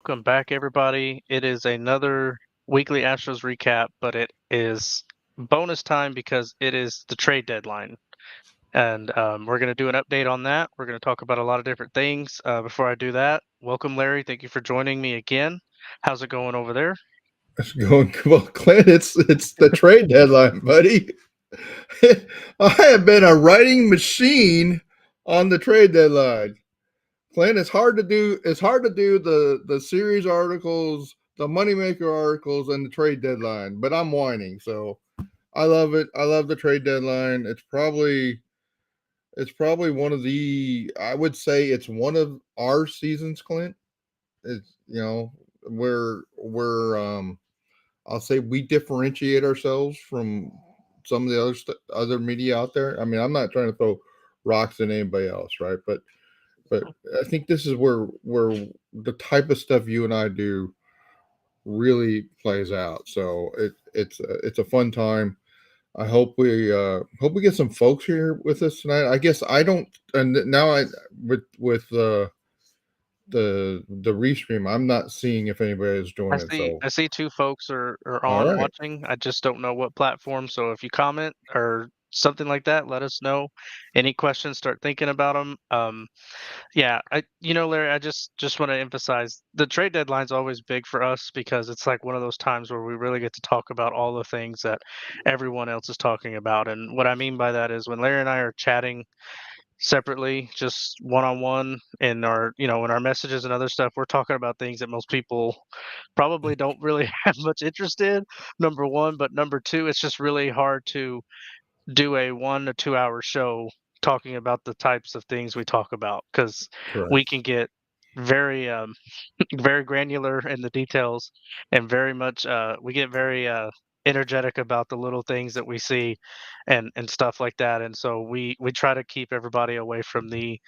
welcome back, everybody. It is another weekly Astros recap, but it is bonus time because it is the trade deadline. And we're going to do an update on that. We're going to talk about a lot of different things. Before I do that, welcome, Larry. Thank you for joining me again. How's it going over there? It's going well, Clint. It's the trade deadline, buddy. I have been a writing machine on the trade deadline. Clint, it's hard to do. It's hard to do the series articles, the moneymaker articles, and the trade deadline. But I'm whining, so I love it. I love the trade deadline. It's probably one of the. I would say it's one of our seasons, Clint. It's we're I'll say we differentiate ourselves from some of the other media out there. I mean, I'm not trying to throw rocks at anybody else, right? But I think this is where the type of stuff you and I do really plays out. So it's a fun time. I hope we get some folks here with us tonight. I guess I don't, and now I with the restream, I'm not seeing if anybody is I joining. see So I see two folks are all on right. watching. I just don't know what platform. So if you comment or something like that, let us know. Any questions, start thinking about them. Yeah, Larry, I just want to emphasize the trade deadline's always big for us because it's like one of those times where we really get to talk about all the things that everyone else is talking about. And what I mean by that is when Larry and I are chatting separately, just one on one in in our messages and other stuff, we're talking about things that most people probably don't really have much interest in, number one. But number two, it's just really hard to do a 1 to 2 hour show talking about the types of things we talk about because we Correct. can get very very granular in the details and very much we get very energetic about the little things that we see and stuff like that. And so we try to keep everybody away from the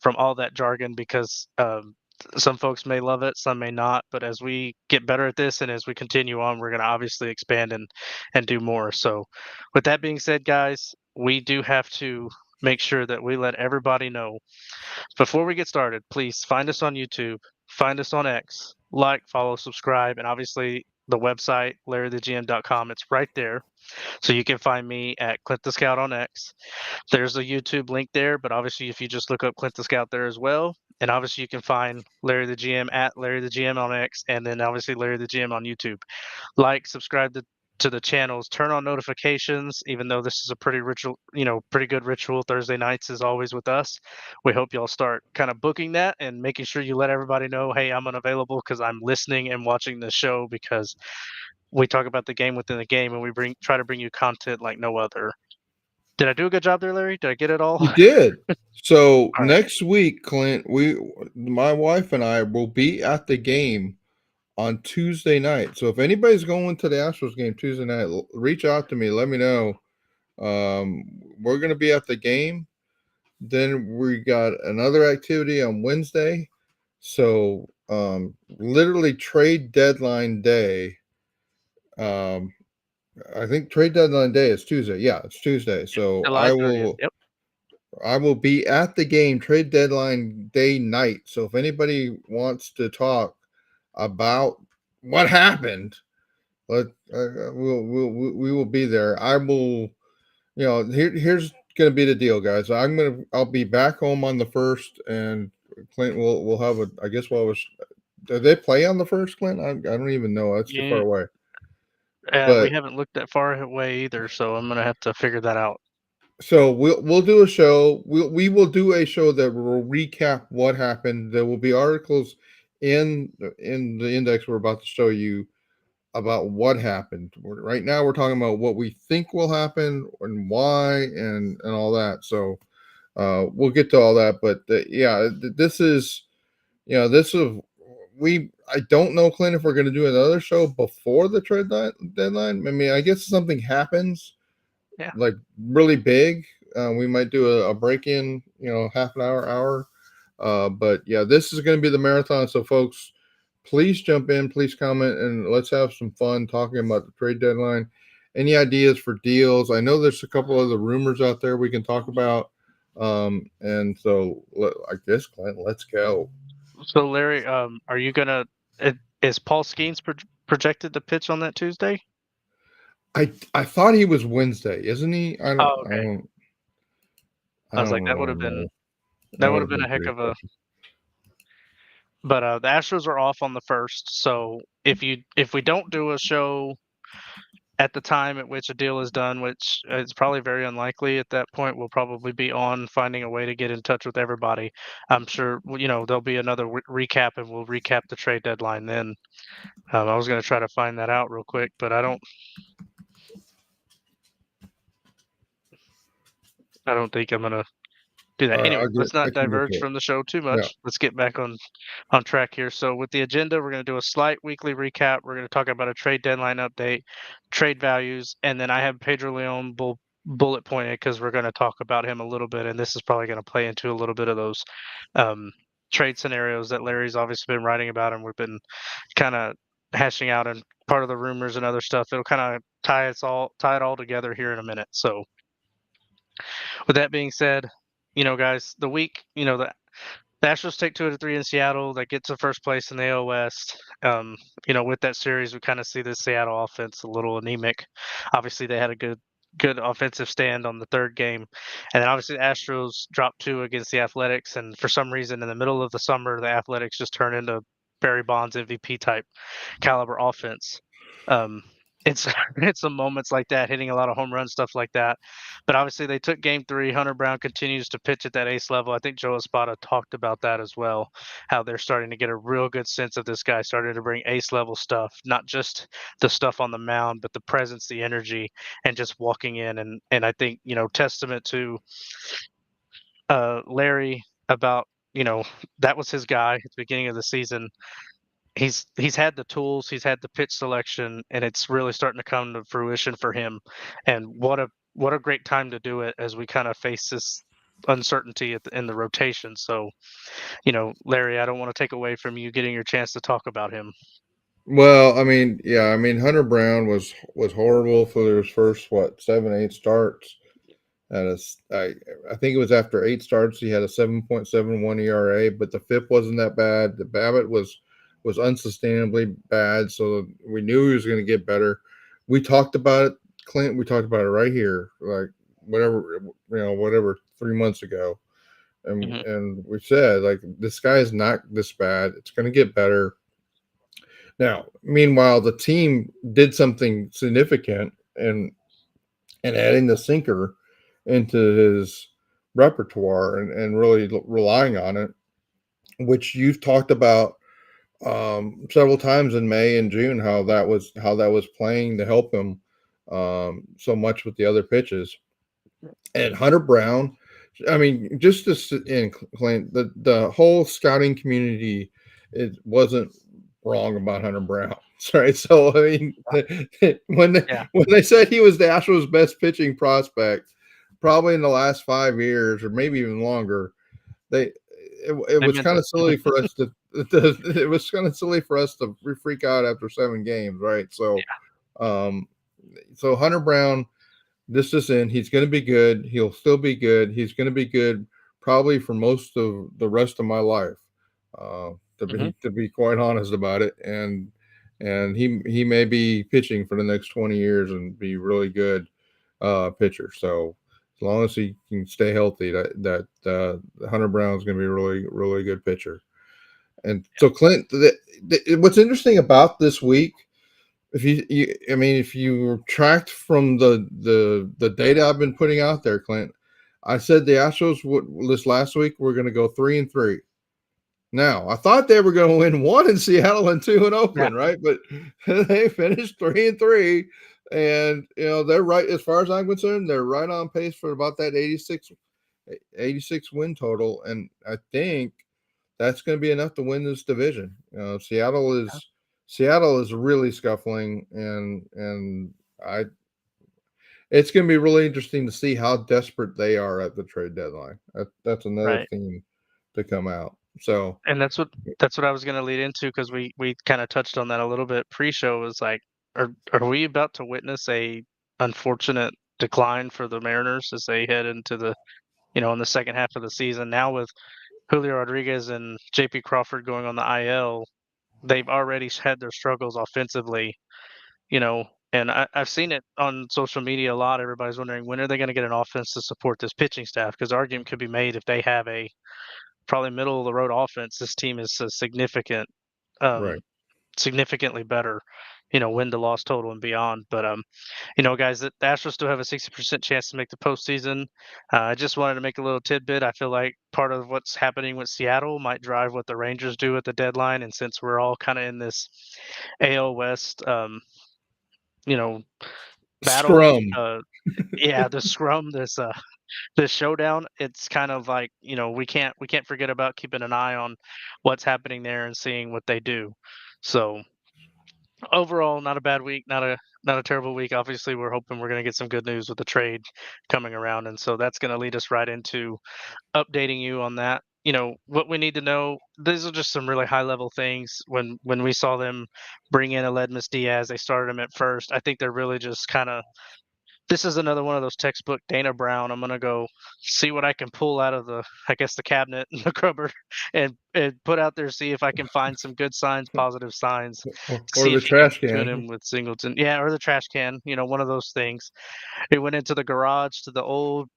from all that jargon because some folks may love it, some may not. But as we get better at this and as we continue on, we're going to obviously expand and do more. So, with that being said, guys, we do have to make sure that we let everybody know before we get started. Please find us on YouTube, find us on X, like, follow, subscribe, and obviously the website LarryTheGM.com. It's right there. So you can find me at ClintTheScout on X. There's a YouTube link there, but obviously if you just look up Clint the Scout there as well, and obviously you can find Larry the GM at Larry the GM on X, and then obviously Larry the GM on YouTube. Like, subscribe to the channels, turn on notifications. Even though this is a pretty ritual, pretty good ritual. Thursday nights is always with us. We hope y'all start kind of booking that and making sure you let everybody know, hey, I'm unavailable because I'm listening and watching the show because we talk about the game within the game and we try to bring you content like no other. Did I do a good job there, Larry? Did I get it all? You did. So All right. next week, Clint, my wife and I will be at the game on Tuesday night. So if anybody's going to the Astros game Tuesday night, reach out to me. Let me know. We're going to be at the game. Then we got another activity on Wednesday. So literally trade deadline day. Um, I think trade deadline day is Tuesday. Yeah, it's Tuesday. So July I 30th. will Yep. I will be at the game trade deadline day night. So if anybody wants to talk about what happened, let we will be there. I will. Here's going to be the deal, guys. I'll be back home on the first, and Clint will have a. I guess what was. Do they play on the first, Clint? I don't even know. That's too far Yeah. away. We But haven't looked that far away either, so I'm gonna have to figure that out. so we'll do a show. We will do a show that will recap what happened. There will be articles in the index we're about to show you about what happened. Right now we're talking about what we think will happen and why and all that. So we'll get to all that. But this is this is we. I don't know, Clint, if we're going to do another show before the deadline. I mean, I guess something happens Yeah. like really big, we might do a break in, half an hour. But yeah, this is going to be the marathon. So, folks, please jump in, please comment, and let's have some fun talking about the trade deadline. Any ideas for deals? I know there's a couple other rumors out there we can talk about. And so I guess, Clint, let's go. So Larry, are you gonna? Is Paul Skeens projected to pitch on that Tuesday? I thought he was Wednesday, isn't he? Oh, okay. I I was like, don't really know. That that would would have have been been a heck pretty of a. good. But the Astros are off on the first, so if we don't do a show at the time at which a deal is done, which is probably very unlikely at that point, we'll probably be on finding a way to get in touch with everybody. I'm sure there'll be another recap, and we'll recap the trade deadline then. I was going to try to find that out real quick, but I don't think I'm gonna do that. Anyways, let's I not can get diverge to it. from the show too Yeah. much. Let's get back on track here. So with the agenda, we're going to do a slight weekly recap. We're going to talk about a trade deadline update, trade values, and then I have Pedro Leon bullet pointed because we're going to talk about him a little bit, and this is probably going to play into a little bit of those um, trade scenarios that Larry's obviously been writing about, and we've been kind of hashing out and part of the rumors and other stuff. It'll kind of tie it all together here in a minute. So with that being said, guys, the Astros take 2 out of 3 in Seattle. That gets to first place in the AL West. With that series, we kind of see the Seattle offense a little anemic. Obviously, they had a good offensive stand on the third game, and then obviously the Astros dropped 2 against the Athletics. And for some reason, in the middle of the summer, the Athletics just turned into Barry Bonds MVP type caliber offense. Um, it's it's some moments like that, hitting a lot of home run stuff like that. But obviously, they took Game 3. Hunter Brown continues to pitch at that ace level. I think Joe Espada talked about that as well. How they're starting to get a real good sense of this guy, starting to bring ace level stuff, not just the stuff on the mound, but the presence, the energy, and just walking in. And I think testament to Larry about that was his guy at the beginning of the season. He's had the tools, he's had the pitch selection, and it's really starting to come to fruition for him. And what a great time to do it as we kind of face this uncertainty in the rotation. So, Larry, I don't want to take away from you getting your chance to talk about him. Well, I mean, yeah, I mean Hunter Brown was horrible for his first what 7 8 starts. Had a, I think it was after 8 starts he had a 7.71 ERA, but the FIP wasn't that bad. The BABIP was unsustainably bad, so we knew he was going to get better. We talked about it, Clint. We talked about it right here, like whatever 3 months ago, and Hmm. we said like this guy is not this bad. It's going to get better. Now, meanwhile, the team did something significant and adding the sinker into his repertoire and really relying on it, which you've talked about several times in May and June, how that was playing to help him so much with the other pitches. And Hunter Brown, I mean, just to in Clint, the whole scouting community, it wasn't wrong about Hunter Brown. Sorry, so I mean, Yeah, when they said he was the Astros' best pitching prospect, probably in the last 5 years or maybe even longer, it they was meant kind it. of silly for us it was kind of silly for us to freak out after 7 games, right? Um, so Hunter Brown, this is in. He's going to be good. He'll still be good. He's going to be good probably for most of the rest of my life. Hmm. To be quite honest about it, and he may be pitching for the next 20 years and be really good pitcher. So as long as he can stay healthy, Hunter Brown is going to be a really good pitcher. And so Clint, what's interesting about this week, I mean, if you tracked from the data I've been putting out there, Clint, I said the Astros this last week we're going to go 3-3. Now I thought they were going to win one in Seattle and two in Yeah. Oakland, right? But they finished 3-3, and they're right as far as I'm concerned. They're right on pace for about that 86 win total, and I think that's going to be enough to win this division. Seattle is really scuffling, and I it's going to be really interesting to see how desperate they are at the trade deadline. That's another Right. theme to come out. So And that's what I was going to lead into because we kind of touched on that a little bit pre-show. Was like, are we about to witness a unfortunate decline for the Mariners as they head into the in the second half of the season now with Julio Rodriguez and JP Crawford going on the IL, they've already had their struggles offensively, you know, and I've seen it on social media a lot. Everybody's wondering when are they going to get an offense to support this pitching staff? Because the argument could be made if they have a probably middle of the road offense, this team is a um, Right. significantly better, win to loss total and beyond. But guys, the Astros still have a 60% chance to make the postseason. I just wanted to make a little tidbit. I feel like part of what's happening with Seattle might drive what the Rangers do at the deadline. And since we're all kind of in this AL West, you know, battle, Scrum. yeah, the scrum, this showdown, it's kind of like we can't forget about keeping an eye on what's happening there and seeing what they do. So overall, not a bad week, not a terrible week. Obviously, we're hoping we're going to get some good news with the trade coming around, and so that's going to lead us right into updating you on that. What we need to know. These are just some really high level things. When we saw them bring in Aledmus Diaz, they started him at first. I think they're really just kind of this is another one of those textbook Dana Brown. I'm gonna go see what I can pull out of I guess, the cabinet and the cupboard, and put out there, see if I can find some good signs, positive signs, Or see the if he can trash tune can. in with Singleton. Yeah, or the trash can. One of those things. It went into the garage to the old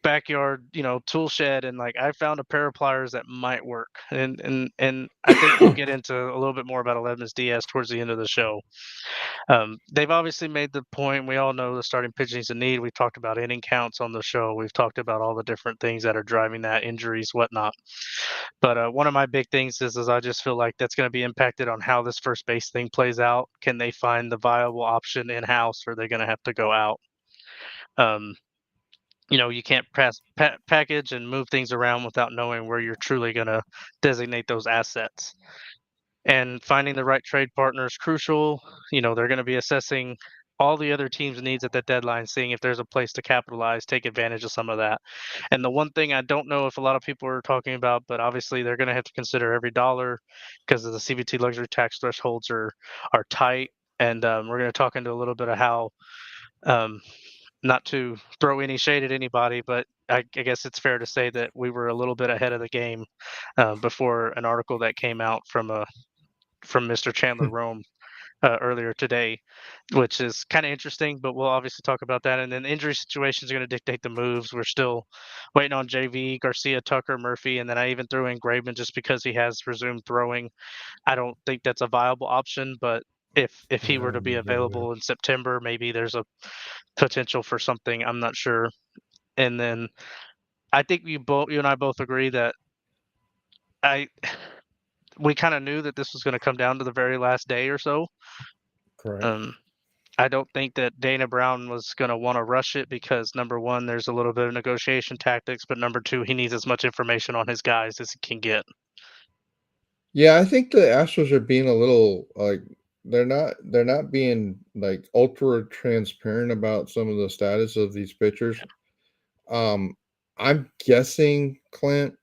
backyard, tool shed, and like I found a pair of pliers that might work. And I think we'll get into a little bit more about Aledmus Diaz towards the end of the show. They've obviously made the point. We all know the starting pitching is a need. We've talked about inning counts on the show. We've talked about all the different things that are driving that, injuries, whatnot. But one of my big things is I just feel like that's going to be impacted on how this first base thing plays out. Can they find the viable option in house, or are they going to have to go out? Um, you can't package and move things around without knowing where you're truly going to designate those assets. And finding the right trade partner is crucial. They're going to be assessing all the other teams' needs at that deadline, seeing if there's a place to capitalize, take advantage of some of that. And the one thing I don't know if a lot of people are talking about, but obviously they're going to have to consider every dollar because of the CVT luxury tax thresholds are tight. And we're going to talk into a little bit of how, um, not to throw any shade at anybody, but I guess it's fair to say that we were a little bit ahead of the game before an article that came out from Mr. Chandler Rome earlier today, which is kind of interesting. But we'll obviously talk about that. And then injury situations are going to dictate the moves. We're still waiting on JV, Garcia, Tucker, Murphy, and then I even threw in Graveman just because he has resumed throwing. I don't think that's a viable option, but if he were to be available in September, maybe there's a potential for something. I'm not sure. And then I think you and I both agree that I we kind of knew that this was going to come down to the very last day or so. Correct. Um, I don't think that Dana Brown was going to want to rush it because number one, there's a little bit of negotiation tactics, but number two, he needs as much information on his guys as he can get. Yeah, I think the Astros are being a little like they're not being like ultra transparent about some of the status of these pitchers. Um, I'm guessing, Clint,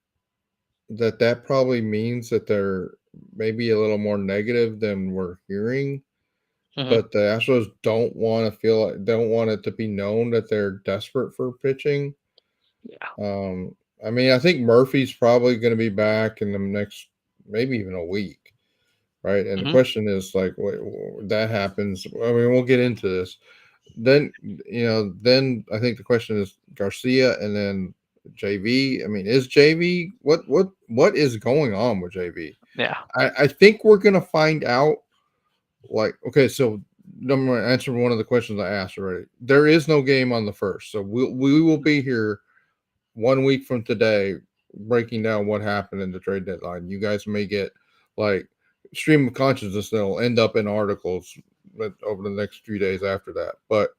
that probably means that they're maybe a little more negative than we're hearing. Hmm. But the Astros don't want it to be known that they're desperate for pitching. Yeah. I mean, I think Murphy's probably going to be back in the next maybe even a week, right? And the Hmm. question is like, that happens. I mean, we'll get into this. Then I think the question is Garcia and then JV. I mean, is JV what is going on with JV? Yeah. I think we're gonna find out. Like, okay, so I'm gonna answer one of the questions I asked already. There is no game on the first, so we will be here 1 week from today breaking down what happened in the trade deadline. You guys may get like stream of consciousness that'll end up in articles over the next few days after that. But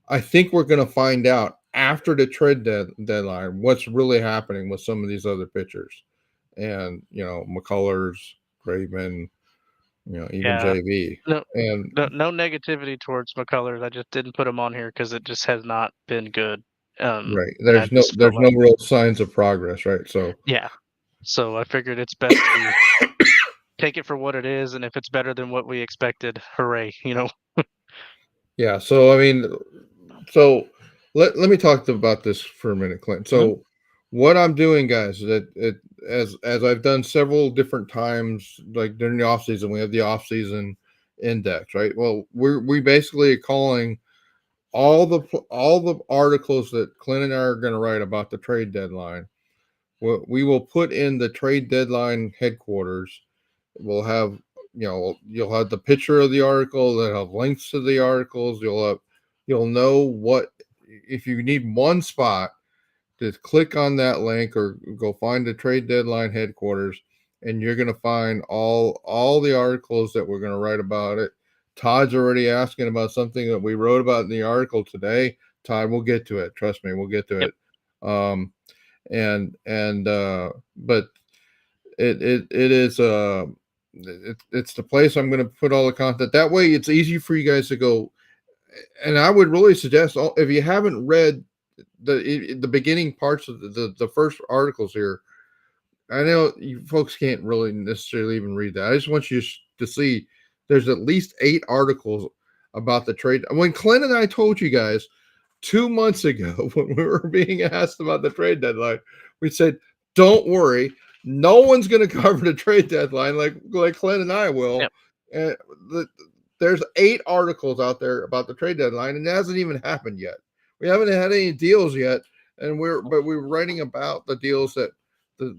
I think we're going to find out after the trade deadline what's really happening with some of these other pitchers, and McCullers, Graveman, even Yeah. JV, No, and no negativity towards McCullers. I just didn't put him on here because it just has not been good. right. And I There's no just felt there's no like, real signs of progress, right? So yeah. So I figured it's best to take it for what it is, and if it's better than what we expected, hooray. yeah, so I mean, so let me talk about this for a minute, Clint. Mhm. So what I'm doing, guys, is that as I've done several different times, like during the off season, we have the off season index, right? Well, we basically are calling all the articles that Clint and I are going to write about the trade deadline. We will put in the trade deadline headquarters. We'll have, you'll have the picture of the article. They'll have links to the articles. You'll know what, if you need one spot, just click on that link or go find the trade deadline headquarters, and you're going to find all the articles that we're going to write about it. Todd's already asking about something that we wrote about in the article today. Todd, we'll get to it. Trust me, we'll get to Yep. it. Um, but it is it's the place I'm going to put all the content. That way, it's easy for you guys to go. And I would really suggest, if you haven't read the beginning parts of the first articles here. I know you folks can't really necessarily even read that. I just want you to see there's at least 8 articles about the trade. When Clint and I told you guys 2 months ago, when we were being asked about the trade deadline, we said, "Don't worry, no one's going to cover the trade deadline like Clint and I will." Yep. And the, there's 8 articles out there about the trade deadline, and it hasn't even happened yet. We haven't had any deals yet, and we're writing about the deals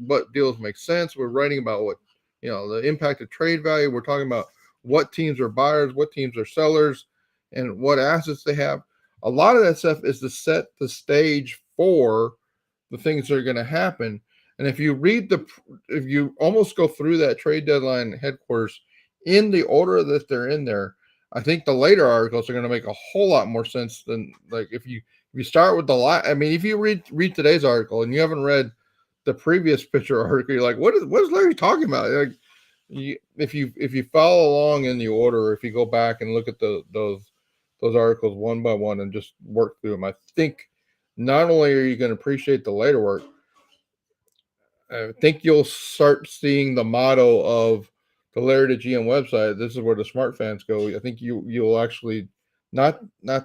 what deals make sense. We're writing about what, the impact of trade value. We're talking about what teams are buyers, what teams are sellers, and what assets they have. A lot of that stuff is to set the stage for the things that are going to happen. And if you almost go through that trade deadline headquarters in the order that they're in there, I think the later articles are going to make a whole lot more sense than, like, if you start with the lot. I mean, if you read today's article and you haven't read the previous picture article, you're like, what is Larry talking about? Like, if you follow along in the order, if you go back and look at those articles one by one and just work through them, I think not only are you going to appreciate the later work, I think you'll start seeing the motto of the Larry the GM website. This is where the smart fans go. I think you'll actually, not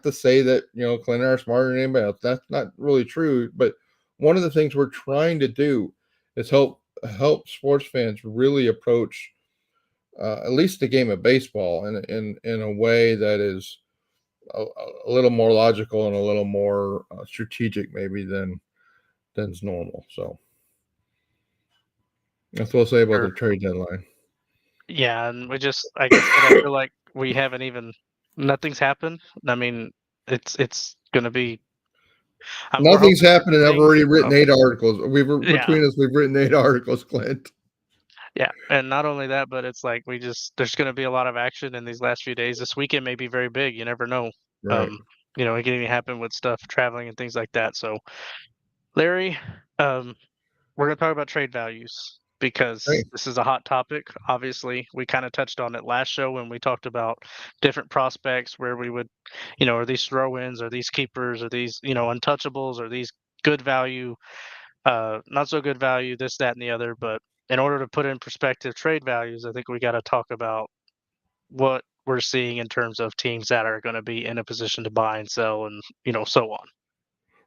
to say that Clint and I are smarter than anybody else. That's not really true. But one of the things we're trying to do is help sports fans really approach at least the game of baseball in a way that is a little more logical and a little more strategic maybe than's normal. So that's what I'll say about the Sure. trade deadline. Yeah, and we just like I said, I feel like we haven't even nothing's happened. I mean, it's gonna be we're Nothing's hoping for happened, good and I've things. already written 8 articles. Yeah, We've written 8 articles, Clint. yeah, and not only that, but it's like there's gonna be a lot of action in these last few days. This weekend may be very big. You never know. Right. Um, it can even happen with stuff traveling and things like that. So, Larry, um, we're going to talk about trade values Hey, because this is a hot topic. Obviously, we kind of touched on it last show when we talked about different prospects where we would, are these throw ins, are these keepers, are these, untouchables, are these good value, not so good value, this, that, and the other. But in order to put in perspective trade values, I think we got to talk about what we're seeing in terms of teams that are going to be in a position to buy and sell and, so on.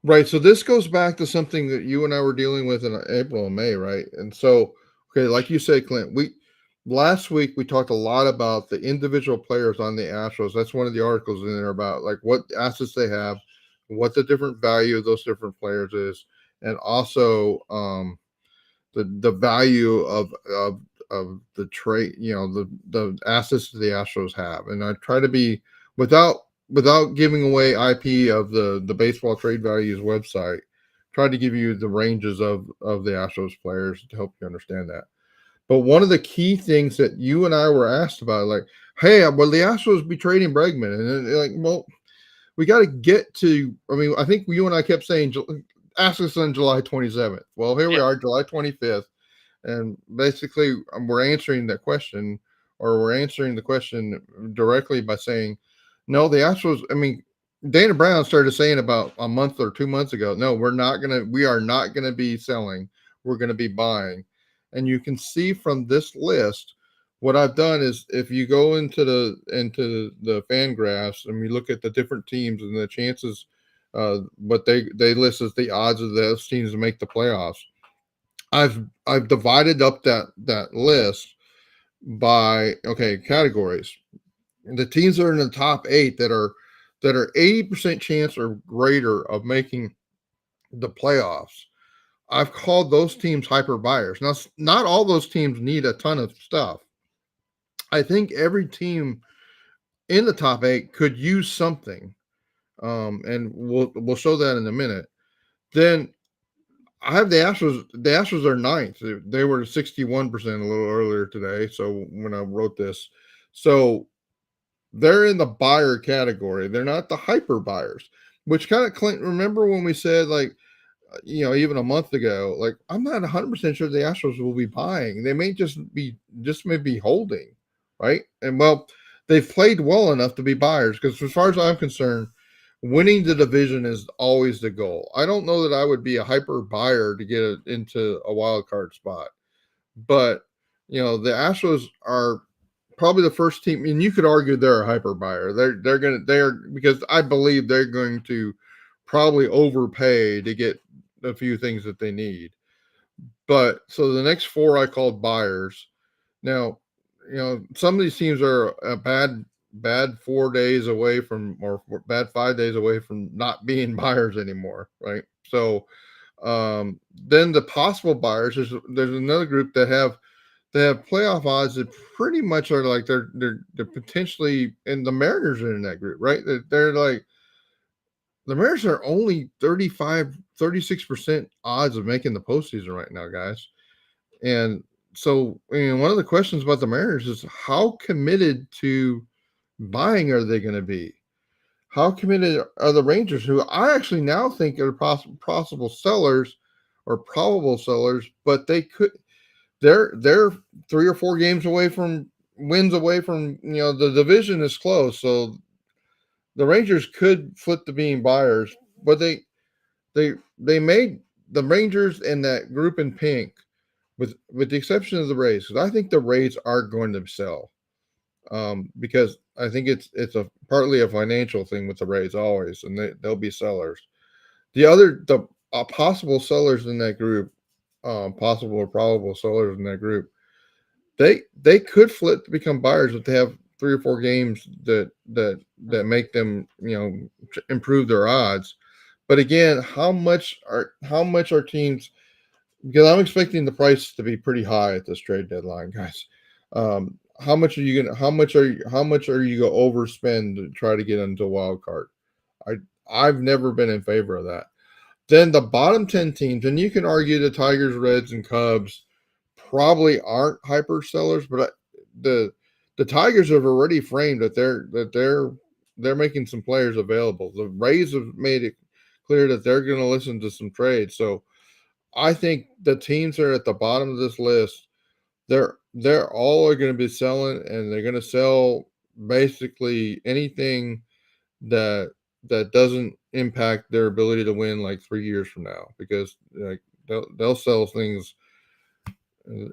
right. So this goes back to something that you and I were dealing with in April and May, right? And so, okay, like you said, Clint, we last week we talked a lot about the individual players on the Astros. That's one of the articles in there about like what assets they have, what the different value of those different players is, and also the value of the trade, the assets that the Astros have. And I try to be without giving away IP of the baseball trade values website. Try to give you the ranges of the Astros players to help you understand that. But one of the key things that you and I were asked about, like, hey, will the Astros be trading Bregman? And like, well, we got to get to. I mean, I think you and I kept saying, ask us on July 27th. Well, here we Yep. are, July 25th, and basically, we're answering that question, or we're answering the question directly by saying, no, the Astros, I mean, Dana Brown started saying about a month or 2 months ago, no, we are not going to be selling. We're going to be buying. And you can see from this list, what I've done is if you go into the fan graphs and we look at the different teams and the chances but they list as the odds of those teams to make the playoffs. I've divided up that list by categories. The teams that are in the top 8 that are 80% chance or greater of making the playoffs. I've called those teams hyper buyers. Now, not all those teams need a ton of stuff. I think every team in the top 8 could use something, and we'll show that in a minute. Then I have the Astros. The Astros are ninth. They were 61% a little earlier today. So when I wrote this, so they're in the buyer category. They're not the hyper buyers, which kind of Clint. Remember when we said like, even a month ago, like I'm not 100% sure the Astros will be buying. They may just be holding, right? And well, they've played well enough to be buyers because as far as I'm concerned, winning the division is always the goal. I don't know that I would be a hyper buyer to get into a wild card spot, but the Astros are probably the first team, and you could argue they're a hyper buyer. They're because I believe they're going to probably overpay to get a few things that they need. But so the next four I called buyers. Now, some of these teams are a bad 4 days away from, or bad 5 days away from not being buyers anymore, right? So then the possible buyers, there's another group that have playoff odds that pretty much are like they're potentially, and the Mariners are in that group, right? They're like the Mariners are only 36% odds of making the postseason right now, guys. And so, one of the questions about the Mariners is how committed to buying are they going to be? How committed are the Rangers, who I actually now think are possible sellers or probable sellers, but they're 3 or 4 games away from wins away from, the division is close, so the Rangers could flip to being buyers, but they made the Rangers and that group in pink, with the exception of the Rays, because I think the Rays are going to sell, because I think it's a partly a financial thing with the Rays always, and they'll be sellers. The possible sellers in that group, possible or probable sellers in that group, they could flip to become buyers if they have 3 or 4 games that make them improve their odds. But again, how much are teams? Because I'm expecting the price to be pretty high at this trade deadline, guys. How much are you gonna? How much are you gonna overspend to try to get into a wild card? I I've never been in favor of that. Then the bottom 10 teams, and you can argue the Tigers, Reds, and Cubs probably aren't hyper sellers, but the the Tigers have already framed that they're making some players available. The Rays have made it clear that they're going to listen to some trades. So I think the teams that are at the bottom of this list, they're all are going to be selling, and they're going to sell basically anything that doesn't impact their ability to win like 3 years from now, because like they'll sell things, that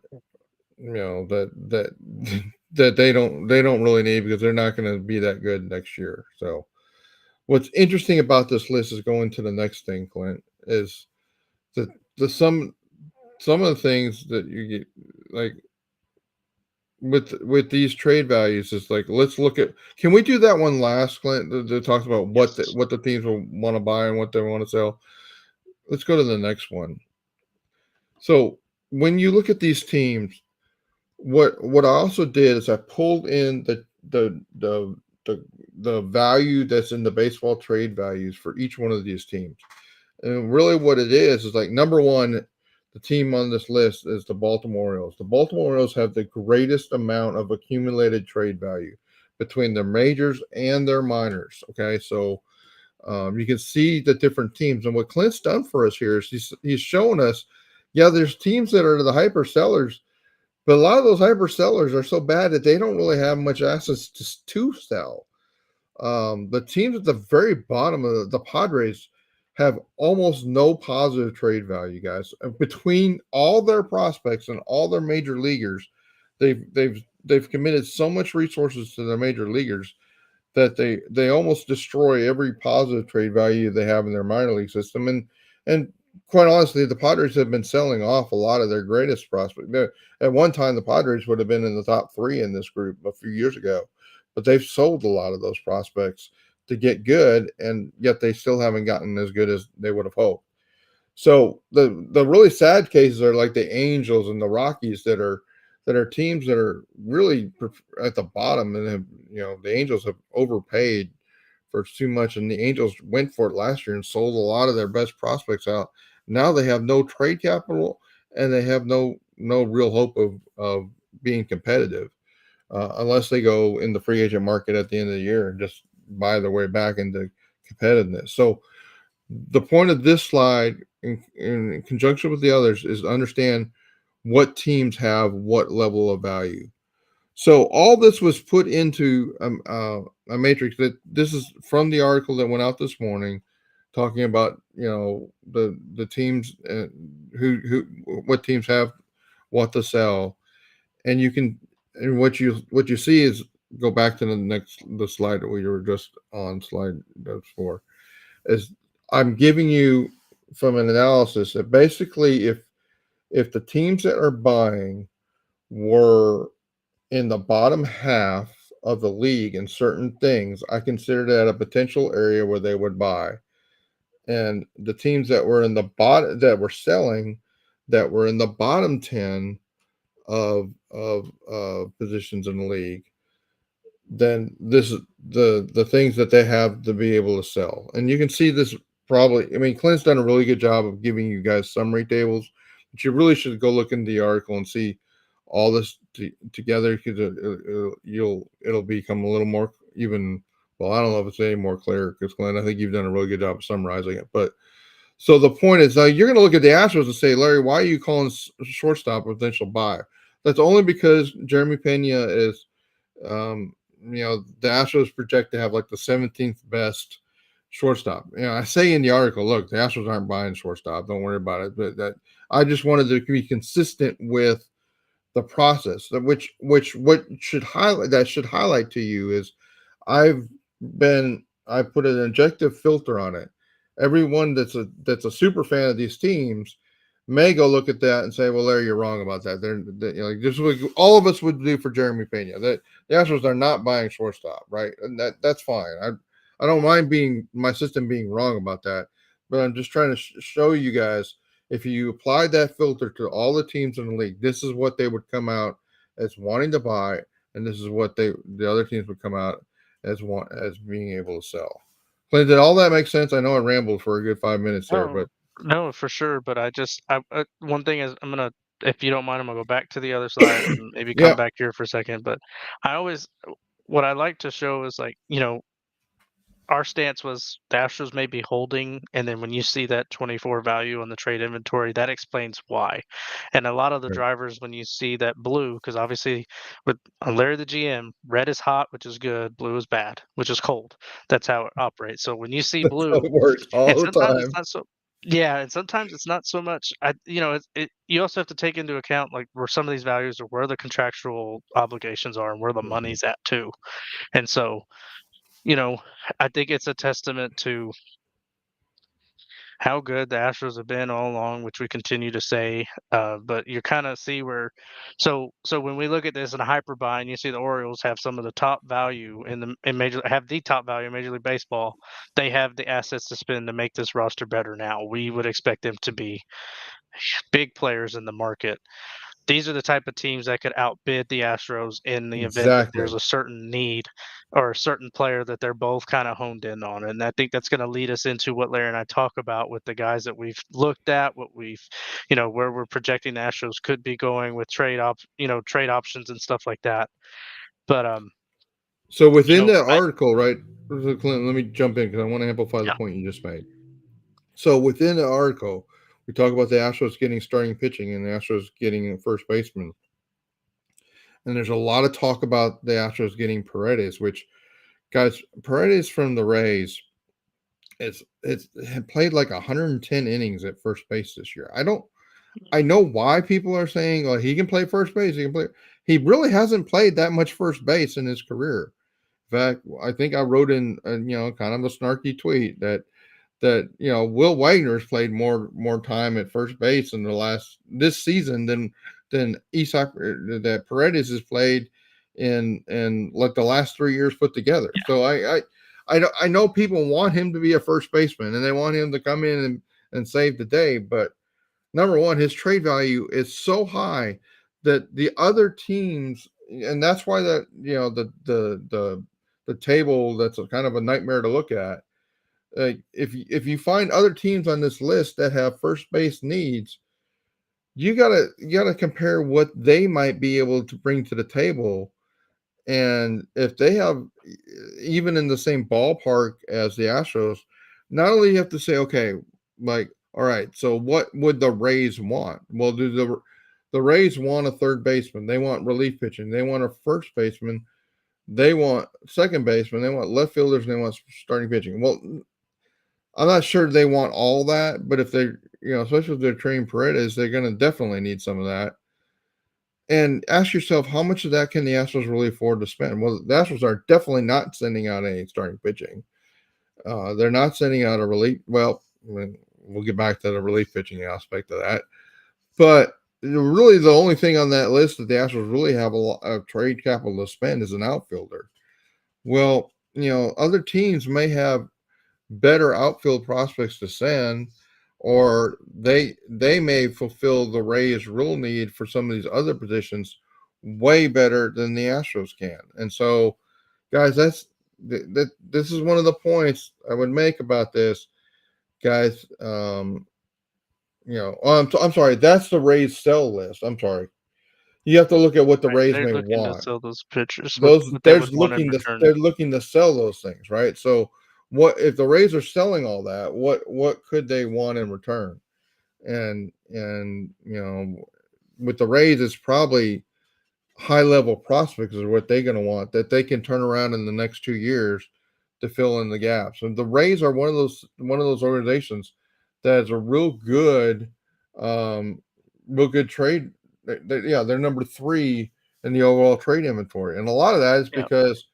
that they don't really need, because they're not going to be that good next year. So what's interesting about this list is going to the next thing, Clint, is the some of the things that you get, like with these trade values, is like, let's look at, can we do that one last, Clint, that talks about Yes. what the teams will want to buy and what they want to sell? Let's go to the next one. So when you look at these teams, what I also did is I pulled in the the value that's in the baseball trade values for each one of these teams. And really what it is like, number one, the team on this list is the Baltimore Orioles. The Baltimore Orioles have the greatest amount of accumulated trade value between their majors and their minors. Okay, so you can see the different teams, and what Clint's done for us here is he's shown us, yeah, there's teams that are the hyper sellers, but a lot of those hyper sellers are so bad that they don't really have much assets to sell. The teams at the very bottom of the Padres have almost no positive trade value, guys. Between all their prospects and all their major leaguers, they've committed so much resources to their major leaguers that they almost destroy every positive trade value they have in their minor league system. And quite honestly, the Padres have been selling off a lot of their greatest prospects. At one time, the Padres would have been in the top three in this group a few years ago, but they've sold a lot of those prospects to get good, and yet they still haven't gotten as good as they would have hoped. So the really sad cases are like the Angels and the Rockies that are teams that are really at the bottom, and have, the Angels have overpaid for too much, and the Angels went for it last year and sold a lot of their best prospects out. Now they have no trade capital, and they have no real hope of being competitive unless they go in the free agent market at the end of the year and just buy their way back into competitiveness. So the point of this slide, in conjunction with the others, is to understand what teams have what level of value. So all this was put into a matrix. That this is from the article that went out this morning, talking about the teams who what teams have what to sell, and you can and what you see is, go back to the slide that we were just on, slide 4, is I'm giving you from an analysis that basically if the teams that are buying were in the bottom half of the league in certain things, I consider that a potential area where they would buy. And the teams that were in the bottom, that were selling, that were in the bottom 10 of positions in the league, then this is the things that they have to be able to sell. And you can see this probably. I mean, Clint's done a really good job of giving you guys summary tables, but you really should go look into the article and see all this together, because it'll become a little more even. Well, I don't know if it's any more clear, because Clint, I think you've done a really good job of summarizing it. But so the point is, now you're going to look at the Astros and say, Larry, why are you calling shortstop a potential buy? That's only because Jeremy Pena is the Astros project to have like the 17th best shortstop. I say in the article, look, the Astros aren't buying shortstop. Don't worry about it. But that I just wanted to be consistent with the process. What should highlight to you is I've I put an objective filter on it. Everyone that's a super fan of these teams may go look at that and say, "Well, Larry, you're wrong about that." Just what all of us would do for Jeremy Pena. That the Astros are not buying shortstop, right? And that's fine. I don't mind being my system being wrong about that, but I'm just trying to show you guys, if you apply that filter to all the teams in the league, this is what they would come out as wanting to buy, and this is what the other teams would come out as being able to sell. Clint, did all that make sense? I know I rambled for a good 5 minutes there, No, but no, for sure. But one thing is, if you don't mind, I'm gonna go back to the other slide and maybe come yeah, back here for a second. But I always, what I like to show is like, our stance was the Astros may be holding, and then when you see that 24 value on the trade inventory, that explains why. And a lot of the right. drivers, when you see that blue, because obviously with on Larry the GM, red is hot, which is good, blue is bad, which is cold. That's how it operates. So when you see That's how blue, it works and all the sometimes it's time. not so. Yeah, and sometimes it's not so much. You also have to take into account like where some of these values are, where the contractual obligations are, and where the Mhm. money's at too. And so, you know, I think it's a testament to how good the Astros have been all along, which we continue to say. But you kind of see where, so when we look at this in a hyperbind, you see the Orioles have some of the top value in major have the top value in Major League Baseball. They have the assets to spend to make this roster better. Now we would expect them to be big players in the market. These are the type of teams that could outbid the Astros in the event that there's Exactly. a certain need or a certain player that they're both kind of honed in on. And I think that's going to lead us into what Larry and I talk about with the guys that we've looked at, where we're projecting the Astros could be going with trade options and stuff like that. But So within that I article, right, Clint, let me jump in because I want to amplify the yeah. point you just made. So within the article, we talk about the Astros getting starting pitching and the Astros getting a first baseman. And there's a lot of talk about the Astros getting Paredes, which, guys, Paredes from the Rays, it's had played like 110 innings at first base this year. I know why people are saying, "Oh, he can play first base. He can play." He really hasn't played that much first base in his career. In fact, I think I wrote in, kind of a snarky tweet that Will Wagner's played more time at first base in the last this season than Isak that Paredes has played in like the last 3 years put together. So I know people want him to be a first baseman and they want him to come in and save the day, but number one, his trade value is so high that the other teams, and that's why that the table that's a kind of a nightmare to look at. Like if you find other teams on this list that have first base needs, you gotta compare what they might be able to bring to the table, and if they have even in the same ballpark as the Astros, not only you have to say, okay, like, all right, so what would the Rays want? Well, do the Rays want a third baseman? They want relief pitching. They want a first baseman. They want second baseman. They want left fielders. And they want starting pitching. Well, I'm not sure they want all that, but if they, especially if they're trading Paredes, they're going to definitely need some of that. And ask yourself, how much of that can the Astros really afford to spend? Well, the Astros are definitely not sending out any starting pitching. They're not sending out a relief. Well, we'll get back to the relief pitching aspect of that. But really, the only thing on that list that the Astros really have a lot of trade capital to spend is an outfielder. Well, other teams may have better outfield prospects to send, or they may fulfill the Rays' real need for some of these other positions way better than the Astros can. And so, guys, this is one of the points I would make about this, guys. I'm sorry, that's the Rays sell list. I'm sorry. You have to look at what the Right, Rays they're may looking to want. sell those pitchers, Those what they there's would want in looking to return. they're looking to sell those things, right? So what if the Rays are selling all that? What could they want in return? And with the Rays, it's probably high level prospects is what they're going to want that they can turn around in the next 2 years to fill in the gaps. And the Rays are one of those organizations that is a um, real good trade. They're number three in the overall trade inventory, and a lot of that is Yeah. because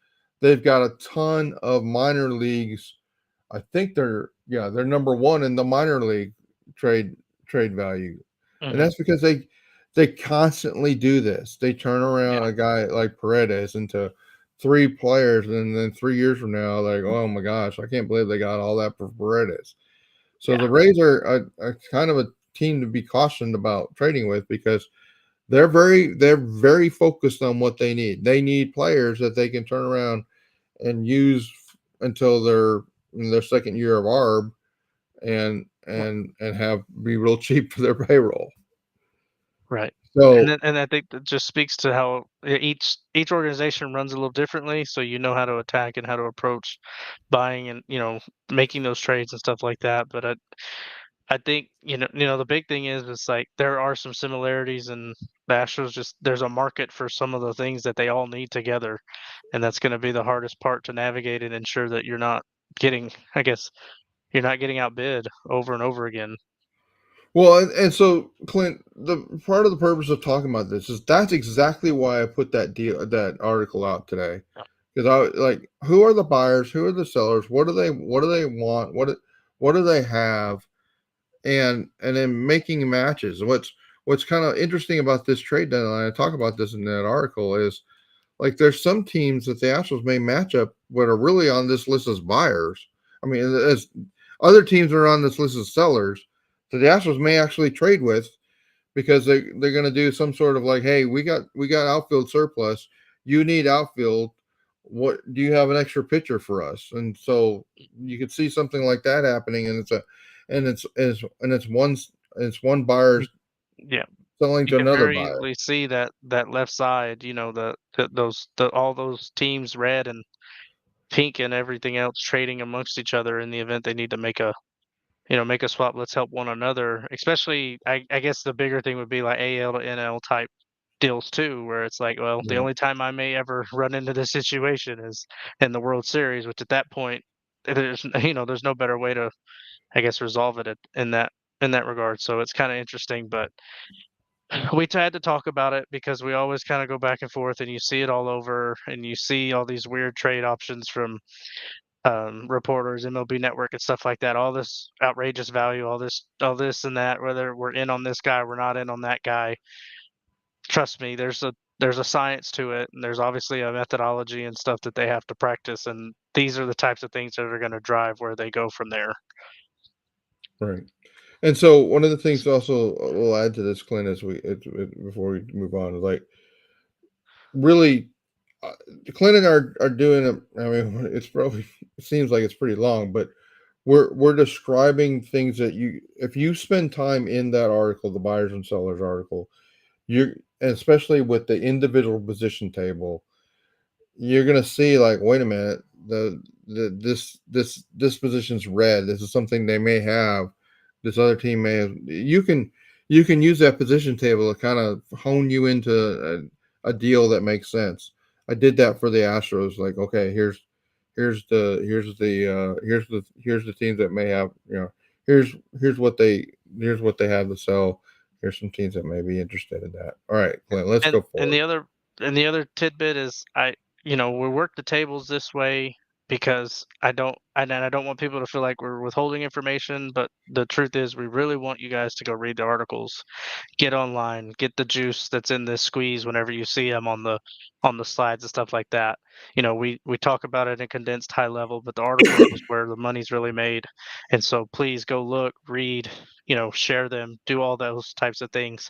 they've got a ton of minor leagues. I think they're number one in the minor league trade trade value, and Hmm. that's because they constantly do this. They turn around Yeah. a guy like Paredes into three players, and then 3 years from now, like, oh my gosh, I can't believe they got all that for Paredes. So Yeah. the Rays are a kind of a team to be cautioned about trading with because they're very focused on what they need. They need players that they can turn around and use until they're in their second year of ARB and have be real cheap for their payroll. Right. And So then and I think that just speaks to how each organization runs a little differently, so you know how to attack and how to approach buying and, making those trades and stuff like that. But I think, the big thing is it's like there are some similarities and the Astros just there's a market for some of the things that they all need together. And that's gonna be the hardest part to navigate and ensure that you're not getting I guess you're not getting outbid over and over again. well, and so Clint, the part of the purpose of talking about this is that's exactly why I put that article out today. Because I like who are the buyers, who are the sellers, what do they want, what do they have, and then making matches. What's kind of interesting about this trade deadline, I talk about this in that article, is like there's some teams that the Astros may match up what are really on this list as buyers. I mean, as other teams are on this list as sellers that the Astros may actually trade with because they're going to do some sort of like, hey, we got outfield surplus. You need outfield. What do you have an extra pitcher for us? And so you could see something like that happening, and it's one buyer Mm, yeah. selling You to can another very buyer. easily see that left side, all those teams, red and pink and everything else, trading amongst each other in the event they need to make a swap. Let's help one another. Especially, I guess the bigger thing would be like AL to NL type deals too, where it's like, well, the Yeah. only time I may ever run into this situation is in the World Series, which at that point, there's no better way to, I guess, resolve it in that regard. So it's kind of interesting, but We had to talk about it because we always kind of go back and forth, and you see it all over, and you see all these weird trade options from reporters, MLB Network, and stuff like that. All this outrageous value, all this and that. Whether we're in on this guy, we're not in on that guy. Trust me, there's a science to it, and there's obviously a methodology and stuff that they have to practice, and these are the types of things that are going to drive where they go from there. Right. And so one of the things also we'll add to this, Clint, as before we move on, is like really, uh, Clint and I are doing it. I mean, it's probably it seems like it's pretty long, but we're describing things that you, if you spend time in that article, the buyers and sellers article, you, especially with the individual position table, you're gonna see like, wait a minute, this position's red. This is something they may have. This other team may have. You can use that position table to kind of hone you into a deal that makes sense. I did that for the Astros. Like, okay, here's the teams that may have, here's here's what they have to sell. Here's some teams that may be interested in that. All right, Clint, let's And go and forward. the other and the other tidbit is we work the tables this way because I don't want people to feel like we're withholding information, but the truth is we really want you guys to go read the articles, get online, get the juice that's in this squeeze whenever you see them on the slides and stuff like that. We talk about it in condensed high level, but the articles is where the money's really made. And so please go look, read, share them, do all those types of things.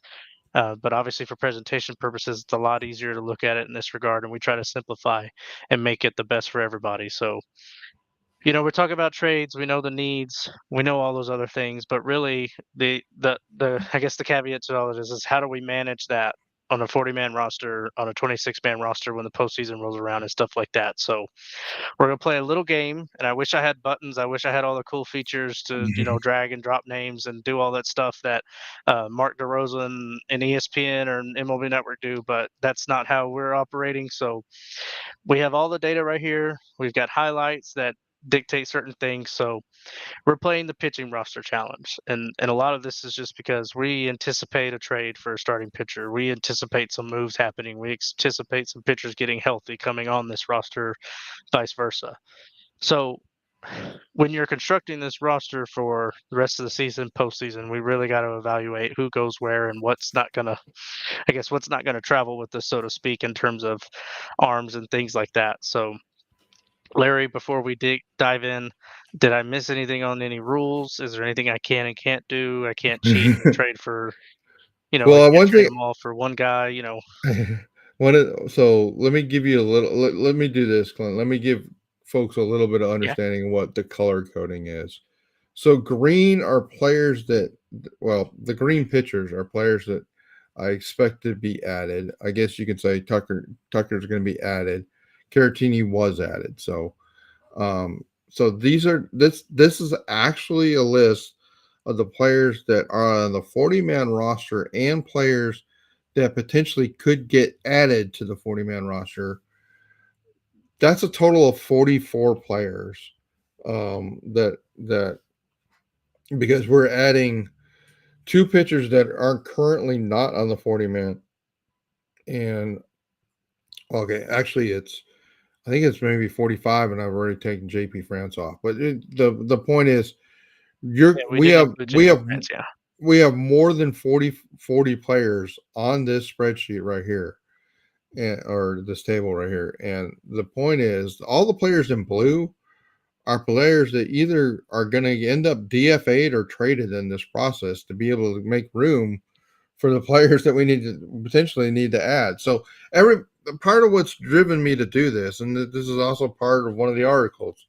But obviously, for presentation purposes, it's a lot easier to look at it in this regard, and we try to simplify and make it the best for everybody. So, we're talking about trades. We know the needs. We know all those other things, but really, the I guess the caveat to all of this is how do we manage that on a 40-man roster, on a 26-man roster when the postseason rolls around and stuff like that. So we're gonna play a little game, and I wish I had buttons. I wish I had all the cool features to, drag and drop names and do all that stuff that Mark DeRosa and ESPN or MLB Network do, but that's not how we're operating. So we have all the data right here. We've got highlights that dictate certain things. So we're playing the pitching roster challenge, and a lot of this is just because we anticipate a trade for a starting pitcher. We anticipate some moves happening. We anticipate some pitchers getting healthy coming on this roster, vice versa. So when you're constructing this roster for the rest of the season, postseason, we really got to evaluate who goes where and what's not gonna travel with this, so to speak, in terms of arms and things like that. So, Larry, before we dive in, did I miss anything on any rules? Is there anything I can and can't do? I can't cheat and trade for, I Well, can't one trade thing, them all for one guy. so let me give you a little. Let me do this, Clint. Let me give folks a little bit of Yeah, understanding of what the color coding is. So green are players that, well, the green pitchers are players that I expect to be added. I guess you could say Tucker's going to be added. Caratini was added. So this is actually a list of the players that are on the 40-man roster and players that potentially could get added to the 40-man roster. That's a total of 44 players. That because we're adding two pitchers that are currently not on the 40-man, and okay, actually it's, I think it's maybe 45, and I've already taken JP France off. But the point is, yeah, we we did have include we JP have France. Yeah, we have more than 40 players on this spreadsheet right here, or this table right here. And the point is, all the players in blue are players that either are going to end up DFA'd or traded in this process to be able to make room for the players that we potentially need to add. So every part of what's driven me to do this, and this is also part of one of the articles.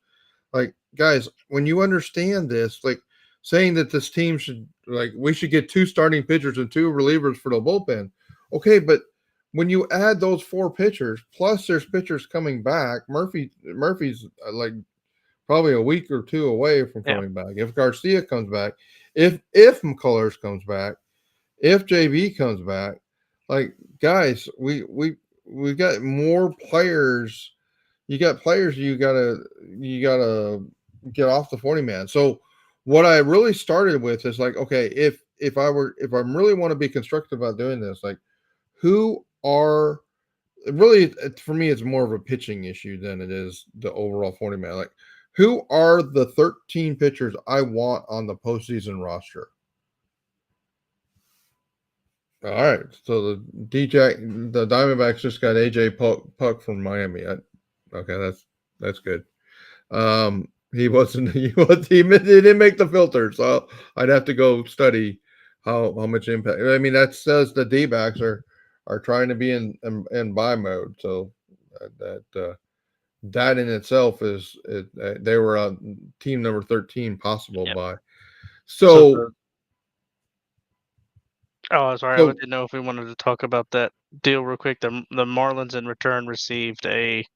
Like, guys, when you understand this, like saying that this team should, like, we should get two starting pitchers and two relievers for the bullpen. Okay, but when you add those four pitchers, plus there's pitchers coming back, Murphy's like probably a week or two away from yeah. coming back. If Garcia comes back, if McCullers comes back, if JB comes back, like, guys, we've got more players. You got players you gotta get off the 40-man. So what I really started with is like, okay, if I'm really want to be constructive about doing this, like who are really for me, it's more of a pitching issue than it is the overall format. Like, who are the 13 pitchers I want on the postseason roster? All right, so the Diamondbacks just got AJ Puck from Miami. Okay, that's good. He wasn't. He didn't make the filter, so I'd have to go study how much impact. I mean, that says the D-backs are trying to be in buy mode. So that in itself they were on team number 13 possible Yep. buy. So So the oh, sorry, I so didn't know if we wanted to talk about that deal real quick. The Marlins in return received a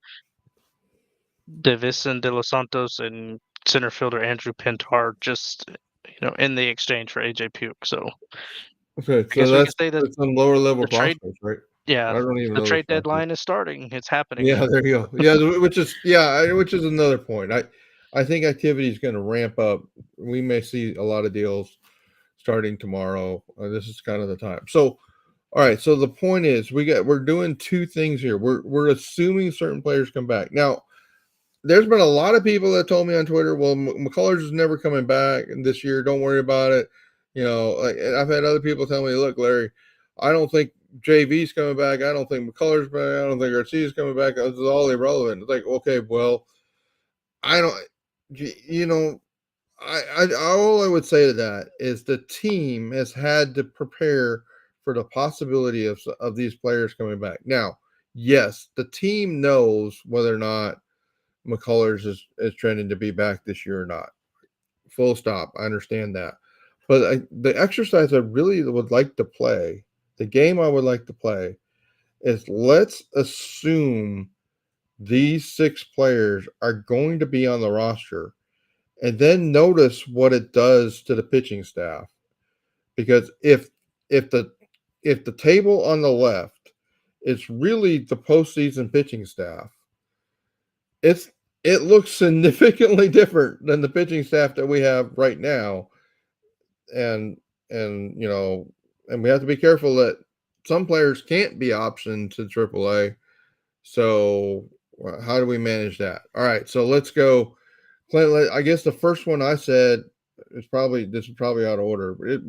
Davison De Los Santos and center fielder Andrew Pintar just in the exchange for AJ Puke. So okay, I so guess we could that's say that that's some lower level the trade, prospects, right? I yeah, don't even the know the trade prospects. deadline is starting. It's happening. Yeah, there you go. Yeah, which is another point. I think activity is going to ramp up. We may see a lot of deals starting tomorrow. This is kind of the time. So, all right. So the point is, we're doing two things here. We're assuming certain players come back. Now, there's been a lot of people that told me on Twitter, "Well, McCullers is never coming back this year. Don't worry about it." And I've had other people tell me, "Look, Larry, I don't think JV's coming back. I don't think McCullers back. I don't think Garcia's coming back. This is all irrelevant." It's like, okay, well, I don't, you know, all I would say to that is the team has had to prepare for the possibility of these players coming back. Now, yes, the team knows whether or not McCullers is trending to be back this year or not. Full stop. I understand that. But the exercise I really would like to play, the game I would like to play, is let's assume these six players are going to be on the roster and then notice what it does to the pitching staff. Because if the if the table on the left is really the postseason pitching staff, it's it looks significantly different than the pitching staff that we have right now. And and we have to be careful that some players can't be optioned to AAA. So how do we manage that? All right, so let's go. Clint, I guess the first one I said this is probably out of order. It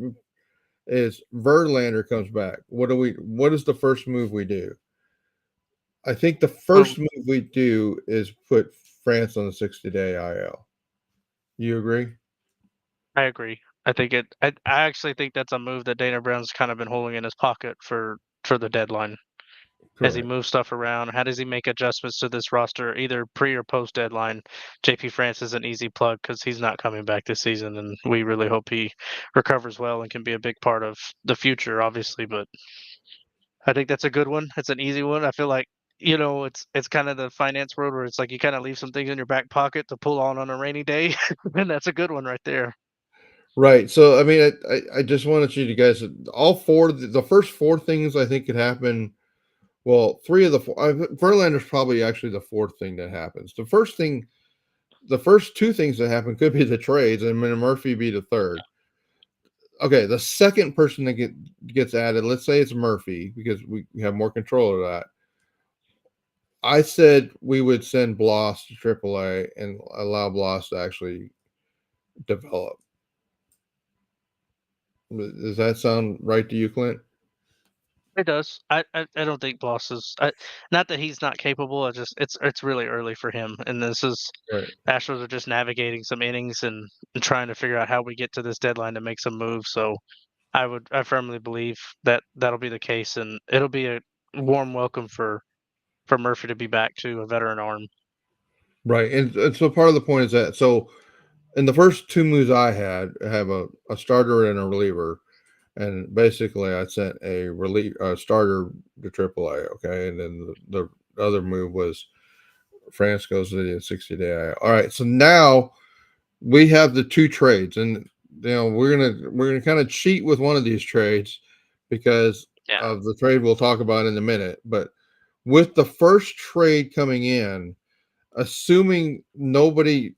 is Verlander comes back. What is the first move we do? I think the Well, first move we do is put France on the 60-day IL. You agree? I agree. I think I actually think that's a move that Dana Brown's kind of been holding in his pocket for the deadline. As he Correct. moves stuff around, how does he make adjustments to this roster, either pre or post deadline? JP France is an easy plug because he's not coming back this season, and we really hope he recovers well and can be a big part of the future, obviously. But I think that's a good one. It's an easy one. I feel like it's kind of the finance world where it's like you kind of leave some things in your back pocket to pull on a rainy day, and that's a good one right there. Right. So I mean, I just wanted you guys all four the first four things I think could happen. Well, three of the four. Verlander's probably actually the fourth thing that happens. The first two things that happen could be the trades, and then Murphy be the third. Okay, the second person that gets added, let's say it's Murphy because we have more control of that. I said we would send Bloss to AAA and allow Bloss to actually develop. Does that sound right to you, Clint? It does. I don't think Bloss is. Not that he's not capable. It's really early for him, and this is Right. Astros are just navigating some innings and trying to figure out how we get to this deadline to make some moves. So I firmly believe that that'll be the case, and it'll be a warm welcome for Murphy to be back to a veteran arm. Right. And so part of the point is that in the first two moves I have a starter and a reliever. And basically I sent a starter to AAA, okay? And then the other move was France goes to the 60-day. All right. So now we have the two trades, and we're gonna kind of cheat with one of these trades because Yeah. of the trade we'll talk about in a minute. But with the first trade coming in, assuming nobody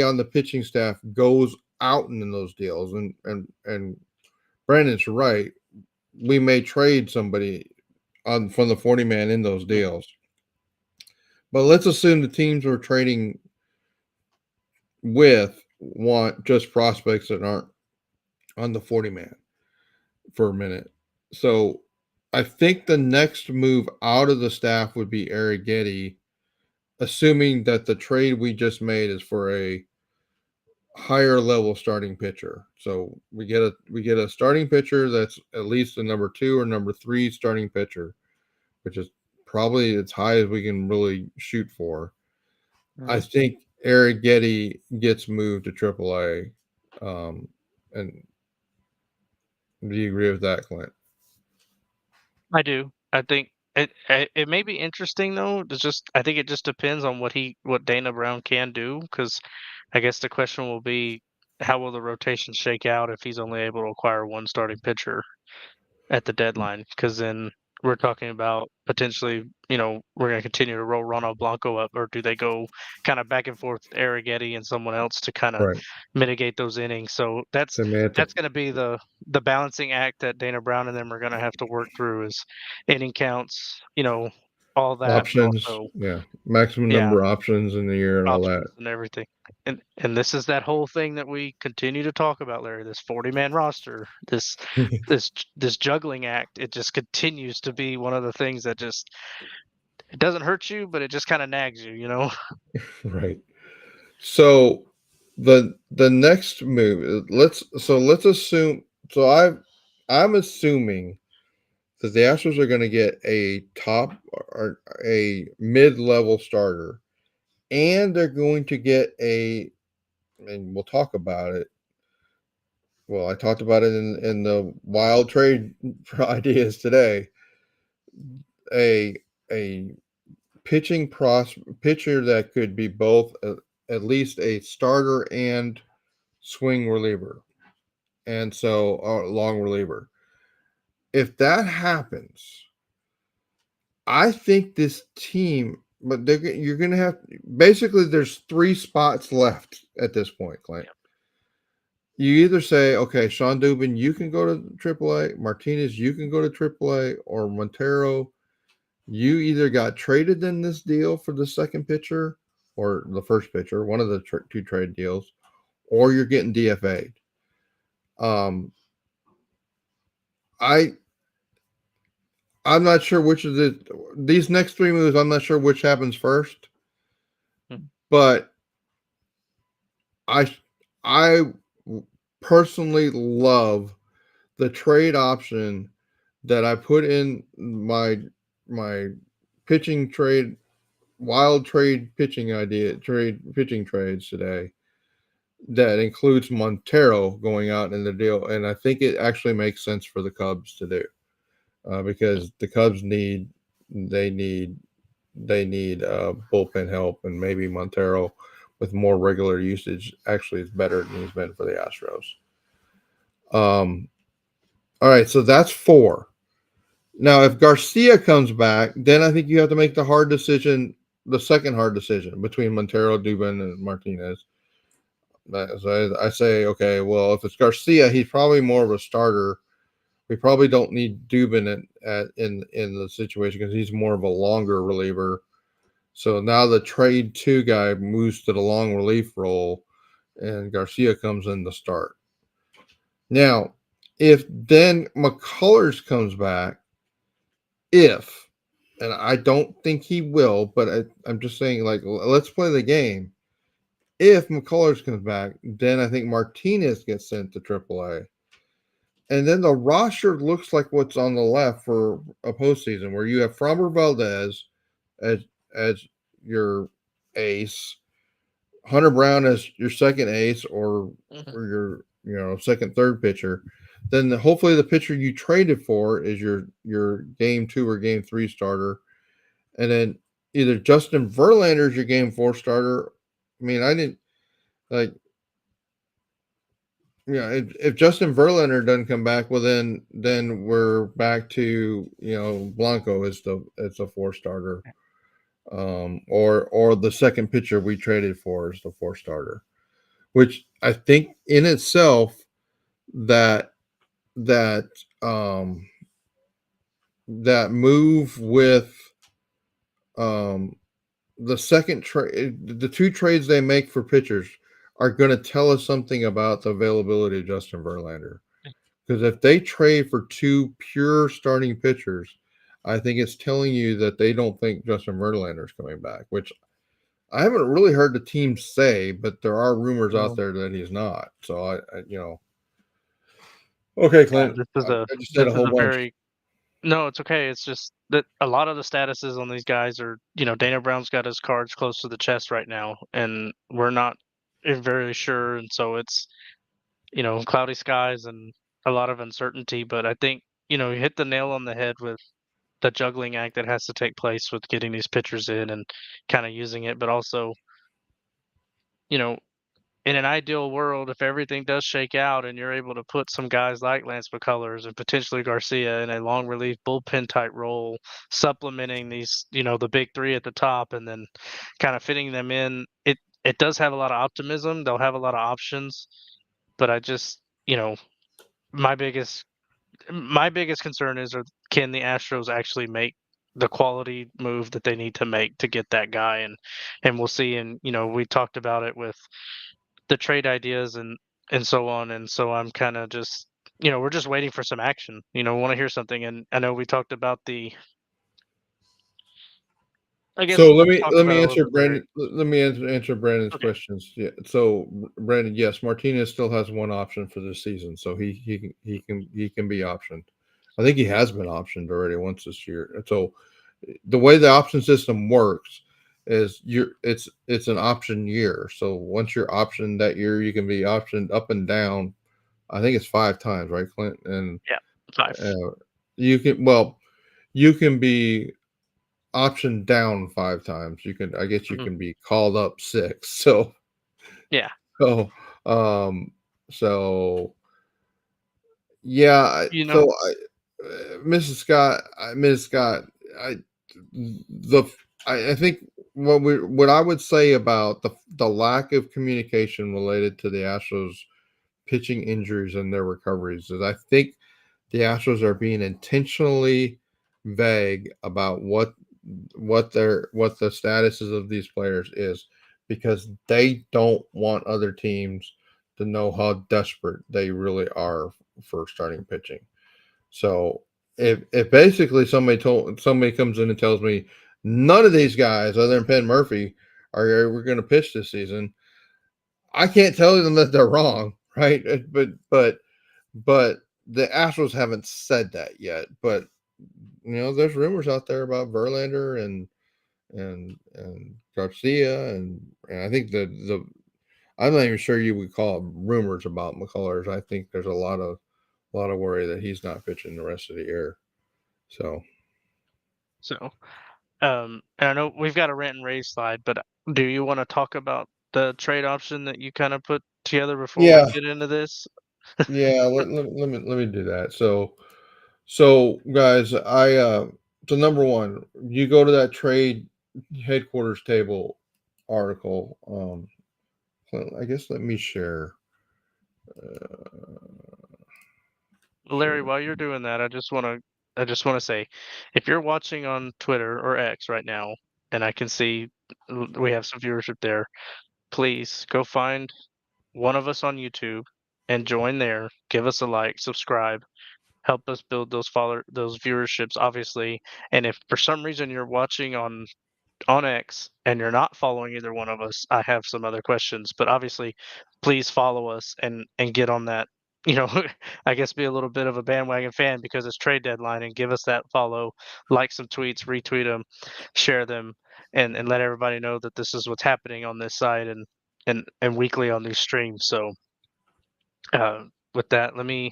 on the pitching staff goes out in those deals, and Brandon's right. We may trade somebody on from the 40 man in those Mm, deals. But let's assume the teams we're trading with want just prospects that aren't on the 40 man for a minute. So I think the next move out of the staff would be Eric Getty, assuming that the trade we just made is for a higher level starting pitcher. So we get a starting pitcher that's at least a number 2 or number 3 starting pitcher, which is probably as high as we can really shoot for. I mm. think Eric Getty gets moved to AAA. And do you agree with that, Clint? I do. I think it may be interesting though. It's just I think it just depends on what Dana Brown can do because I guess the question will be how will the rotation shake out if he's only able to acquire one starting pitcher at the deadline? Because then we're talking about potentially, we're going to continue to roll Ronald Blanco up, or do they go kind of back and forth with Arrighetti and someone else to kind of Right. mitigate those innings? So that's Semantic that's going to be the balancing act that Dana Brown and them are going to have to work through is inning counts, all that, but options. also Yeah. Maximum yeah, number of options in the year and all that. options and everything. And this is that whole thing that we continue to talk about, Larry, this 40-man roster, this juggling act, it just continues to be one of the things that just it doesn't hurt you, but it just kind of nags you. Right. So the next move, let's assume I'm assuming that the Astros are going to get a top or a mid-level starter, and they're going to get and we'll talk about it. Well, I talked about it in the wild trade ideas today. A a pitcher that could be both at least a starter and swing reliever, and so long reliever. If that happens, I think this team, but you're going to have basically there's 3 spots left at this point, Clint. Yep. You either say, okay, Sean Dubin, you can go to AAA, Martinez, you can go to AAA, or Montero, you either got traded in this deal for the second pitcher or the first pitcher, one of the 2 trade deals, or you're getting DFA'd. Um, I I'm not sure which of these next 3 moves. I'm not sure which happens first, Mhm. but I I personally love the trade option that I put in my pitching trade wild trade pitching idea trade pitching trades today that includes Montero going out in the deal, and I think it actually makes sense for the Cubs to do because the Cubs they need they need bullpen help, and maybe Montero with more regular usage actually is better than he's been for the Astros. All right, so that's 4. Now, if Garcia comes back, then I think you have to make the second hard decision between Montero, Dubin, and Martinez. So I say, okay, well, if it's Garcia, he's probably more of a starter. We probably don't need Dubin in the situation because he's more of a longer reliever. So now the trade 2 guy moves to the long relief role, and Garcia comes in to start. Now, if then McCullers comes back, if, and I don't think he will, but I'm just saying, like, let's play the game. If McCullers comes back, then I think Martinez gets sent to AAA. And then the roster looks like what's on the left for a postseason, where you have Framber Valdez as as your ace, Hunter Brown as your second ace, Mhm. or your second third pitcher. Then hopefully the pitcher you traded for is your game 2 or game 3 starter, and then either Justin Verlander is your game 4 starter. I mean, I didn't like if Justin Verlander doesn't come back, well then we're back to Blanco as the 4 starter, or the second pitcher we traded for is the 4 starter, which I think in itself that that um, that move with um, the second trade, the two trades they make for pitchers are going to tell us something about the availability of Justin Verlander. Because if they trade for two pure starting pitchers, I think it's telling you that they don't think Justin Verlander is coming back, which I haven't really heard the team say, but there are rumors out Well, there that he's not. So okay, yeah, Clint, I just said this a is whole a bunch. very no, it's okay. It's just that a lot of the statuses on these guys are, Dana Brown's got his cards close to the chest right now, and we're not very sure, and so it's cloudy skies and a lot of uncertainty. But I think you hit the nail on the head with the juggling act that has to take place with getting these pitchers in and kind of using it, but also you know in an ideal world, if everything does shake out and you're able to put some guys like Lance McCullers and potentially Garcia in a long relief bullpen type role, supplementing these, the big three at the top, and then kind of fitting them in, it does have a lot of optimism. They'll have a lot of options, but I just, my biggest my biggest concern is, can the Astros actually make the quality move that they need to make to get that guy? And we'll see. And we talked about it with the trade ideas and so on. And so I'm kind of just we're just waiting for some action. Want to hear something. And I know we talked about the. I guess So let let's me talk let about me it a little answer bit, Larry. Brandon. Let me answer Brandon's Okay. questions. Yeah. So Brandon, yes, Martinez still has one option for this season, so he can be optioned. I think he has been optioned already once this year. So the way the option system works is it's an option year. So once you're optioned that year, you can be optioned up and down. I think it's 5 times, right, Clint? And Yeah. 5. uh, you can be option down 5 times. I guess you Mhm. can be called up six. Yeah. So, um, so yeah. You know. Mrs. Scott, I, the, I think what I would say about the lack of communication related to the Astros pitching injuries and their recoveries is I think the Astros are being intentionally vague about what the statuses of these players is because they don't want other teams to know how desperate they really are for starting pitching. So if basically somebody comes in and tells me none of these guys other than Penn Murphy are we're going to pitch this season, I can't tell them that they're wrong, right? But the Astros haven't said that yet. But there's rumors out there about Verlander and Garcia and I think the I'm not even sure you would call it rumors about McCullers. I think there's a lot of worry that he's not pitching the rest of the year. So So, and I know we've got a rant and rave slide, but do you want to talk about the trade option that you kind of put together before we yeah, get into this? yeah. Let me do that. So guys, so number one, you go to that trade headquarters table article. I guess let me share. Larry, Share. while you're doing that, I just want to say, if you're watching on Twitter or X right now, and I can see we have some viewership there, please go find one of us on YouTube and join there. Give us a like, subscribe, help us build those viewerships, obviously. And if for some reason you're watching on X and you're not following either one of us, I have some other questions. But obviously, please follow us and get on that. You know, I guess be a little bit of a bandwagon fan because it's trade deadline and give us that follow, like some tweets, retweet them, share them, and let everybody know that this is what's happening on this side and weekly on these streams. So uh, with that, let me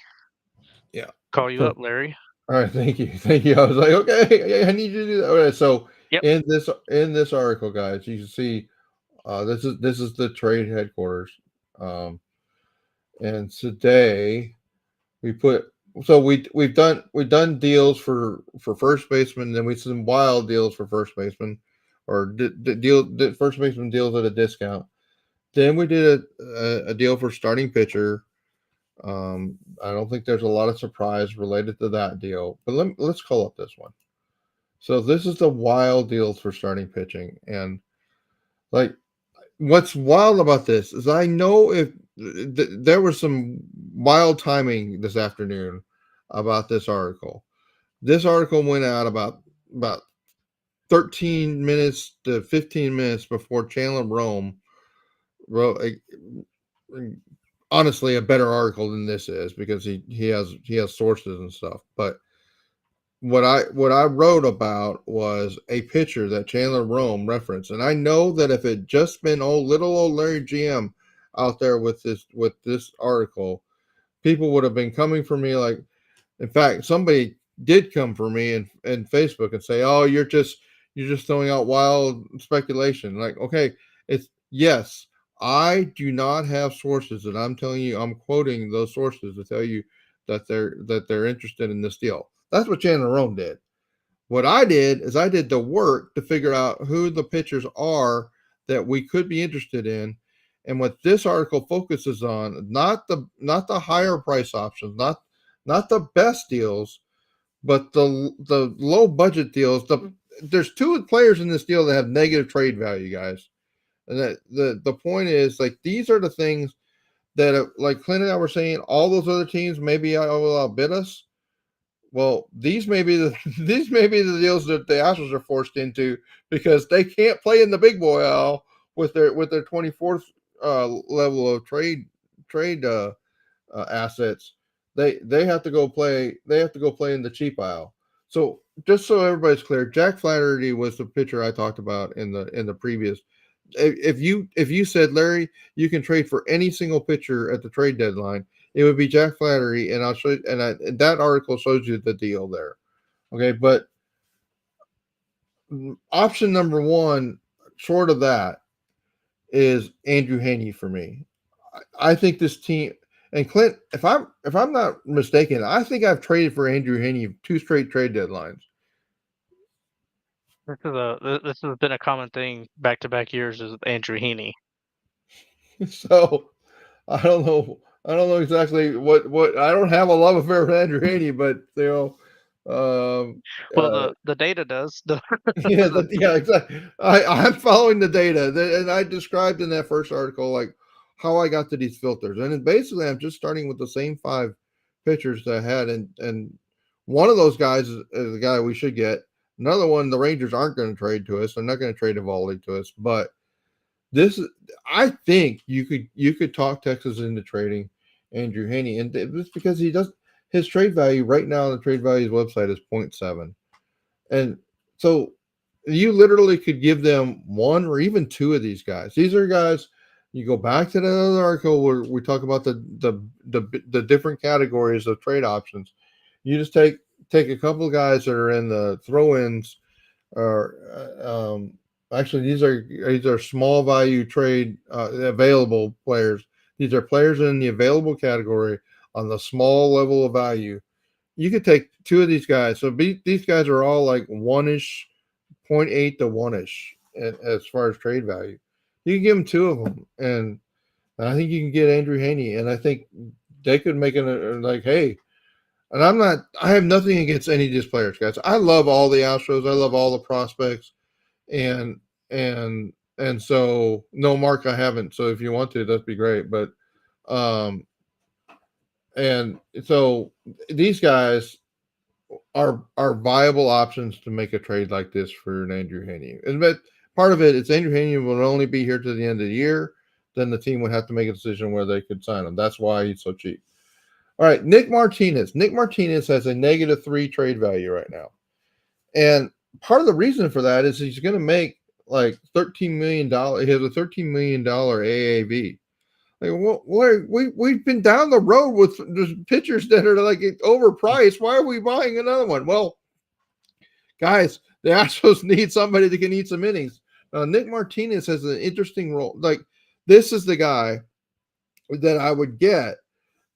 Yeah. call you up, Perfect. Larry. All right, thank you. I was like, okay, I need you to do that. Okay, so Yep. in this article, guys, you can see this is the trade headquarters, um, and today we put so we've done deals for first baseman, then we some wild deals for first baseman, or first baseman deals at a discount. Then we did a deal for starting pitcher, I don't think there's a lot of surprise related to that deal. But let's call up this one. So this is the wild deals for starting pitching, and like what's wild about this is I know if there was some wild timing this afternoon about this article. This article went out about 13 minutes to 15 minutes before Chandler Rome wrote honestly a better article than this is because he has sources and stuff. But what I wrote about was a picture that Chandler Rome referenced, and I know that if it just been little old Larry GM out there with this article, people would have been coming for me like. In fact, somebody did come for me in Facebook and say, "Oh, you're just throwing out wild speculation." Like, okay, it's yes, I do not have sources that I'm telling you. I'm quoting those sources to tell you that they're interested in this deal. That's what Chandler Rome did. What I did is I did the work to figure out who the pitchers are that we could be interested in. And what this article focuses on, not the higher price options, not the best deals, but the low budget deals. There's two players in this deal that have negative trade value, guys. And that the point is like these are the things that like Clint and I were saying, all those other teams maybe will outbid us. Well, these may be the these may be the deals that the Astros are forced into because they can't play in the big boy aisle with their 24th level of trade assets. They have to go play. They have to go play in the cheap aisle. So just so everybody's clear, Jack Flaherty was the pitcher I talked about in the previous. If you said Larry, you can trade for any single pitcher at the trade deadline, it would be Jack Flaherty, and I'll show you. And that article shows you the deal there. Okay, but option number one, short of that, is Andrew Haney for me. I think this team and Clint, if I'm not mistaken, I think I've traded for Andrew Haney two straight trade deadlines. This has been a common thing back to back years is with Andrew Heaney. So I don't know. I don't know exactly what I don't have a love affair with Andrew Haney, but um, Well, uh, the data does. The yeah, yeah, exactly. I'm following the data, and I described in that first article like how I got to these filters, and then basically I'm just starting with the same five pitchers that I had, and one of those guys is the guy we should get. Another one, the Rangers aren't going to trade to us. They're not going to trade Evaldi to us, but this I think you could talk Texas into trading Andrew Haney, and it's because he does his trade value right now on the trade values website is 0.7. And so you literally could give them one or even two of these guys. These are guys you go back to the other article where we talk about the different categories of trade options. You just take a couple of guys that are in the throw-ins or actually these are small value trade available players. These are players in the available category on the small level of value. You could take two of these guys. So these guys are all like one ish, 0.8 to one ish as far as trade value. You can give them two of them, and I think you can get Andrew Haney, and I think they could make it like, hey, and I have nothing against any of these players, guys. I love all the Astros. I love all the prospects, and and so no, Mark, I haven't. So if you want to, that'd be great. But um, and so these guys are viable options to make a trade like this for an Andrew Haney. And but part of it is Andrew Haney will only be here to the end of the year. Then the team would have to make a decision where they could sign him. That's why he's so cheap. All right, Nick Martinez. Nick Martinez has a -3 trade value right now, and part of the reason for that is he's going to make like $13 million. He has a $13 million AAV. Like, we've been down the road with pitchers that are like overpriced. Why are we buying another one? Well, guys, the Astros need somebody that can eat some innings. Nick Martinez has an interesting role. Like, this is the guy that I would get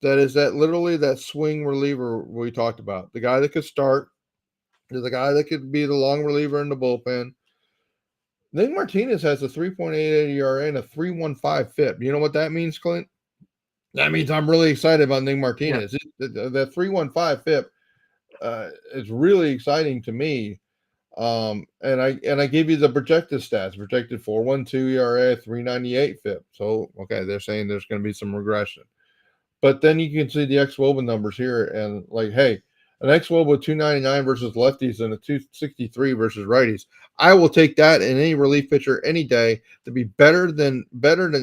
that is that literally that swing reliever we talked about. The guy that could start, the guy that could be the long reliever in the bullpen. Nick Martinez has a 3.88 ERA and a 3.15 FIP. You know what that means, Clint? That means I'm really excited about Nick Yeah. Martinez. The 3.15 FIP is really exciting to me. And I give you the projected stats, projected 4.12 ERA, 3.98 FIP. So okay, they're saying there's going to be some regression. But then you can see the xwOBA numbers here, and like, hey, an xwOBA 299 versus lefties and a 263 versus righties. I will take that in any relief pitcher any day to be better than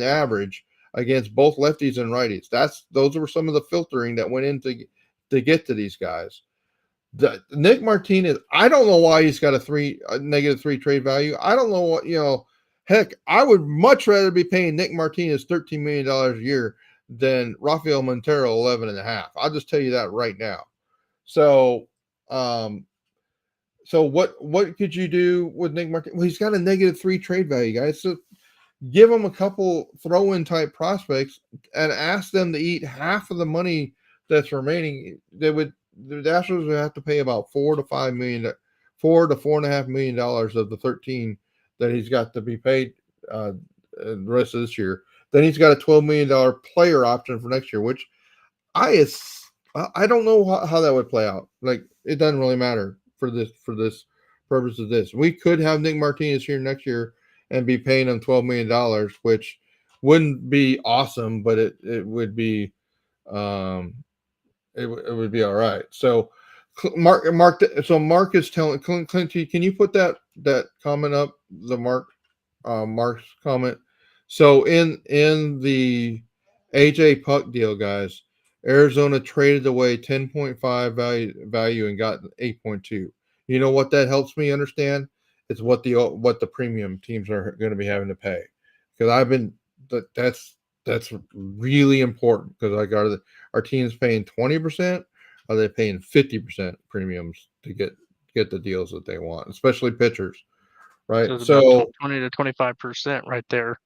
average against both lefties and righties. Those were some of the filtering that went into to get to these guys. Nick Martinez, I don't know why he's got a -3 trade value. I don't know what, heck, I would much rather be paying Nick Martinez $13 million a year than Rafael Montero 11.5. I'll just tell you that right now. So, um, so what could you do with Nick Martinez? Well, he's got a -3 trade value, guys. So give them a couple throw-in type prospects and ask them to eat half of the money that's remaining. The Astros would have to pay about $4 to $4.5 million of the 13 that he's got to be paid the rest of this year. Then he's got a $12 million player option for next year, which I I don't know how that would play out. Like, it doesn't really matter for this purpose of this. We could have Nick Martinez here next year and be paying him $12 million, which wouldn't be awesome, but it would be um it would be all right. So Mark is telling Clint, can you put that comment up, the Mark's comment. So in the AJ Puck deal, guys, Arizona traded away 10.5 value and got 8.2. You know what that helps me understand? It's what the premium teams are going to be having to pay, because that's really important, because like our teams paying 20%, are they paying 50% premiums to get the deals that they want, especially pitchers, right? So it's about So 20 to 25% right there.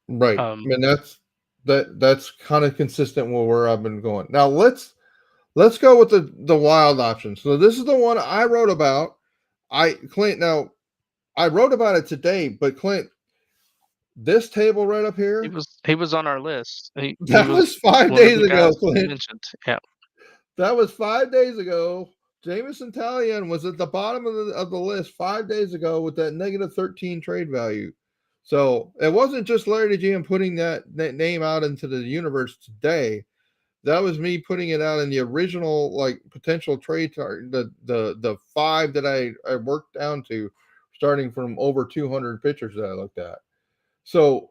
right. I Um, mean, that's kind of consistent with where I've been going. Now let's go with the wild option. So this is the one I wrote about. Clint, now I wrote about it today, but Clint, this table right up he here, was on our list. He that was was five one of days the ago, guys we Clint. mentioned. Yeah. That was 5 days ago. Jameson Taillon was at the bottom of the list 5 days ago with that -13 trade value. So it wasn't just LarryTheGM putting that name out into the universe today. That was me putting it out in the original, like, potential trade target, the five that I worked down to, starting from over 200 pitchers that I looked at. So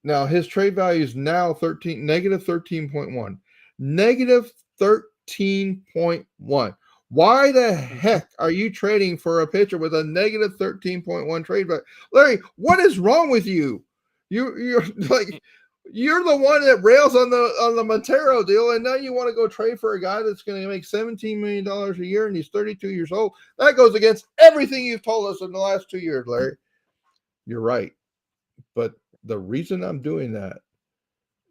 now his trade value is now -13.1. -13.1. Why the Mhm. heck are you trading for a pitcher with a -13.1 trade value? Larry, what is wrong with you? You're like, you're the one that rails on the Montero deal, and now you want to go trade for a guy that's going to make $17 million a year, and he's 32 years old. That goes against everything you've told us in the last 2 years, Larry. You're right. But the reason I'm doing that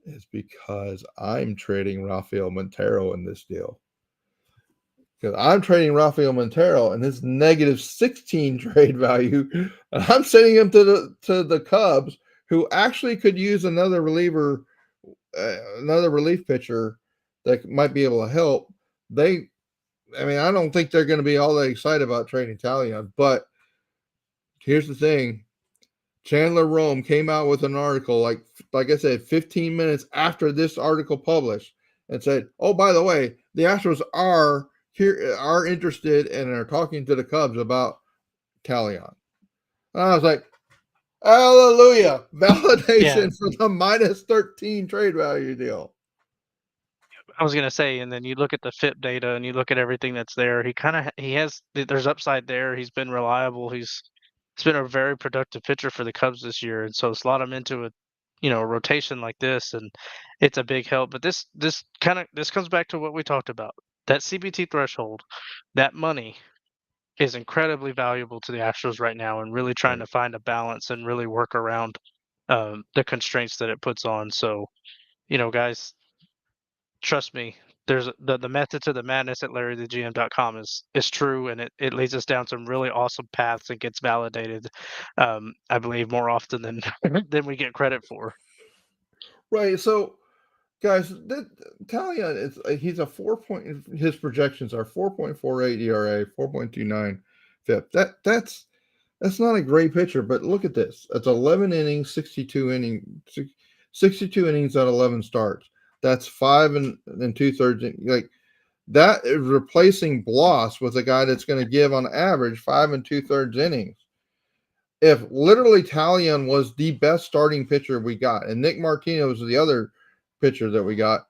is because I'm trading Rafael Montero in this deal. Because I'm trading Rafael Montero and his -16 trade value, and I'm sending him to the Cubs, who actually could use another relief pitcher that might be able to help. I mean, I don't think they're going to be all that excited about trading Taillon, but here's the thing: Chandler Rome came out with an article, like I said, 15 minutes after this article published, and said, "Oh, by the way, the Astros are interested and are talking to the Cubs about Taillon." And I was like, "Hallelujah! Yeah. Validation for the -13 trade value deal." I was gonna say, and then you look at the FIP data and you look at everything that's there. He has there's upside there. He's been reliable. He's been a very productive pitcher for the Cubs this year, and so slot him into a rotation like this, and it's a big help. But this comes back to what we talked about. That CBT threshold, that money is incredibly valuable to the Astros right now, and really trying Right. to find a balance and really work around the constraints that it puts on. So, guys, trust me, there's the method to the madness at LarryTheGM.com is true, and it leads us down some really awesome paths and gets validated. I believe more often than than we get credit for. Right. So guys, Talia is he's a 4 point. His projections are 4.48 ERA, 4.29 FIP. That's not a great pitcher, but look at this. It's 11 innings, 62 innings on 11 starts. That's five and two thirds. Like that is replacing Bloss with a guy that's going to give on average five and two thirds innings. If literally Talion was the best starting pitcher we got, and Nick Martino was the other pitcher that we got,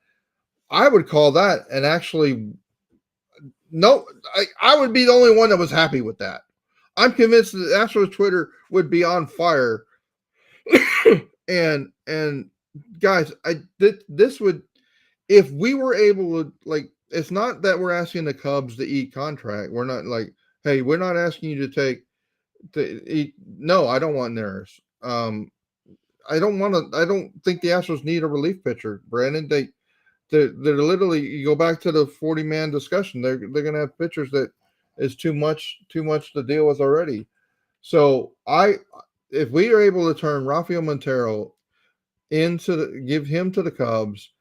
I would call that and actually no, I would be the only one that was happy with that. I'm convinced that Astros Twitter would be on fire. and guys, this would, if we were able to, like, it's not that we're asking the Cubs to eat contract. We're not like, hey, we're not asking you to eat. No, I don't want theirs. I don't want to. I don't think the Astros need a relief pitcher, Brandon. They're literally, you go back to the 40-man discussion. They're going to have pitchers that is too much to deal with already. So if we are able to turn Rafael Montero give him to the Cubs.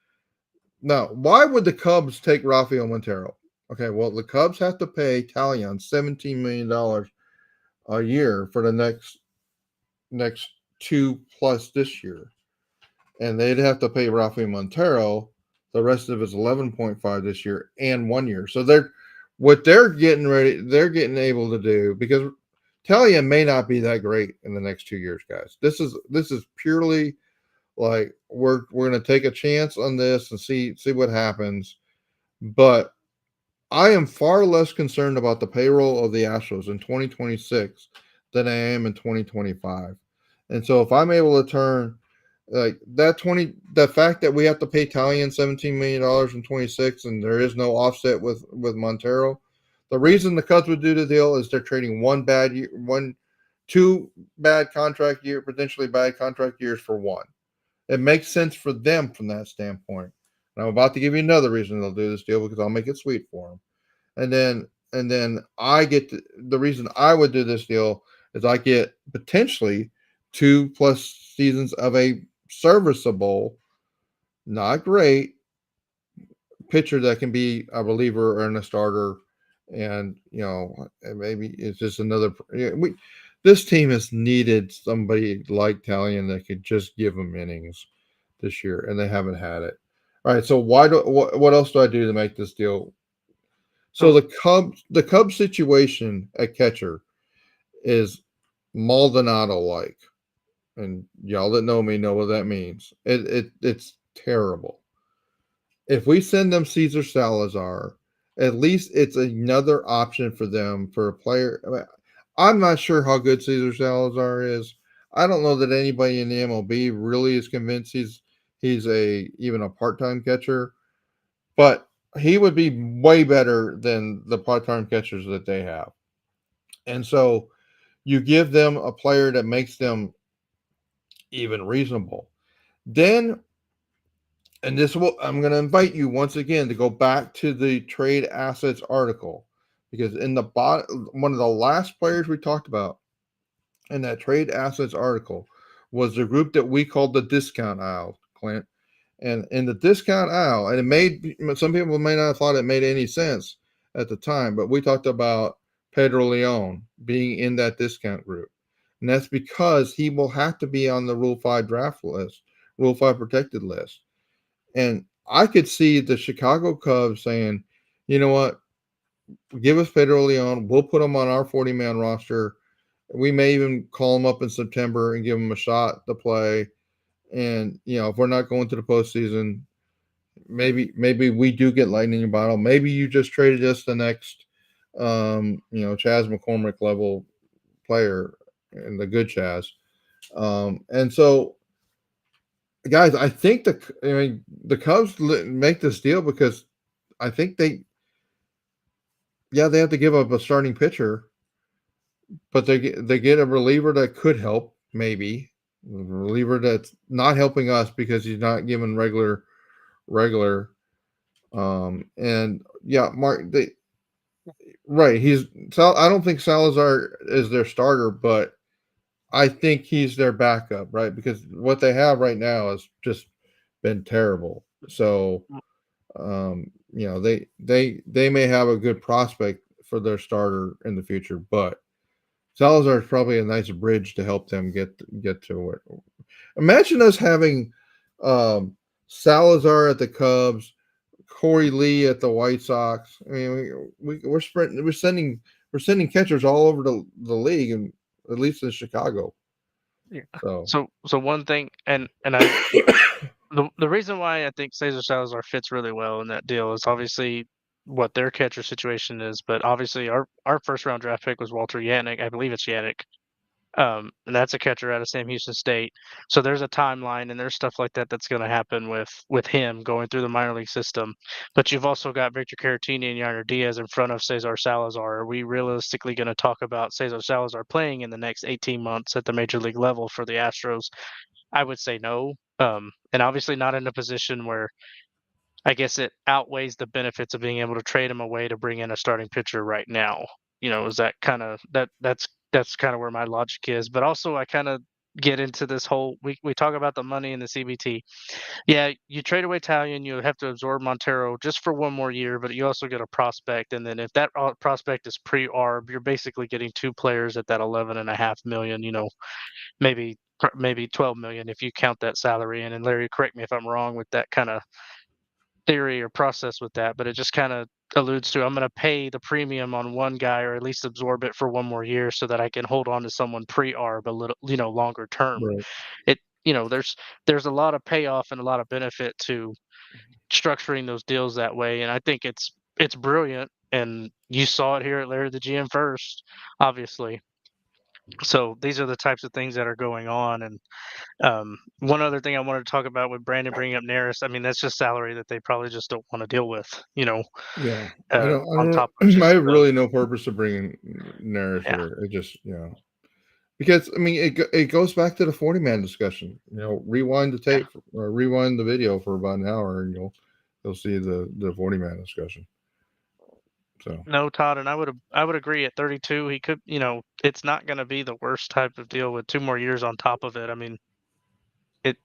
Now, why would the Cubs take Rafael Montero? Okay, well, the Cubs have to pay Talion $17 million a year for the next two plus this year, and they'd have to pay Rafael Montero the rest of his 11.5 this year and 1 year. So they're getting able to do, because Talion may not be that great in the next 2 years, guys. This is purely like we're going to take a chance on this and see what happens. But I am far less concerned about the payroll of the Astros in 2026 than I am in 2025. And so if I'm able to turn like the fact that we have to pay Talion $17 million in 26 and there is no offset with Montero, the reason the Cubs would do the deal is they're trading two bad contract year, potentially bad contract years for one. It makes sense for them from that standpoint. And I'm about to give you another reason they'll do this deal, because I'll make it sweet for them. And then I get the reason I would do this deal is I get potentially 2+ seasons of a serviceable, not great pitcher that can be a reliever and a starter. And maybe it's just another. This team has needed somebody like Talion that could just give them innings this year, and they haven't had it. All right, so what else do I do to make this deal? So So the Cubs situation at catcher is Maldonado like, and y'all that know me know what that means. It's terrible. If we send them Cesar Salazar, at least it's another option for them for a player. I'm not sure how good Cesar Salazar is. I don't know that anybody in the MLB really is convinced he's even a part-time catcher, but he would be way better than the part-time catchers that they have. And so you give them a player that makes them even reasonable. Then, and this will, I'm going to invite you once again to go back to the trade assets article, because in the bottom, one of the last players we talked about in that trade assets article was the group that we called the discount aisle, Clint. And in the discount aisle, and it made, some people may not have thought it made any sense at the time, but we talked about Pedro Leon being in that discount group. And that's because he will have to be on the Rule 5 draft list, Rule 5 protected list. And I could see the Chicago Cubs saying, you know what, give us Pedro Leon. We'll put him on our 40-man roster. We may even call him up in September and give him a shot to play. And, if we're not going to the postseason, maybe we do get lightning in a bottle. Maybe you just traded us the next, Chaz McCormick level player, and the good Chaz. And so, guys, I think the Cubs make this deal because I think they have to give up a starting pitcher, but they get a reliever that could help, maybe a reliever that's not helping us because he's not giving regular. And yeah, Mark, right. I don't think Salazar is their starter, but I think he's their backup, right? Because what they have right now has just been terrible. So they may have a good prospect for their starter in the future, but Salazar is probably a nice bridge to help them get to it. Imagine us having um, Salazar at the Cubs, Corey Lee at the White Sox. I mean, we're sprinting, we're sending catchers all over the league, and at least in Chicago. Yeah. So So one thing, and I the reason why I think Cesar Salazar fits really well in that deal is obviously what their catcher situation is, but obviously our first round draft pick was Walter Yannick. I believe it's Yannick. And that's a catcher out of Sam Houston State. So there's a timeline and there's stuff like that that's going to happen with him going through the minor league system. But you've also got Victor Caratini and Yainer Diaz in front of Cesar Salazar. Are we realistically going to talk about Cesar Salazar playing in the next 18 months at the major league level for the Astros? I would say no. And obviously not in a position where I guess it outweighs the benefits of being able to trade him away to bring in a starting pitcher right now. Is that kind of that's kind of where my logic is. But also I kind of get into this whole we talk about the money in the CBT. Yeah, you trade away Italian, you have to absorb Montero just for one more year, but you also get a prospect, and then if that prospect is pre-arb, you're basically getting two players at that 11.5 million. Maybe 12 million if you count that salary in. And Larry, correct me if I'm wrong with that kind of theory or process with that, but it just kind of alludes to I'm going to pay the premium on one guy or at least absorb it for one more year so that I can hold on to someone pre-arb a little, longer term. right. It, there's a lot of payoff and a lot of benefit to structuring those deals that way, and I think it's brilliant. And you saw it here at Larry the GM first, obviously. So these are the types of things that are going on. And one other thing I wanted to talk about with Brandon bringing up Neris, I mean, that's just salary that they probably just don't want to deal with, Yeah, on top I of don't. I just have really no purpose of bringing Naris yeah, here. It just because I mean it goes back to the 40-man discussion. Rewind the yeah. tape or rewind the video for about an hour, and you'll see the 40-man discussion. So No, Todd, and I would agree at 32, he could, it's not going to be the worst type of deal with 2 more years on top of it. I mean, it,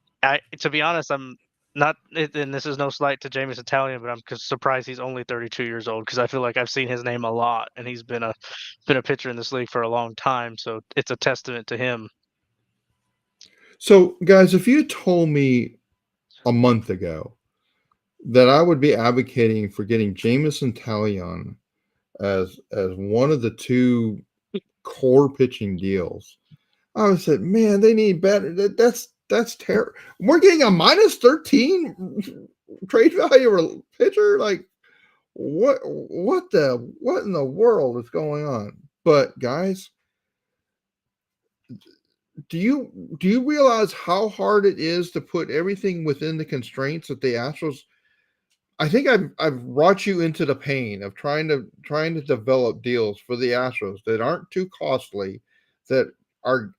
to be honest, I'm not, and this is no slight to James Italian, but I'm surprised he's only 32 years old because I feel like I've seen his name a lot and he's been a pitcher in this league for a long time. So it's a testament to him. so guys, if you told me a month ago that I would be advocating for getting Jamison Talion as one of the two core pitching deals, I would say, man, they need better. That's terrible. We're getting a -13 trade value or pitcher. Like what in the world is going on? But guys, do you realize how hard it is to put everything within the constraints that the Astros? I think I've brought you into the pain of trying to develop deals for the Astros that aren't too costly, that are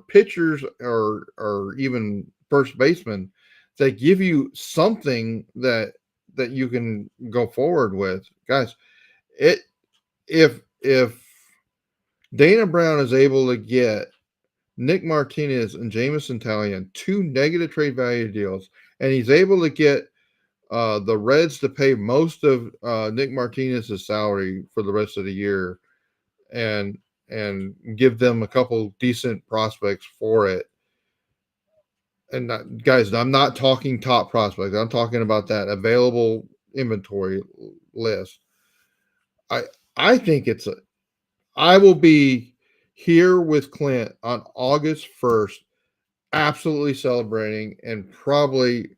pitchers or even first baseman that give you something that you can go forward with, guys. It if Dana Brown is able to get Nick Martinez and Jameson Talion two negative trade value deals, and he's able to get the Reds to pay most of Nick Martinez's salary for the rest of the year, and give them a couple decent prospects for it. And guys, I'm not talking top prospects. I'm talking about that available inventory list. I I think it's a. I will be here with Clint on August 1st, absolutely celebrating and probably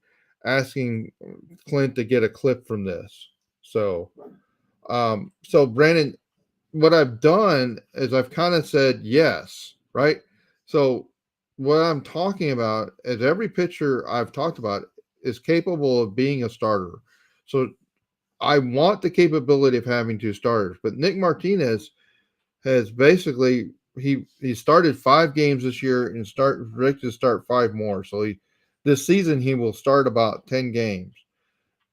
asking Clint to get a clip from this. So Brandon, what I've done is I've kind of said yes, right? So what I'm talking about is every pitcher I've talked about is capable of being a starter. So I want the capability of having two starters, but Nick Martinez has basically he started 5 games this year and start predicted to start 5 more. So this season he will start about 10 games.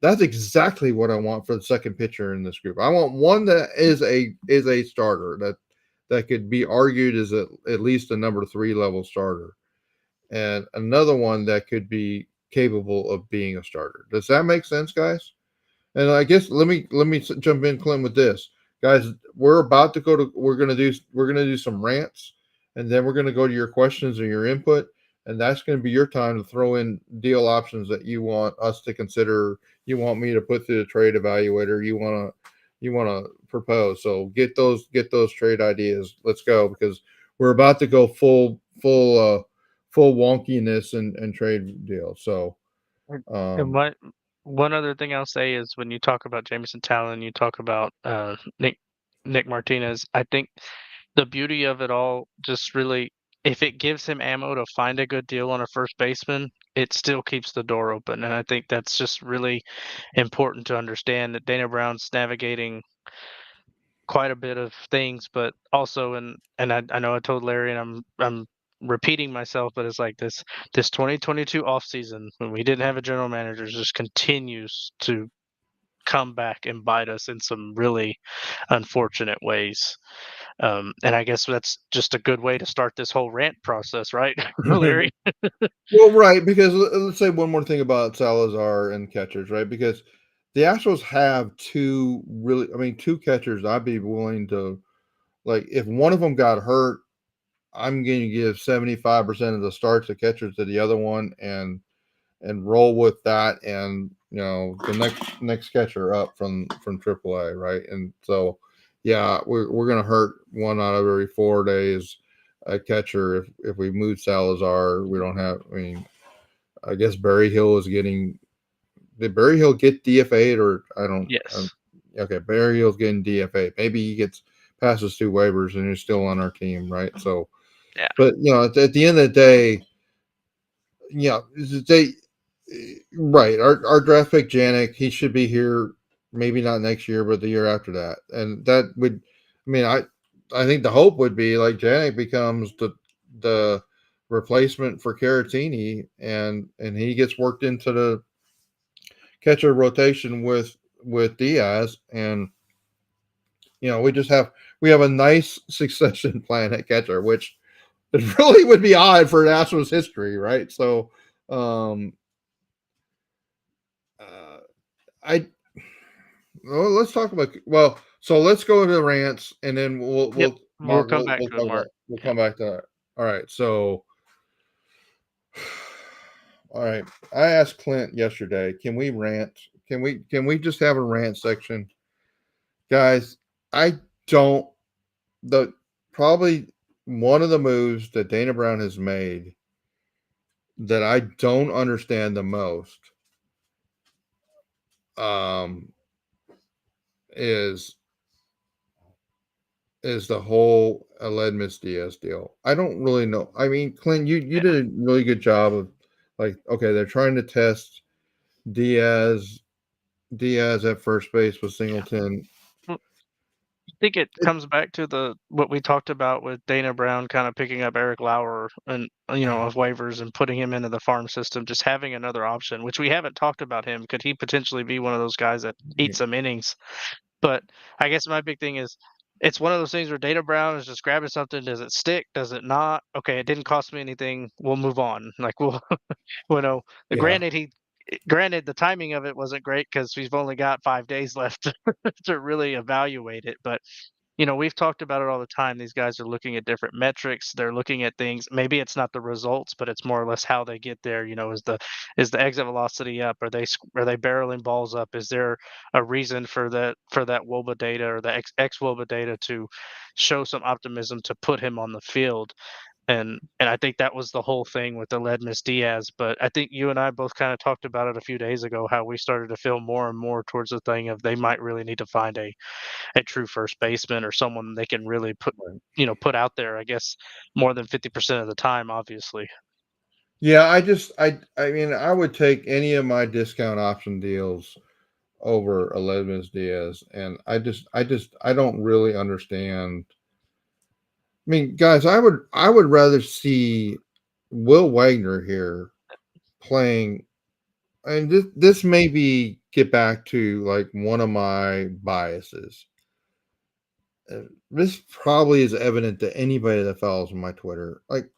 That's exactly what I want for the second pitcher in this group. I want one that is a starter that could be argued as at least a number 3 level starter, and another one that could be capable of being a starter. Does that make sense, guys? And I guess let me jump in, Clint, with this, guys. We're about to go to. We're gonna do some rants, and then we're gonna go to your questions and your input, and that's gonna be your time to throw in deal options that you want us to consider. You want me to put through the trade evaluator. You wanna propose. So get those trade ideas. Let's go, because we're about to go full wonkiness and trade deal. So And um, what one other thing I'll say is when you talk about Jameson Talon, you talk about Nick Martinez. I think the beauty of it all just really, if it gives him ammo to find a good deal on a first baseman, it still keeps the door open. And I think that's just really important to understand that Dana Brown's navigating quite a bit of things, but also and I know I told Larry and I'm repeating myself, but it's like this 2022 offseason when we didn't have a general manager just continues to come back and bite us in some really unfortunate ways. And I guess that's just a good way to start this whole rant process, right, Larry? well, right, because let's say one more thing about Salazar and catchers, right? Because the Astros have two catchers I'd be willing to, like, if one of them got hurt, I'm going to give 75% of the starts to catchers to the other one, and roll with that, and the next catcher up from AAA, right? And so, yeah, we're gonna hurt one out of every 4 days a catcher if we move Salazar. We don't have. I mean, I guess Barry Hill is getting. Did Barry Hill get DFA'd, or I don't? Yes. Okay, Barry Hill's getting DFA'd. Maybe he gets passes through waivers and he's still on our team, right? So, Yeah. but at the end of the day, yeah, they right. Our draft pick Janik, he should be here. Maybe not next year, but the year after that, and that would. I mean, I think the hope would be like Janik becomes the replacement for Caratini, and he gets worked into the catcher rotation with Diaz, and we have a nice succession plan at catcher, which it really would be odd for Astros history, right? So, um, uh, I well, let's talk about so let's go to the rants, and then we'll Yep. we'll We'll Mark come back we'll to it, talk Mark. about we'll Yep. come back to that. All right, so all right, I asked Clint yesterday, can we rant? Can we just have a rant section, guys? I don't the probably one of the moves that Dana Brown has made that I don't understand the most um is the whole Aledmus Diaz deal. I don't really know. I mean, Clint, you Yeah. did a really good job of, like, okay, they're trying to test Diaz Diaz at first base with Yeah. Singleton. Well, I think it It, comes back to the what we talked about with Dana Brown kind of picking up Eric Lauer and of waivers and putting him into the farm system, just having another option, which we haven't talked about him. Could he potentially be one of those guys that eat some innings? But I guess my big thing is it's one of those things where Dana Brown is just grabbing something. Does it stick? Does it not? Okay, it didn't cost me anything. We'll move on. Like we'll you know, yeah, granted granted the timing of it wasn't great because we've only got 5 days left to really evaluate it. But we've talked about it all the time. These guys are looking at different metrics. They're looking at things. Maybe it's not the results, but it's more or less how they get there. Is the exit velocity up? Are they barreling balls up? Is there a reason for that WOBA data or the X WOBA data to show some optimism to put him on the field? And I think that was the whole thing with the Ledmus Diaz. But I think you and I both kind of talked about it a few days ago, how we started to feel more and more towards the thing of they might really need to find a true first baseman or someone they can really put out there, I guess, more than 50% of the time, obviously. yeah. I mean, I would take any of my discount option deals over Aledmus Diaz, and I don't really understand. I mean, guys, I would rather see Will Wagner here playing. And this maybe get back to like one of my biases. This probably is evident to anybody that follows my Twitter. Like,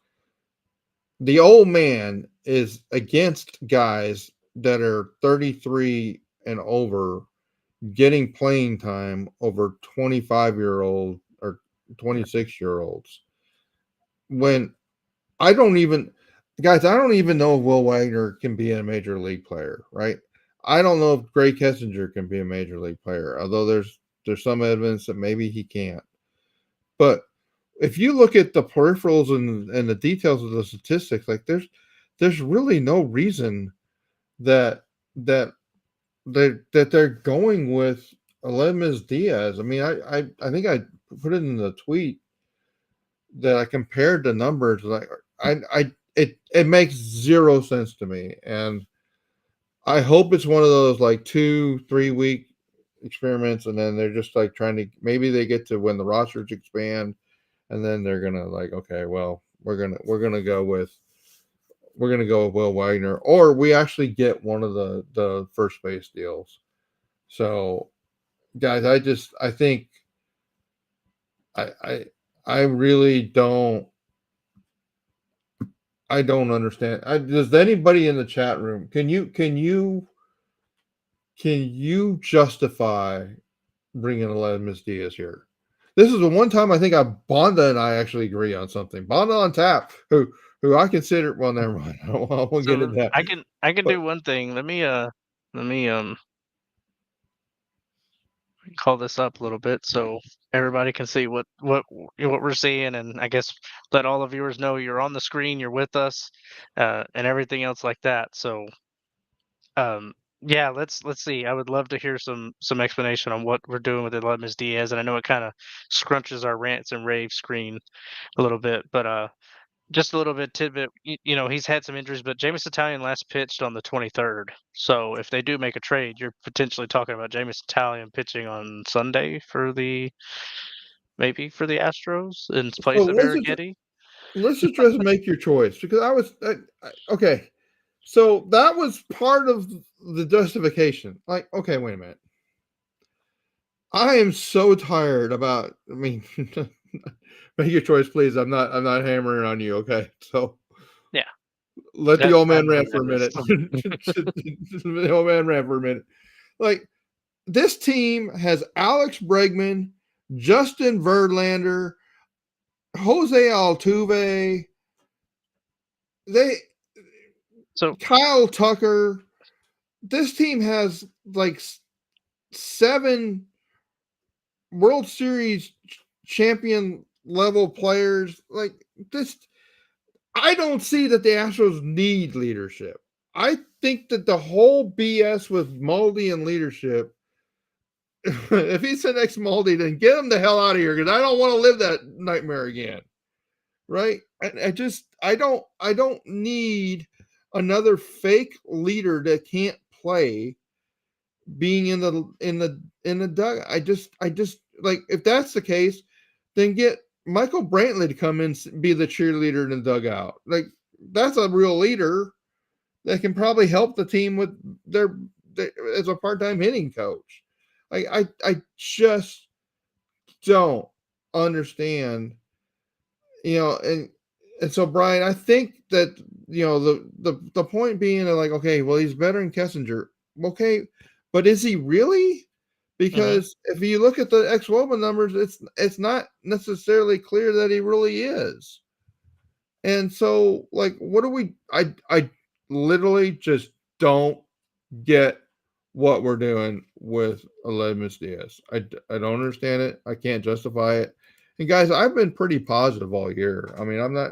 the old man is against guys that are 33 and over getting playing time over 25-year-old or 26-year-olds. When I don't even guys, I don't even know if Will Wagner can be a major league player, right? I don't know if Gray Kessinger can be a major league player, although there's some evidence that maybe he can't. But if you look at the peripherals and the details of the statistics, like there's really no reason that that that they're going with Aledmys Diaz. I mean, I think I put it in the tweet that I compared the numbers. Like it makes zero sense to me, and I hope it's one of those like 2-3 week experiments, and then they're just like trying to maybe they get to when the rosters expand, and then they're gonna like okay, well we're gonna go with Will Wagner, or we actually get one of the first base deals. So guys, I think I I I really don't understand. Does anybody in the chat room can you justify bringing Miss Diaz here? This is the one time I think Bonda and I actually agree on something. Bonda on tap, who I consider well, never mind. I won't get So into that. I can But do one thing. Let me call this up a little bit so everybody can see what we're seeing, and I guess let all the viewers know you're on the screen, you're with us, and everything else like that. So um, yeah, let's see. I would love to hear some explanation on what we're doing with Aledmys Diaz, and I know it kind of scrunches our rants and rave screen a little bit, but just a little bit tidbit. He's had some injuries, but Jameis Italian last pitched on the 23rd. So if they do make a trade, you're potentially talking about Jameis Italian pitching on Sunday maybe for the Astros in so place of Arrighetti. let's just make your choice because okay. So that was part of the justification. Like, okay, wait a minute. I am so tired about. I mean, make your choice, please. I'm not hammering on you. Okay, so Yeah, let the old I man know rant who for that a is. minute. The old man rant for a minute. Like this team has Alex Bregman, Justin Verlander, Jose Altuve, they So Kyle Tucker. This team has like 7 World Series champion level players. Like this, I don't see that the Astros need leadership. I think that the whole BS with Maldi and leadership, if he's the next Maldi, then get him the hell out of here because I don't want to live that nightmare again. Right? I don't need another fake leader that can't play being in the dugout. I just like if that's the case, then get Michael Brantley to come in and be the cheerleader in the dugout. Like that's a real leader that can probably help the team with their as a part-time hitting coach. I just don't understand, and so Brian, I think that the point being that like, okay, well, he's better than Kessinger. Okay, but is he really? mhm. Because if you look at the ex-Woba numbers, it's not necessarily clear that he really is. And so, like, what do we? I literally just don't get what we're doing with Aledmys Diaz. I don't understand it. I can't justify it. And guys, I've been pretty positive all year. I mean, I'm not.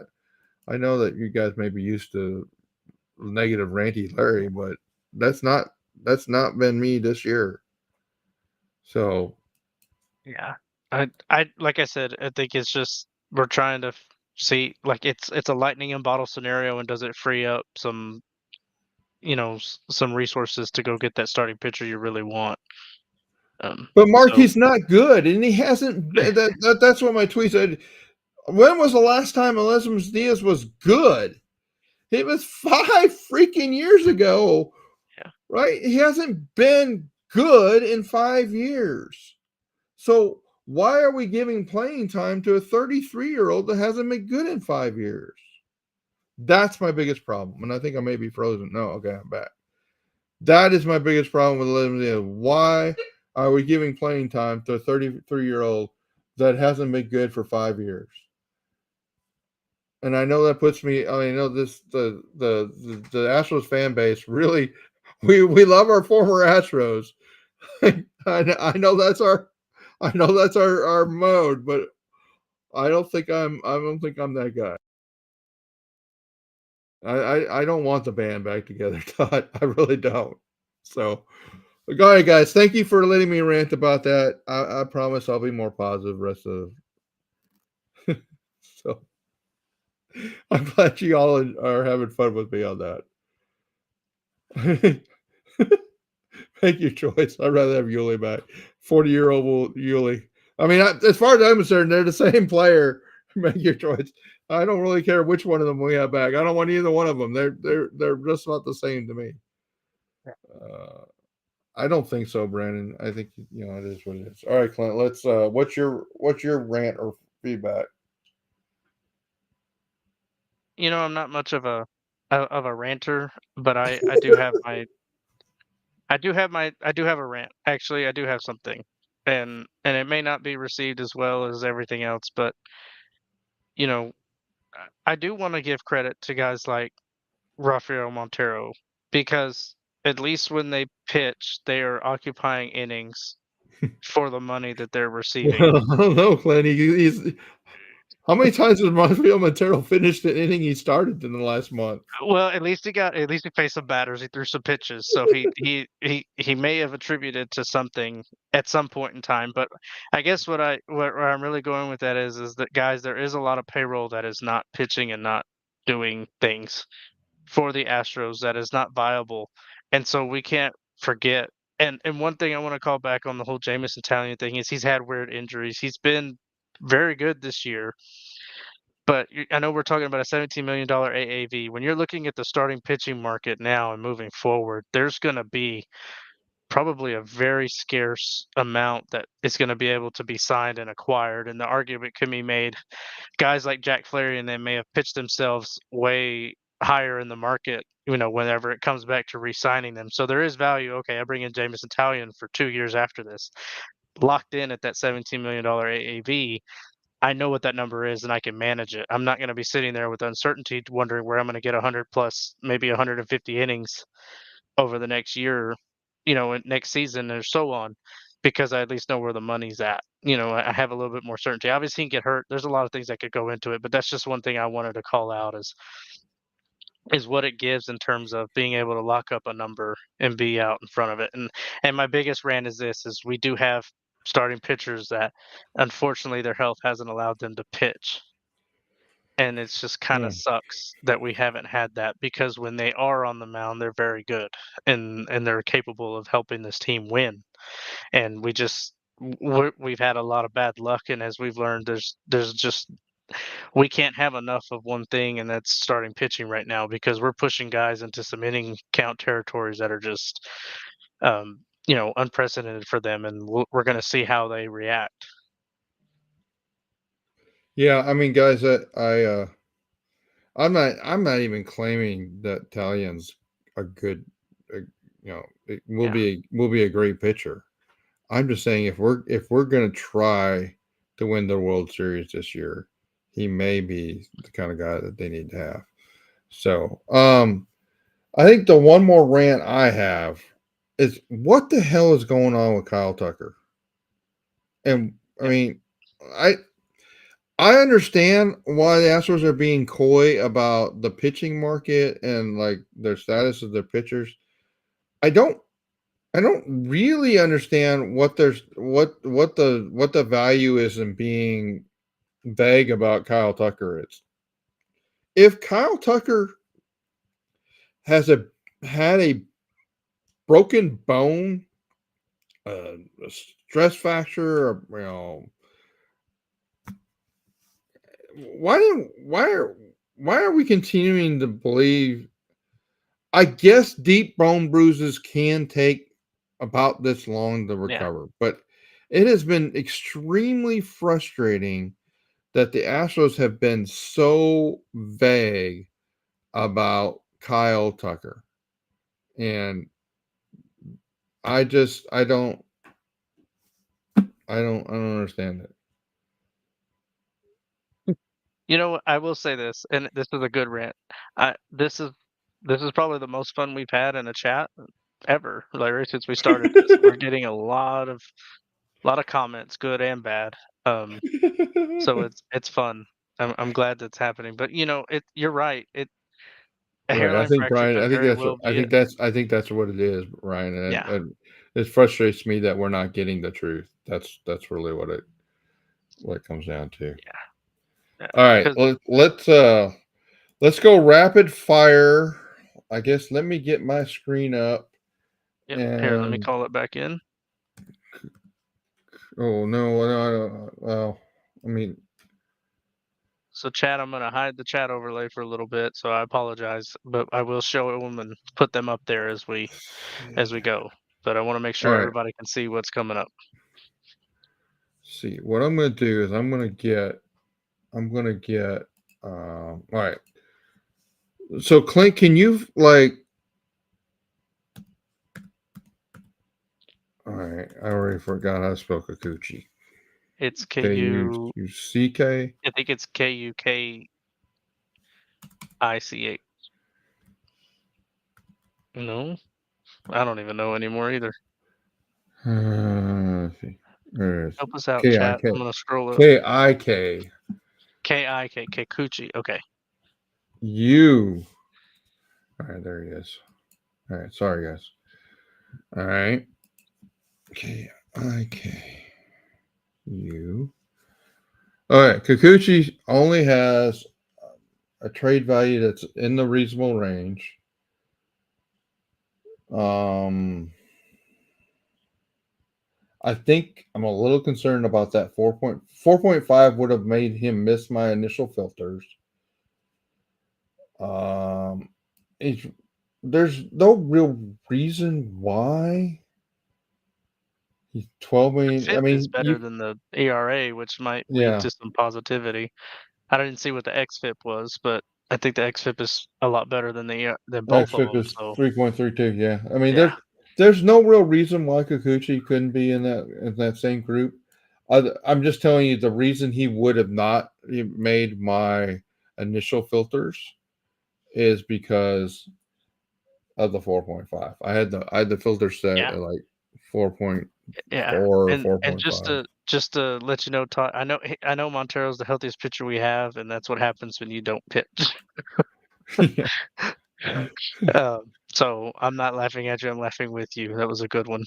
I know that you guys may be used to negative ranty Larry, but that's not that's not been me this year. So, Yeah, I like I said, I think it's just we're trying to see like it's a lightning in bottle scenario, and does it free up some resources to go get that starting pitcher you really want. but Mark, So he's not good, and he hasn't. That's what my tweet said. When was the last time Aledmys Diaz was good? It was 5 freaking years ago, yeah, right? He hasn't been good in 5 years. So why are we giving playing time to a 33-year-old that hasn't been good in 5 years? That's my biggest problem. And I think I may be frozen. No, okay, I'm back. That is my biggest problem with eliminating. Why are we giving playing time to a 33-year-old that hasn't been good for 5 years? And I know that puts me. I know this the Astros fan base really. We love our former Astros. I know that's our mode, but I don't think I'm that guy. I don't want the band back together, Todd. I really don't. So, all right, guys. Thank you for letting me rant about that. I promise I'll be more positive rest of. So I'm glad you all are having fun with me on that. Make your choice. I'd rather have Yuli back. 40-year-old Yuli. I mean, as far as I'm concerned, they're the same player. Make your choice. I don't really care which one of them we have back. I don't want either one of them. They're just not the same to me. Uh, I don't think so, Brandon. I think it is what it is. All right, Clint. Let's. What's your rant or feedback? I'm not much of a ranter, but I do have a rant. Actually, I do have something. And it may not be received as well as everything else, but you know, I do want to give credit to guys like Rafael Montero because at least when they pitch, they are occupying innings for the money that they're receiving. Well, I don't know, Clint. He's how many times has Montreal Montero finished an inning he started in the last month? Well, at least he faced some batters, he threw some pitches, so he may have attributed to something at some point in time, but I guess where I'm really going with that is that, guys, there is a lot of payroll that is not pitching and not doing things for the Astros that is not viable, and so we can't forget. And one thing I wanna call back on the whole Jameson Taillon thing is he's had weird injuries. He's been very good this year, but I know we're talking about a $17 million AAV. When you're looking at the starting pitching market now and moving forward, there's going to be probably a very scarce amount that is going to be able to be signed and acquired. And the argument can be made, guys like Jack Flaherty and they may have pitched themselves way higher in the market, whenever it comes back to re-signing them. So there is value. Okay, I bring in Jameson Taillon for 2 years after this, locked in at that $17 million AAV. I know what that number is and I can manage it. I'm not going to be sitting there with uncertainty wondering where I'm going to get 100 plus, maybe 150 innings over the next year, next season or so on, because I at least know where the money's at. I have a little bit more certainty. Obviously, he can get hurt. There's a lot of things that could go into it, but that's just one thing I wanted to call out is what it gives in terms of being able to lock up a number and be out in front of it. And my biggest rant is this: is we do have starting pitchers that unfortunately their health hasn't allowed them to pitch. And it's just kind Yeah. of sucks that we haven't had that because when they are on the mound, they're very good and they're capable of helping this team win. And we've had a lot of bad luck, and as we've learned, there's just we can't have enough of one thing, and that's starting pitching right now because we're pushing guys into some inning count territories that are just unprecedented for them, and we're going to see how they react. Yeah, I mean, guys, I'm not even claiming that Italian's a good, uh, it Yeah, will be a great pitcher. I'm just saying if we're gonna try to win the World Series this year, he may be the kind of guy that they need to have. So, I think the one more rant I have is what the hell is going on with Kyle Tucker? And I yeah, mean, I I understand why the Astros are being coy about the pitching market and like their status of their pitchers. I don't I don't really understand what the value is in being vague about Kyle Tucker is. If Kyle Tucker has had a broken bone, a stress fracture, or why are we continuing to believe? I guess deep bone bruises can take about this long to yeah. recover, but it has been extremely frustrating that the Astros have been so vague about Kyle Tucker, and I don't understand it. You know what? I will say this, and this is a good rant. I this is probably the most fun we've had in a chat ever, Larry, since we started this. We're getting a lot of comments, good and bad. So it's fun. I'm glad that's happening. But you know, you're right. A Right. I hairline think fracture Brian. could I think very that's what well be it. I think that's what it is, Ryan. Yeah, And it frustrates me that we're not getting the truth. That's really what it comes down to. yeah. All right. Because Let's go rapid fire. I guess let me get my screen up yep. Here, let me and call it back in. oh no, well, I mean, So chat, I'm gonna hide the chat overlay for a little bit. So I apologize, but I will show them and put them up there as we go. But I want to make all sure right. everybody can see what's coming up. See what I'm going to do is I'm going to get all right. So Clint, can you like all right, I already forgot how to spell Kikuchi. It's K U U C K. I think it's KUKICH. No, I don't even know anymore either. Let's see. There it is. Help us out, K I chat. K I'm gonna scroll up. K I K KIK Kikuchi. Okay. U. All right, there he is. All right, sorry guys. All right, K I K U. All right, Kikuchi only has a trade value that's in the reasonable range. Um, I think I'm a little concerned about that 4.5 would have made him miss my initial filters. Um, it's, there's no real reason why he's 12 million. I FIP is mean, better than the ERA, which might lead yeah, to some positivity. I didn't see what the XFIP was, but I think the XFIP is a lot better than than both of XFIP them. is So 3.32. Yeah, I mean, yeah, there's no real reason why Kikuchi couldn't be in that same group. I'm just telling you the reason he would have not made my initial filters is because of the 4.5. I had the filter set yeah, at like 4.4 yeah. or And 4.5. just to let you know, Todd, I know Montero's the healthiest pitcher we have, and that's what happens when you don't pitch. Yeah. So I'm not laughing at you. I'm laughing with you. That was a good one.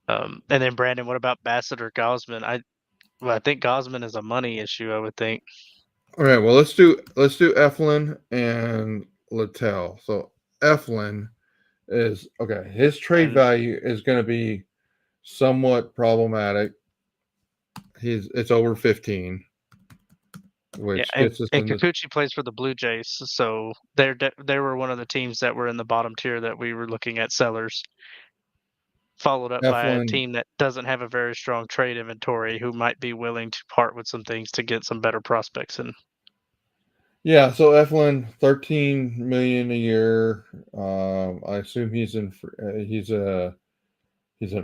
And then Brandon, what about Bassett or Gosman? I think Gosman is a money issue. I would think. All right. Well, let's do Eflin and Littell. So Eflin is okay. His trade And value is going to be somewhat problematic. It's over 15, yeah, which gets us and into Kikuchi plays for the Blue Jays, so they were one of the teams that were in the bottom tier that we were looking at sellers, followed up by a Eflin. team that doesn't have a very strong trade inventory, who might be willing to part with some things to get some better prospects in. Yeah. So Eflin, 13 million a year. I assume he's an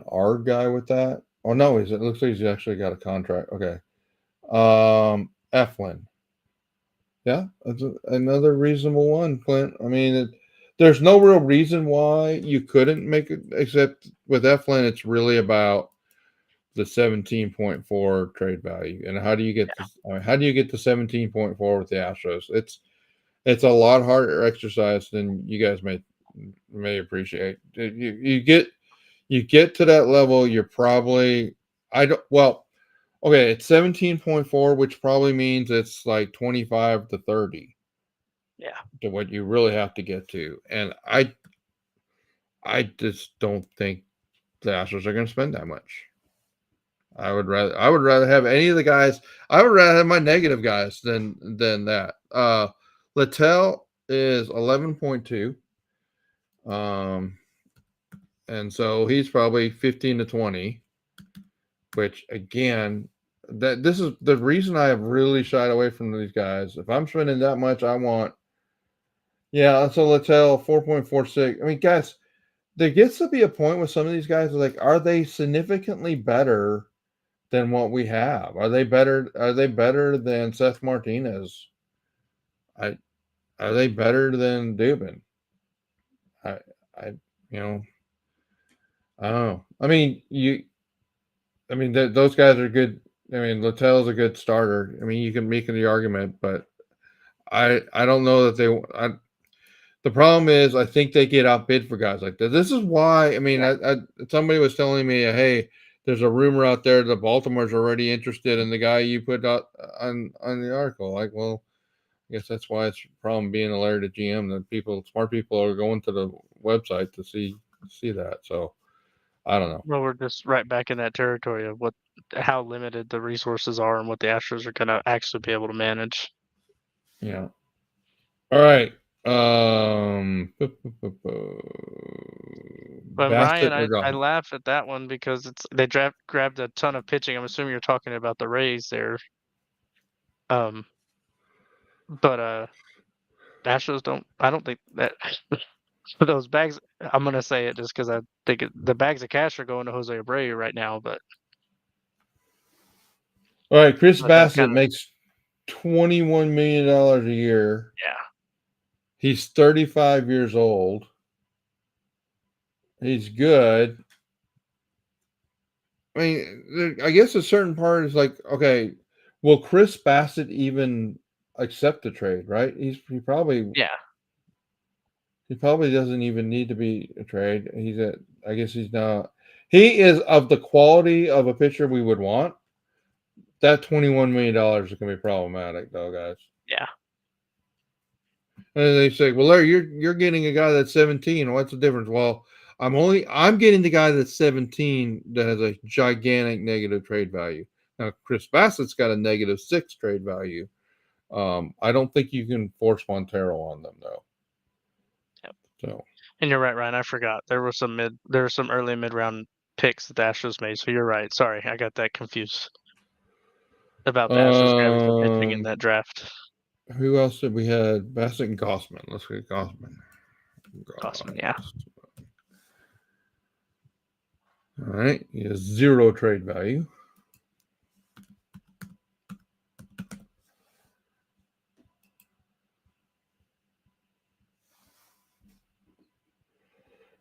R guy with that. Oh no, it looks like he's actually got a contract. Okay. Eflin. Yeah, that's another reasonable one, Clint. I mean, there's no real reason why you couldn't make it, except with Eflin, it's really about the 17.4 trade value. And how do you get this? I mean, how do you get the 17.4 with the Astros? It's a lot harder exercise than you guys may appreciate. You get to that level, you're probably I don't well, okay, it's 17.4, which probably means it's like 25 to 30 Yeah, to what you really have to get to. And I just don't think the Astros are going to spend that much. I would rather have any of the guys. I would rather have my negative guys than that. Littell is 11.2. Um and so he's probably 15 to 20, which again, that this is the reason I have really shied away from these guys. If I'm spending that much, I want Yeah, so Littell 4.46. I mean, guys, there gets to be a point with some of these guys like, are they significantly better than what we have? Are they better than Seth Martinez? I Are they better than Dubin? I I you know, I don't know. Those guys are good. I mean, Littell's a good starter. I mean, you can make the argument, but I don't know that the problem is I think they get outbid for guys like this. This is why I mean Yeah. somebody was telling me, hey, there's a rumor out there that Baltimore's already interested in the guy you put out on the article. Like, well, I guess that's why it's a problem being a Larry the GM that smart people are going to the website to see that. So I don't know. Well, we're just right back in that territory of how limited the resources are and what the Astros are gonna actually be able to manage. Yeah. All right. But Ryan, Bassett or I Gotham. laugh at that one because they grabbed a ton of pitching. I'm assuming you're talking about the Rays there. Um, but Astros don't. I don't think that those bags. I'm gonna say it just because I think the bags of cash are going to Jose Abreu right now. All right, Chris But that Bassett kind of makes $21 million a year. yeah He's 35 years old. He's good. I mean, I guess a certain part is like, okay, will Chris Bassett even accept the trade? Right? yeah He probably doesn't even need to be a trade. I guess he's not. He is of the quality of a pitcher we would want. That $21 million is going to be problematic, though, guys. yeah. And they say, "Well, Larry, you're getting a guy that's 17. What's the difference?" Well, I'm getting the guy that's 17 that has a gigantic negative trade value. Now, Chris Bassett's got a -6 trade value. I don't think you can force Montero on them though. Yep. So, And you're right, Ryan. I forgot there were some early mid round picks that the Astros made. So you're right. Sorry, I got that confused about the Astros grabbing some pitching in um, that draft. who else did we had? Bassett and Gossman. Let's get Gossman. Awesome. Yeah. All right, he has 0 trade value.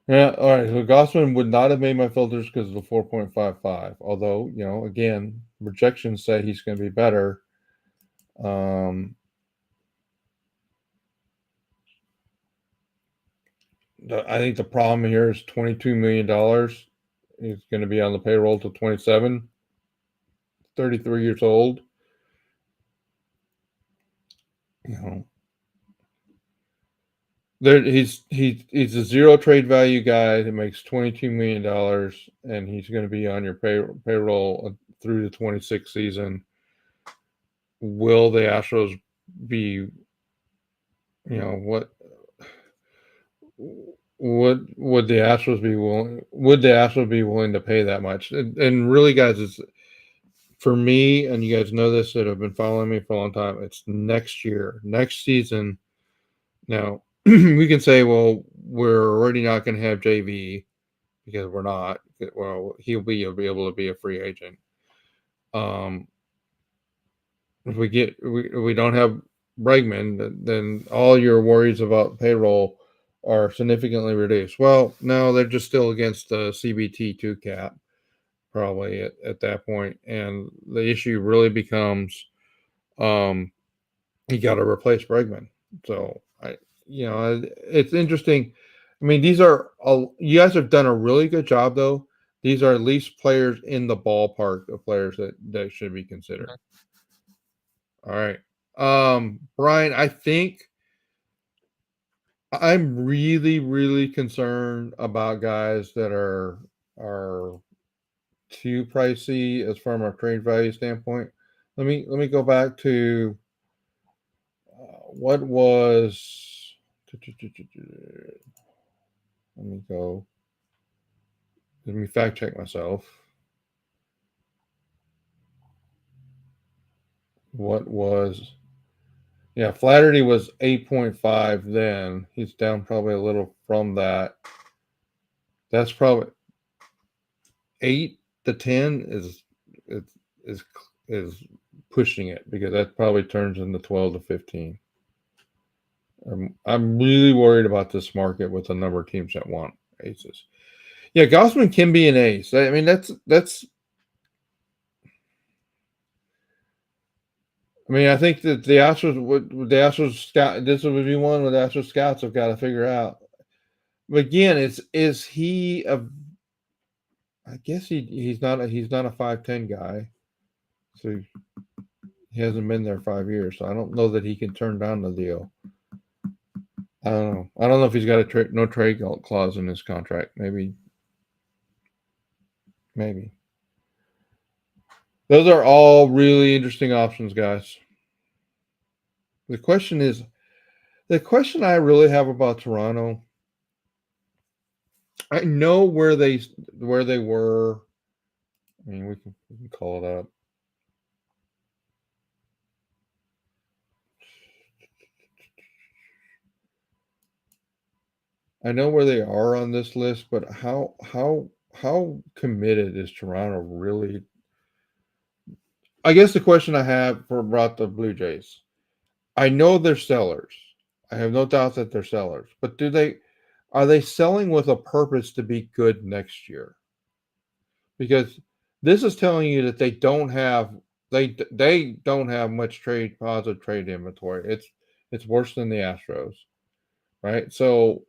Yeah, all right. So Gossman would not have made my filters because of the 4.55. Although, again, projections say he's going to be better. Um, I think the problem here is $22 million. He's going to be on the payroll till 27, 33 years old. You know, he's a 0 trade value guy that makes $22 million, and he's going to be on your payroll through the 26th season. Will the Astros be? What would the Astros be willing? Would the Astros be willing to pay that much? And really, guys, it's for me, and you guys know this that have been following me for a long time. It's next year, next season. Now we can say, well, we're already not going to have JV because we're not. Well, he'll be able to be a free agent. Um, if we don't have Bregman, then all your worries about payroll are significantly reduced. Well, no, they're just still against the CBT2 cap probably at that point, and the issue really becomes um, you got to replace Bregman. So it's interesting. I mean, you guys have done a really good job though. These are at least players in the ballpark of players that should be considered. All right. Brian, I think I'm really, really concerned about guys that are too pricey as from a trade value standpoint. Let me go back to what was. Let me go. Let me fact check myself. What was Yeah, Flaherty was 8.5 then. He's down probably a little from that. That's probably 8 to 10 is is pushing it because that probably turns into 12 to 15. I'm really worried about this market with the number of teams that want aces. Yeah, Gossman can be an ace. I mean, that's. I mean, I think that the Astros scout. This would be one where the Astros scouts have got to figure out. But again, is he a? I guess he's not a 5'10" guy, so he hasn't been there 5 years. So I don't know that he can turn down the deal. I don't know. I don't know if he's got a no trade clause in his contract. Maybe. Those are all really interesting options, guys. The question is, the question I really have about Toronto. I know where they were. I mean, we can call it up. I know where they are on this list, but how committed is Toronto really? I guess the question I have for about the Blue Jays. I know they're sellers. I have no doubt that they're sellers. But are they selling with a purpose to be good next year? Because this is telling you that they don't have much positive trade inventory. It's worse than the Astros, right? So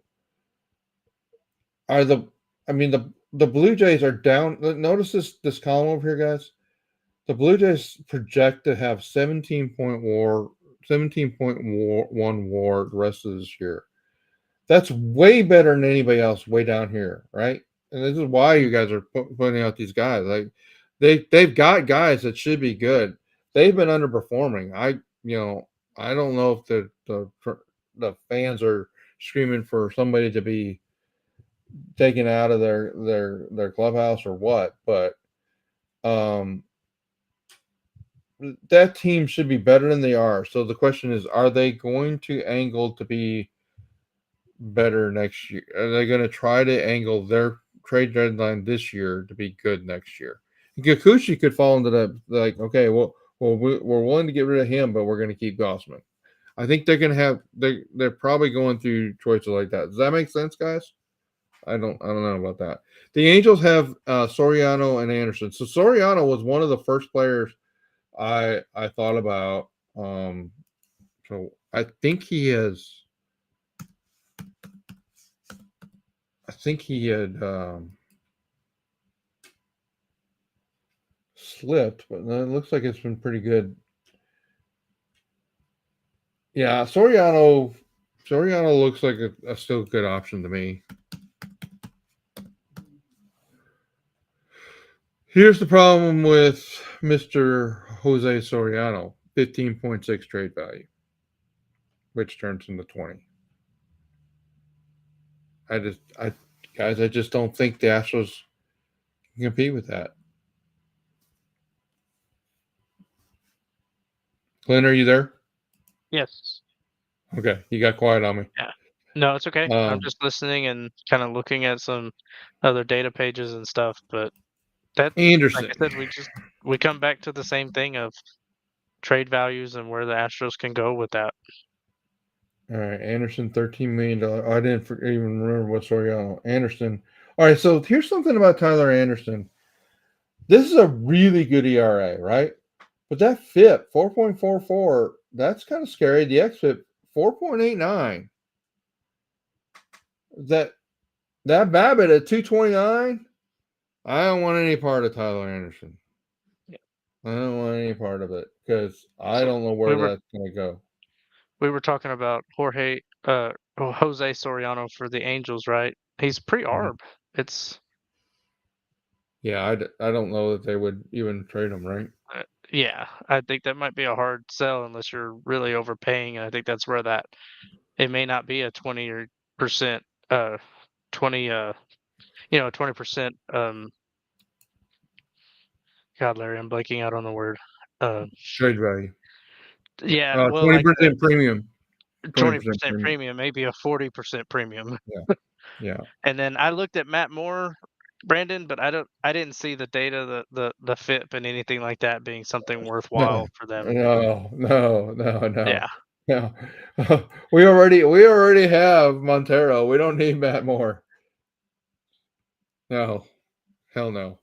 are the I mean the Blue Jays are down. Notice this column over here, guys. The Blue Jays project to have 17.1 WAR the rest of this year. That's way better than anybody else way down here, right? And this is why you guys are putting out these guys. Like they've got guys that should be good. They've been underperforming. I don't know if the fans are screaming for somebody to be taken out of their clubhouse or what, but um that team should be better than they are. So the question is, are they going to angle to be better next year? Are they going to try to angle their trade deadline this year to be good next year? Kikuchi could fall into that, like, okay, we're willing to get rid of him, but we're going to keep Gossman. I think they're going to have they're probably going through choices like that. Does that make sense, guys? I don't know about that. The Angels have Soriano and Anderson. So Soriano was one of the first players I thought about. So I think he has. I think he had slipped, but it looks like it's been pretty good. Yeah, Soriano looks like a still good option to me. Here's the problem with Mr. Jose Soriano: 15.6 trade value, which turns into 20. I guys, I just don't think the Astros can compete with that. Clint, are you there? Yes. Okay, you got quiet on me. Yeah. No, it's okay. I'm Um, just listening and kind of looking at some other data pages and stuff, but that, like I Anderson. said, we come back to the same thing of trade values and where the Astros can go with that. All right, Anderson, $13 million. I didn't even remember what Soriano. Anderson. All right, so here's something about Tyler Anderson. This is a really good ERA, right? But that FIP 4.44, that's kind of scary. The XFIP 4.89. That that BABIP at 229. I don't want any part of Tyler Anderson. Yeah. I don't want any part of it because I So don't know we where were that's going to go. we were talking about Jose Soriano for the Angels, right? He's Mhm. pre-arb. It's Yeah, I don't know that they would even trade him, right? yeah, I think that might be a hard sell unless you're really overpaying, and I think that's where that it may not be a 20 or percent 20 20% God, Larry, I'm blanking out on the word. Uh Trade value. Yeah, well, like the 20% premium. 20% 20% premium. premium, maybe a 40% premium. Yeah. Yeah. And then I looked at Matt Moore, Brandon, but I didn't see the data, the FIP and anything like that being something No. worthwhile for them. No. No. No. No. Yeah. No. We already have Montero. We don't need Matt Moore. No. Hell no.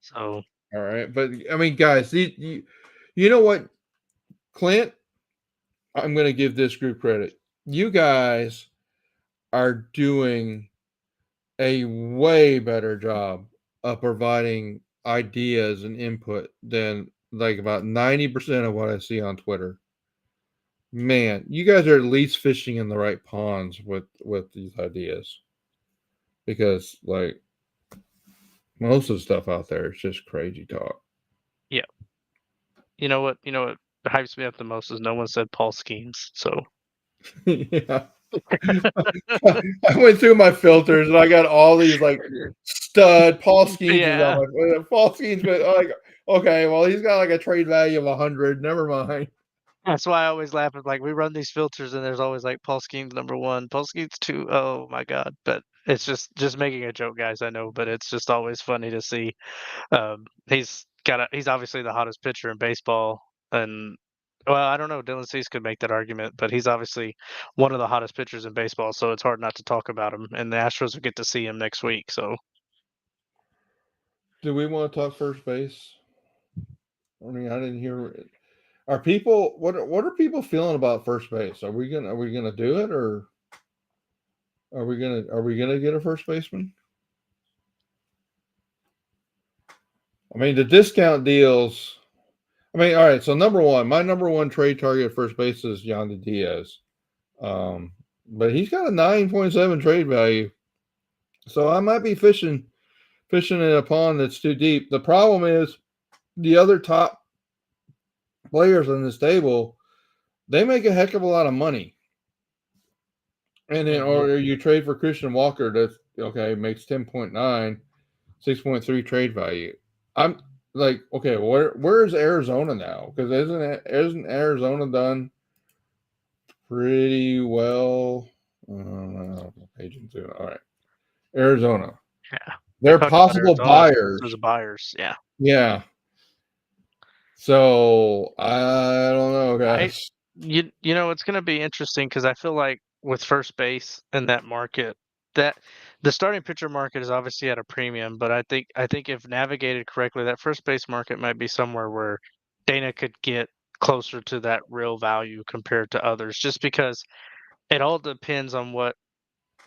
So All right. But I mean, guys, you know what, Clint? I'm going to give this group credit. You guys are doing a way better job of providing ideas and input than like about 90% of what I see on Twitter. Man, you guys are at least fishing in the right ponds with these ideas, because like most of the stuff out there is just crazy talk. yeah. You know what hypes me up the most is no one said Paul Skeens. So Yeah. I went through my filters and I got all these like stud Paul Skeens is on yeah. my Paul Skeens, but like, okay, well he's got like a trade value of 100. Never mind. That's why I always laugh at like we run these filters and there's always like Paul Skeens number one, Paul Skeens two. Oh my god. But it's just making a joke, guys, I know, but it's just always funny to see. He's obviously the hottest pitcher in baseball, and well, I don't know, Dylan Cease could make that argument, but he's obviously one of the hottest pitchers in baseball, so it's hard not to talk about him. And the Astros will get to see him next week. So Do we want to talk first base? I mean, I didn't hear. Are people what are people feeling about first base? Are we gonna do it, or are we gonna get a first baseman? I mean, the discount deals. I mean, all right. So my number one trade target at first base is Yandy Diaz, but he's got a 9.7 trade value, so I might be fishing in a pond that's too deep. The problem is the other top players on this table, they make a heck of a lot of money. And then, mhm. or you trade for Christian Walker, that's okay, makes 10.9, 6.3 trade value. I'm like, okay, where's Arizona now? Because isn't Arizona done pretty well? Page two. All right, Arizona. Yeah, we They're talked about possible Arizona buyers. as buyers. Yeah, Yeah. So I don't know, I guys. you know it's going to be interesting because I feel like with first base in that market, that the starting pitcher market is obviously at a premium, but I think if navigated correctly, that first base market might be somewhere where Dana could get closer to that real value compared to others, just because it all depends on what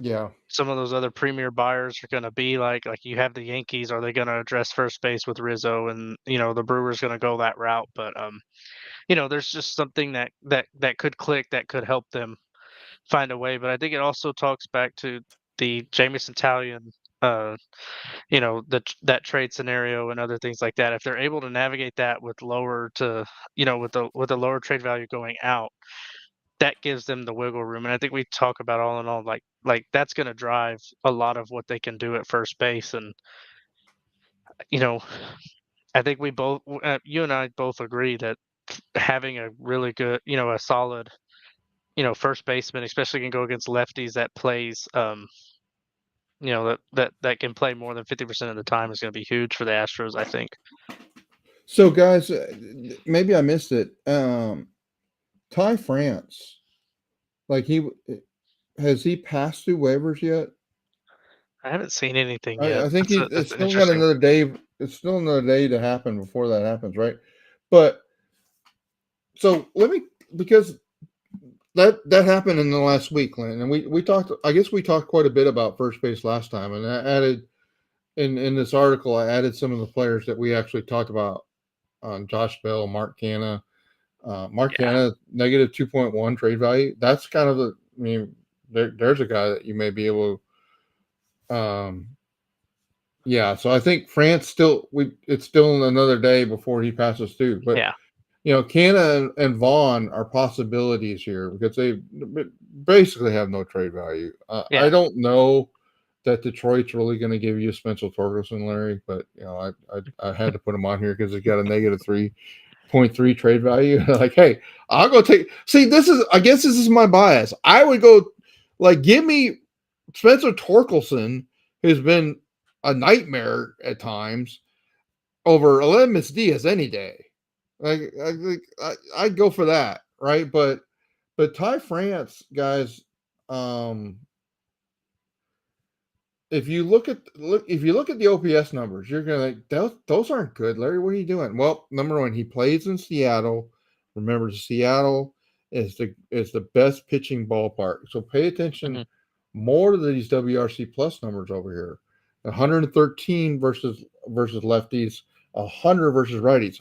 Yeah. some of those other premier buyers are going to be like. Like you have the Yankees, are they going to address first base with Rizzo, and the Brewers going to go that route, but there's just something that could click, that could help them find a way. But I think it also talks back to the Jameson Talion, uh, that trade scenario and other things like that. If they're able to navigate that with lower to, with the lower trade value going out, that gives them the wiggle room. And I think we talk about all in all, like that's going to drive a lot of what they can do at first base. And you know, I think you and I both agree that having a really good, a solid first baseman, especially can go against lefties that plays, that can play more than 50% of the time, is going to be huge for the Astros, I think. So, guys, maybe I missed it. Ty France, like has he passed through waivers yet? I haven't seen anything yet. I think it's That's an still got interesting. another day. It's still another day to happen before that happens, right? But so let me, because that happened in the last week, Clint, and we talked. I guess we talked quite a bit about first base last time, and I added in this article. I added some of the players that we actually talked about on Josh Bell, Mark Canna. Mark Yeah, Canna, negative 2.1 trade value. That's kind of the, I mean, there's a guy that you may be able to, yeah. So I think France it's still another day before he passes through. But, yeah, Canna and Vaughn are possibilities here because they basically have no trade value. I yeah. don't know that Detroit's really going to give you Spencer Torkelson, Larry, but, I had to put him on here because he's got a negative 3 0.3 trade value. Like, hey, I'll go take. See, I guess this is my bias. I would go, like, give me Spencer Torkelson, who's been a nightmare at times, over Elemis Diaz any day. I'd go for that, right? But Ty France, guys, um, if you look at the OPS numbers, you're gonna like those aren't good, Larry. What are you doing? Well, number one, he plays in Seattle. Remember, Seattle is the best pitching ballpark. So pay attention Mhm. more to these WRC plus numbers over here. 113 versus lefties, 100 versus righties.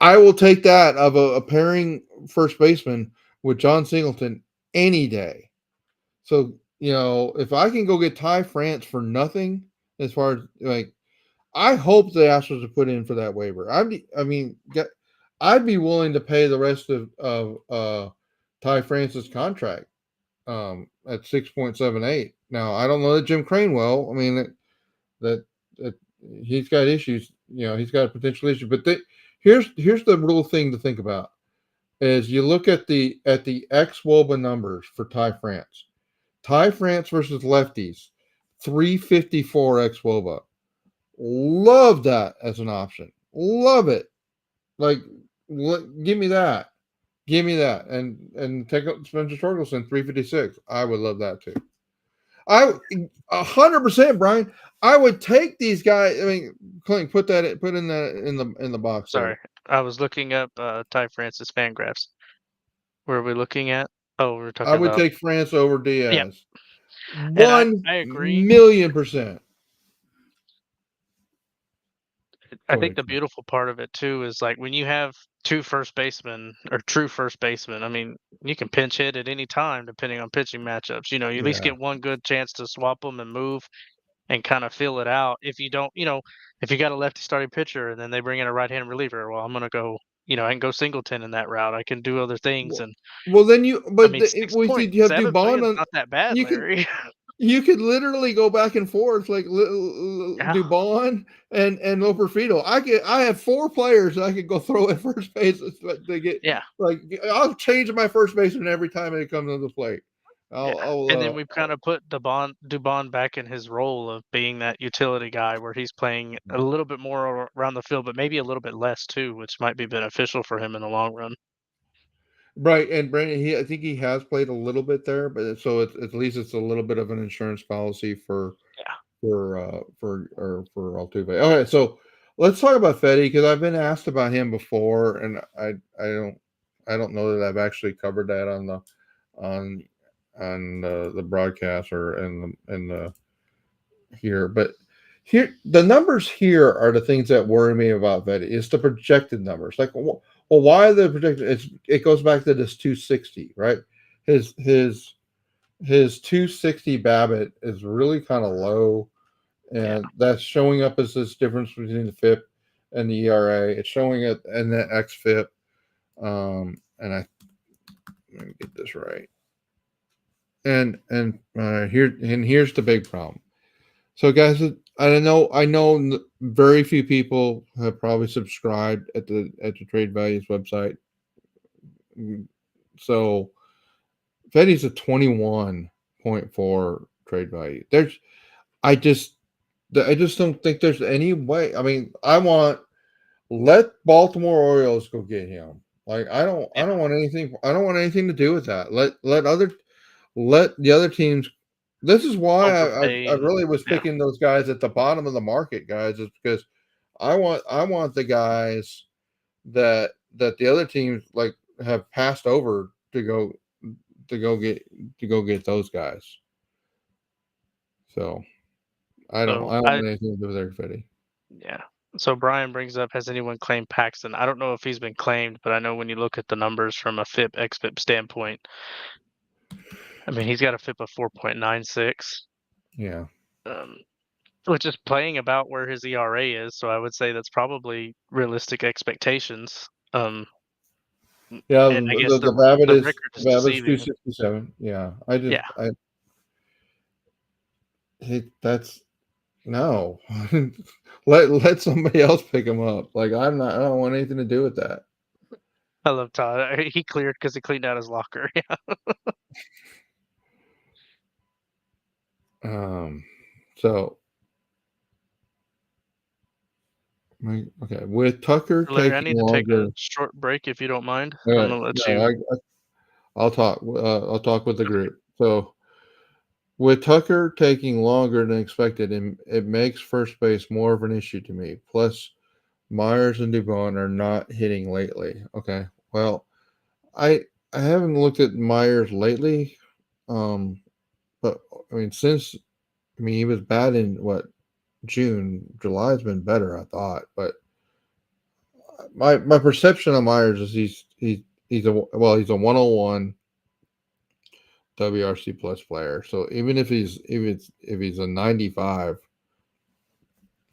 I will take that of a pairing first baseman with John Singleton any day. So, if I can go get Ty France for nothing, as far as like, I hope the Astros have put in for that waiver. I'd be willing to pay the rest of Ty France's contract at 6.78. Now, I don't know that Jim Crane will. I mean that he's got issues. He's got a potential issue. But here's the real thing to think about is you look at the ex Woba numbers for Ty France. Ty France versus lefties, 354 ex Woba. Love that as an option. Love it. Like, give me that. Give me that. And take up Spencer Torkelson, 356. I would love that too. 100%, Brian. I would take these guys. I mean, Clint, put in that in the box Sorry, there. I was looking up Ty Francis Fangraphs. Where are we looking at? Oh, we're I talking would about. take France over Yeah, Diaz. and I 1 I agree. million percent. I Go think ahead, the Clint. beautiful part of it too is like when you have two first basemen or true first basemen. I mean, you can pinch hit at any time depending on pitching matchups. You at least Yeah. get one good chance to swap them and move and kind of feel it out. If you don't, if you got a lefty starting pitcher and then they bring in a right-hand reliever, well, I'm gonna go. I can go Singleton in that route. I can do other things, Well, and well, then you, I but mean, six we point did you have seven Dubon million is on? not that bad, You could Larry. You could literally go back and forth like Yeah, Dubon and Loperfido. I have four players that I could go throw at first base to get yeah. like I'll change my first baseman every time it comes to the plate. Yeah, and then we've kind of put Dubon back in his role of being that utility guy where he's playing a little bit more around the field, but maybe a little bit less too, which might be beneficial for him in the long run. Right, and Brandon, I think he has played a little bit there, but so at least it's a little bit of an insurance policy Yeah. for Altuve. Okay, so let's talk about Fetty because I've been asked about him before, and I don't know that I've actually covered that on the broadcast or in the here, but here the numbers here are the things that worry me about Fetty. It's the projected numbers. Like, well, why are the projected? It goes back to this 260, right? His his his 260 Babbitt is really kind of low, Yeah. and that's showing up as this difference between the FIP and the ERA. It's showing it in the XFIP. And let me get this right. Here's the big problem. So, guys, I know very few people have probably subscribed at the Trade Values website. So, Fetty's a 21.4 trade value. I just don't think there's any way. I mean, let Baltimore Orioles go get him. Like I Yeah. don't want anything. I don't want anything to do with that. Let the other teams. This is why I Overpay and really was yeah. picking those guys at the bottom of the market, guys, is because I want the guys that the other teams like have passed over to go get those guys. So So I don't I want anything to do with Eric Fetty. yeah. So Brian brings up, has anyone claimed Paxton? I don't know if he's been claimed, but I know when you look at the numbers from a FIP XFIP standpoint, I mean he's got a FIP of 4.96. Yeah. Um, which is playing about where his ERA is, so I would say that's probably realistic expectations. Yeah, And I guess the the record is Babbitt's deceiving. 267. Yeah, Yeah, that's no. Let somebody else pick him up. Like I don't want anything to do with that. I love Todd. He cleared because he cleaned out his locker. So okay, with Tucker Larry, I taking need to take a longer. short break if you don't mind. I'm Okay, gonna let no, you. I'll talk. I'll talk with the Okay. group. So with Tucker taking longer than expected, it makes first base more of an issue to me. Plus, Myers and Dubon are not hitting lately. Okay, well, I I haven't looked at Myers lately, um, but I mean he was bad in what June. July's been better, I thought, but my perception of Myers is he's a 101 WRC plus player. So even if he's a 95,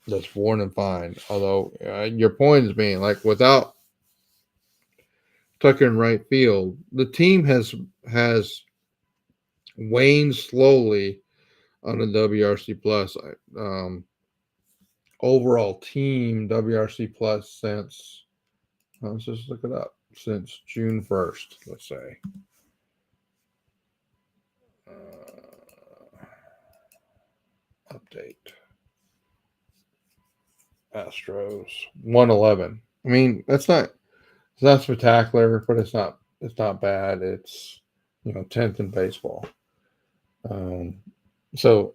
that's more than fine. Although your point is being like without Tucker in right field, the team has waned slowly on the WRC plus. Overall team WRC plus since let's just look it up since June 1st. Let's say. Update Astros 111. I mean, it's not spectacular, but it's not bad. It's 10th in baseball. Um, so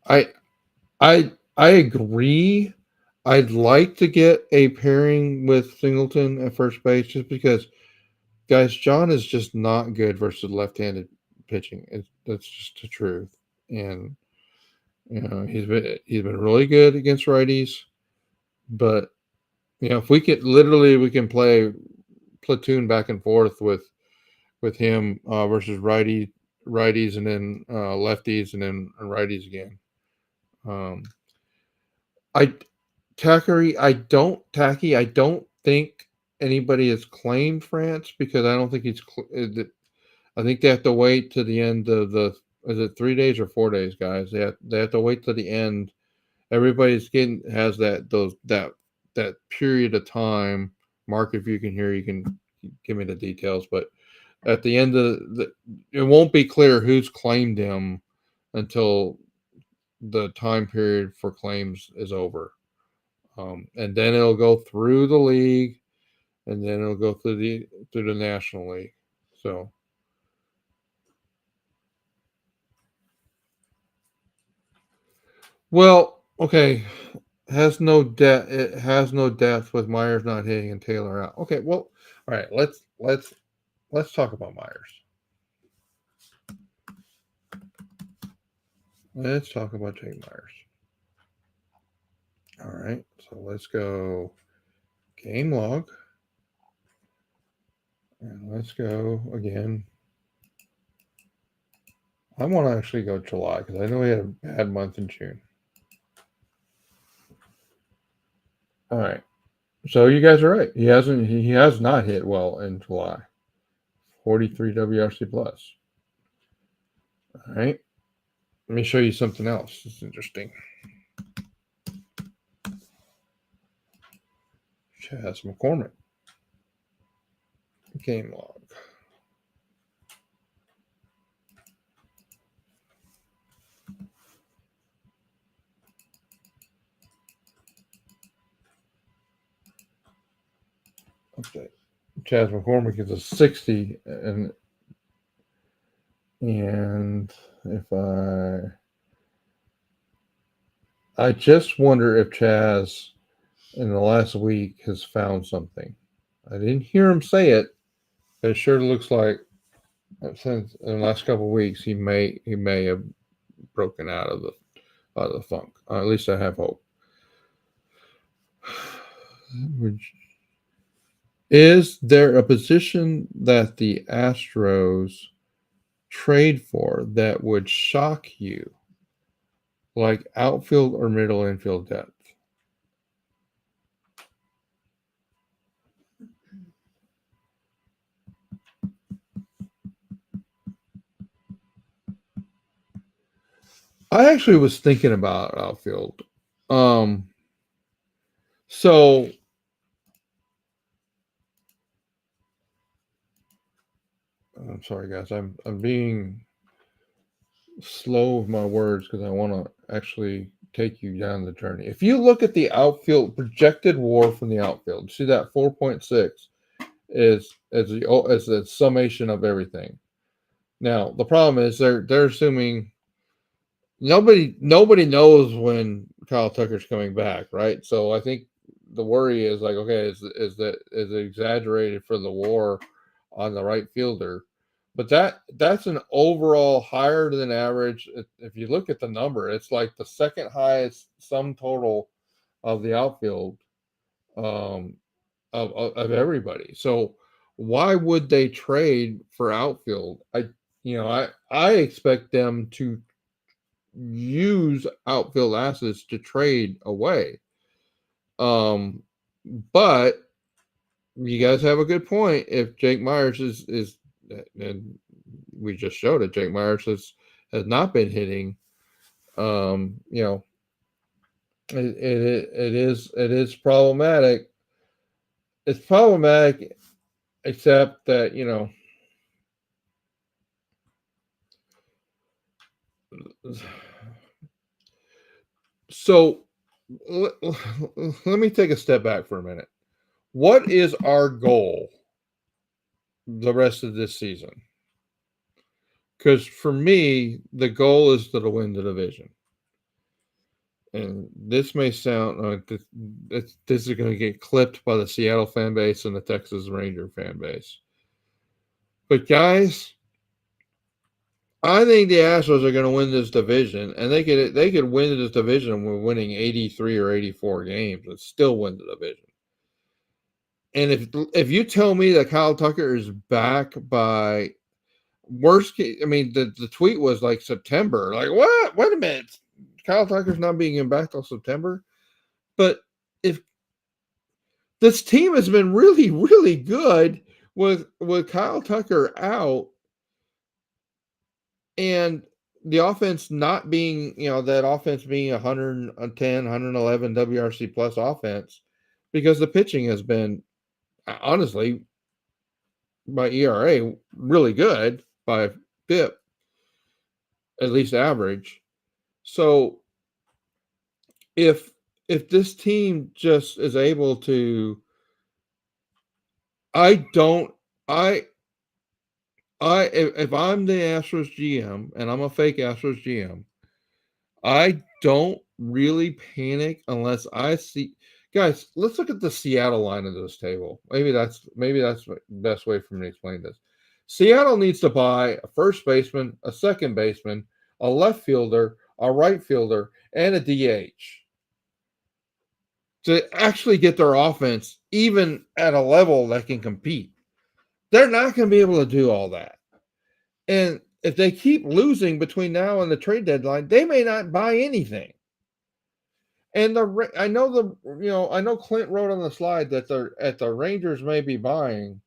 I I agree. I'd like to get a pairing with Singleton at first base just because guys, John is just not good versus left-handed pitching. That's just the truth. And he's been really good against righties, but if we can play platoon back and forth with him versus righties and then lefties and then righties again. Um, I Tacky. I don't think anybody has claimed France because I don't think I think they have to wait to the end of the. Is it 3 days or 4 days, guys? They have to wait to the end. Everybody's getting has that period of time. Mark, if you can hear, you can give me the details. But at the end of it won't be clear who's claimed him until the time period for claims is over. And then it'll go through the league, and then it'll go through the National League. So, well, okay, it has no depth with Myers not hitting and Taylor out. Okay, well, all right, let's talk about Myers. Let's talk about Jake Myers. All right, so let's go game log, and let's go again. I want to actually go July because I know he had a bad month in June. All right. So you guys are right. He has not hit well in July. 43 WRC plus. All right. Let me show you something else. It's interesting. Chaz McCormick. Game log. Update. Chaz McCormick is a 60 and if I just wonder if Chaz in the last week has found something. I didn't hear him say it, but it sure looks like since in the last couple of weeks he may have broken out of the funk. At least I have hope. Is there a position that the Astros trade for that would shock you, like outfield or middle infield depth? I actually was thinking about outfield. Um, so I'm sorry, guys. I'm being slow with my words because I want to actually take you down the journey. If you look at the outfield projected WAR from the outfield, see that 4.6 is the summation of everything. Now the problem is they're assuming nobody knows when Kyle Tucker's coming back, right? So I think the worry is like, okay, is it exaggerated for the WAR on the right fielder? But that's an overall higher than average. If you look at the number, it's like the second highest sum total of the outfield, um, of everybody. So why would they trade for outfield? I expect them to use outfield assets to trade away. Um, but you guys have a good point. If Jake Myers is and we just showed it, Jake Myers has not been hitting. Um, you know, it is problematic. It's problematic, except that So let, let me take a step back for a minute. What is our goal the rest of this season? Because for me, the goal is to win the division. And this may sound this is going to get clipped by the Seattle fan base and the Texas Ranger fan base. But guys, I think the Astros are going to win this division, and they could win this division with winning 83 or 84 games and still win the division. And if you tell me that Kyle Tucker is back by worst case, I mean the tweet was like September. Like what? Wait a minute, Kyle Tucker's not being back till September. But if this team has been really really good with Kyle Tucker out and the offense not being that offense being 110 111 WRC plus offense because the pitching has been honestly by ERA really good by BIP, at least average. So if if this team just is able to, I don't, if I'm the Astros GM and I'm a fake Astros GM, I don't really panic unless I see. Guys, let's look at the Seattle line of this table. Maybe that's the best way for me to explain this. Seattle needs to buy a first baseman, a second baseman, a left fielder, a right fielder, and a DH to actually get their offense even at a level that can compete. They're not going to be able to do all that. And if they keep losing between now and the trade deadline, they may not buy anything. And I know Clint wrote on the slide that the Rangers may be buying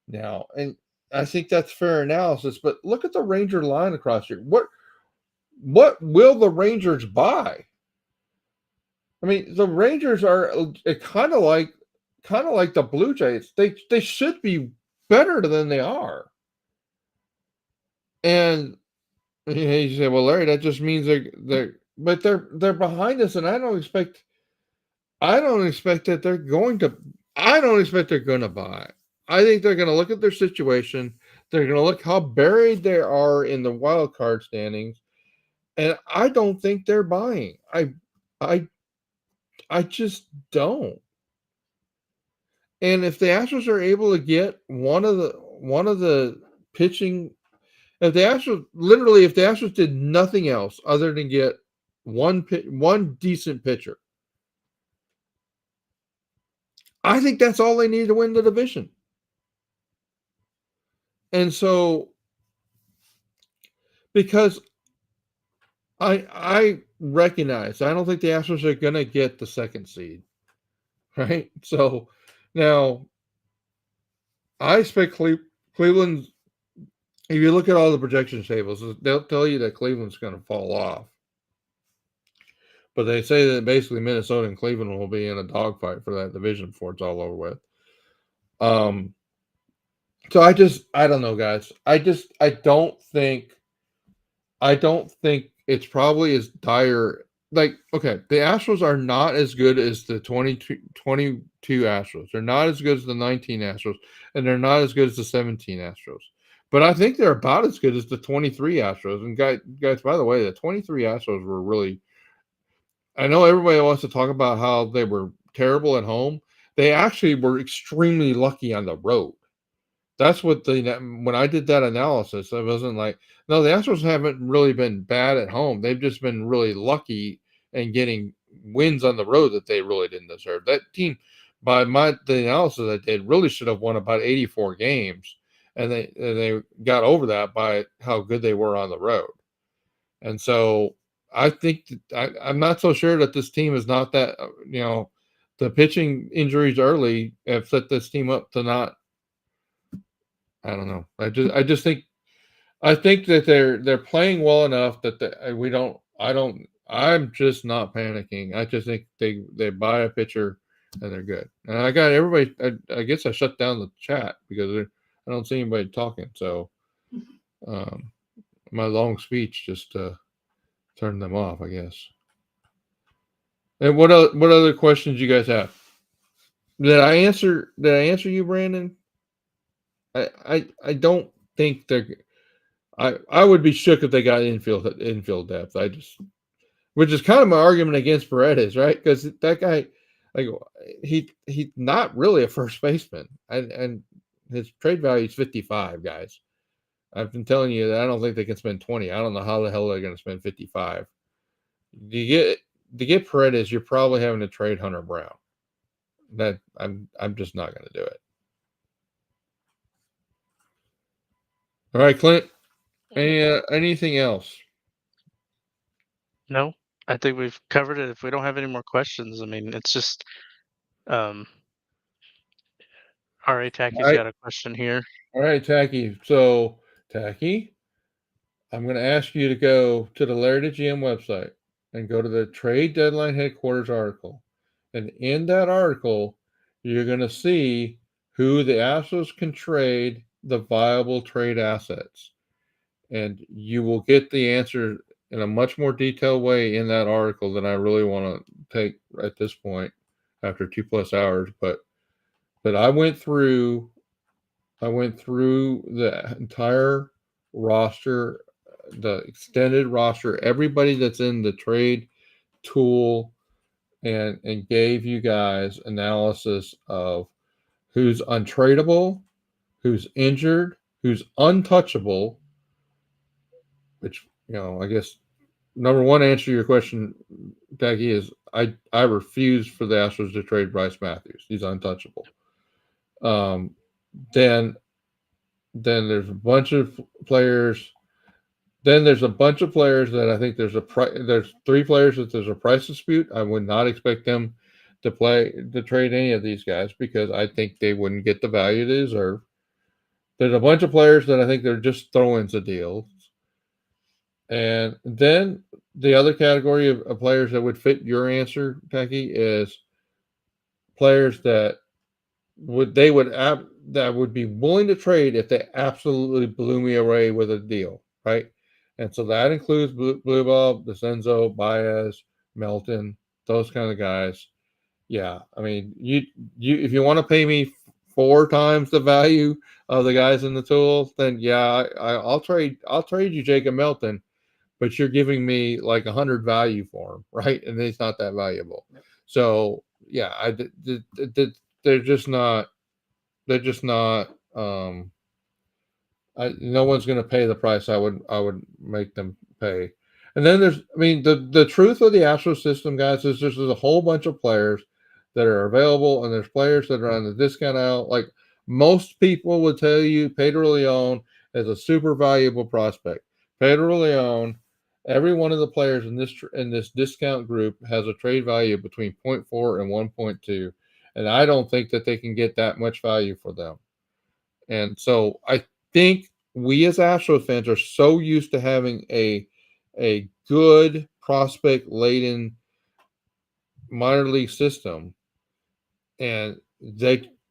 now, and I think that's fair analysis. But look at the Ranger line across here. What will the Rangers buy? I mean, the Rangers are kind of like the Blue Jays. They should be better than they are. And you say, well, Larry, that just means they're behind us, and I don't expect that they're going to. I don't expect they're going to buy. I think they're going to look at their situation. They're going to look how buried they are in the wild card standings, and I don't think they're buying. I, I just don't. And if the Astros are able to get one of the pitching, if the Astros did nothing else other than get one decent pitcher, I think that's all they need to win the division. And so, because I recognize I don't think the Astros are going to get the second seed, right? So now I expect Cleveland. If you look at all the projection tables, they'll tell you that Cleveland's going to fall off. But they say that basically Minnesota and Cleveland will be in a dogfight for that division before it's all over with. Um, So I don't know, guys. I don't think it's probably as dire. Like, okay, the Astros are not as good as the 22 Astros. They're not as good as the 19 Astros, and they're not as good as the 17 Astros. But I think they're about as good as the 23 Astros. And guys, by the way, the 23 Astros were really. I know everybody wants to talk about how they were terrible at home. They actually were extremely lucky on the road. That's what the when I did that analysis, I wasn't like, no, the Astros haven't really been bad at home. They've just been really lucky and getting wins on the road that they really didn't deserve. That team, by the analysis I did, really should have won about 84 games, and they got over that by how good they were on the road. And so I think I'm not so sure that this team is not that the pitching injuries early have set this team up to not. I don't know. I just think I think that they're playing well enough that we don't. I don't. I'm just not panicking. I just think they buy a pitcher and they're good. And I got everybody. I guess I shut down the chat because I don't see anybody talking. So um, my long speech just turned them off, I guess. And what other questions you guys have? Did I answer you, Brandon? I don't think they're. I would be shook if they got infield depth. I just which is kind of my argument against Paredes, right? Because that guy, like he's not really a first baseman, and his trade value is 55. Guys, I've been telling you that I don't think they can spend 20. I don't know how the hell they're going to spend 55. You get to get Paredes, you're probably having to trade Hunter Brown. That I'm just not going to do it. All right, Clint. Anything else? No, I think we've covered it. If we don't have any more questions, I mean, it's just um, RA All Tacky's right, got a question here. all right, Tacky. So Tacky, I'm going to ask you to go to the LarryTheGM website and go to the trade deadline headquarters article. And in that article, you're going to see who the Astros can trade the viable trade assets. And you will get the answer in a much more detailed way in that article than I really want to take at this point after 2+ hours. But I went through the entire roster, the extended roster, everybody that's in the trade tool, and gave you guys analysis of who's untradeable, who's injured, who's untouchable. Which I guess number one answer to your question, Becky, is I refuse for the Astros to trade Bryce Matthews. He's untouchable. Um, then then there's a bunch of players Then there's a bunch of players that I think there's 3 players that there's a price dispute. I would not expect them to trade any of these guys because I think they wouldn't get the value they deserve. There's a bunch of players that I think they're just throw-ins of deals. And then the other category of players that would fit your answer, Becky, is players that would be willing to trade if they absolutely blew me away with a deal, right? And so that includes Blue Ball, DeCenzo, Baez, Melton, those kind of guys. Yeah, I mean, you if you want to pay me 4 times the value of the guys in the tool, then yeah, I'll trade you Jacob Melton, but you're giving me like 100 value for him, right? And he's not that valuable. So yeah, they're just not they're just not. No one's going to pay the price I would make them pay. And then I mean, the truth of the Astro system, guys, is there's a whole bunch of players that are available, and there's players that are on the discount out. Like most people would tell you, Pedro Leon is a super valuable prospect. Pedro Leon, every one of the players in this discount group has a trade value between zero point 0.4 and 1.2, and I don't think that they can get that much value for them. And so I think we as Astros fans are so used to having a good prospect laden minor league system, and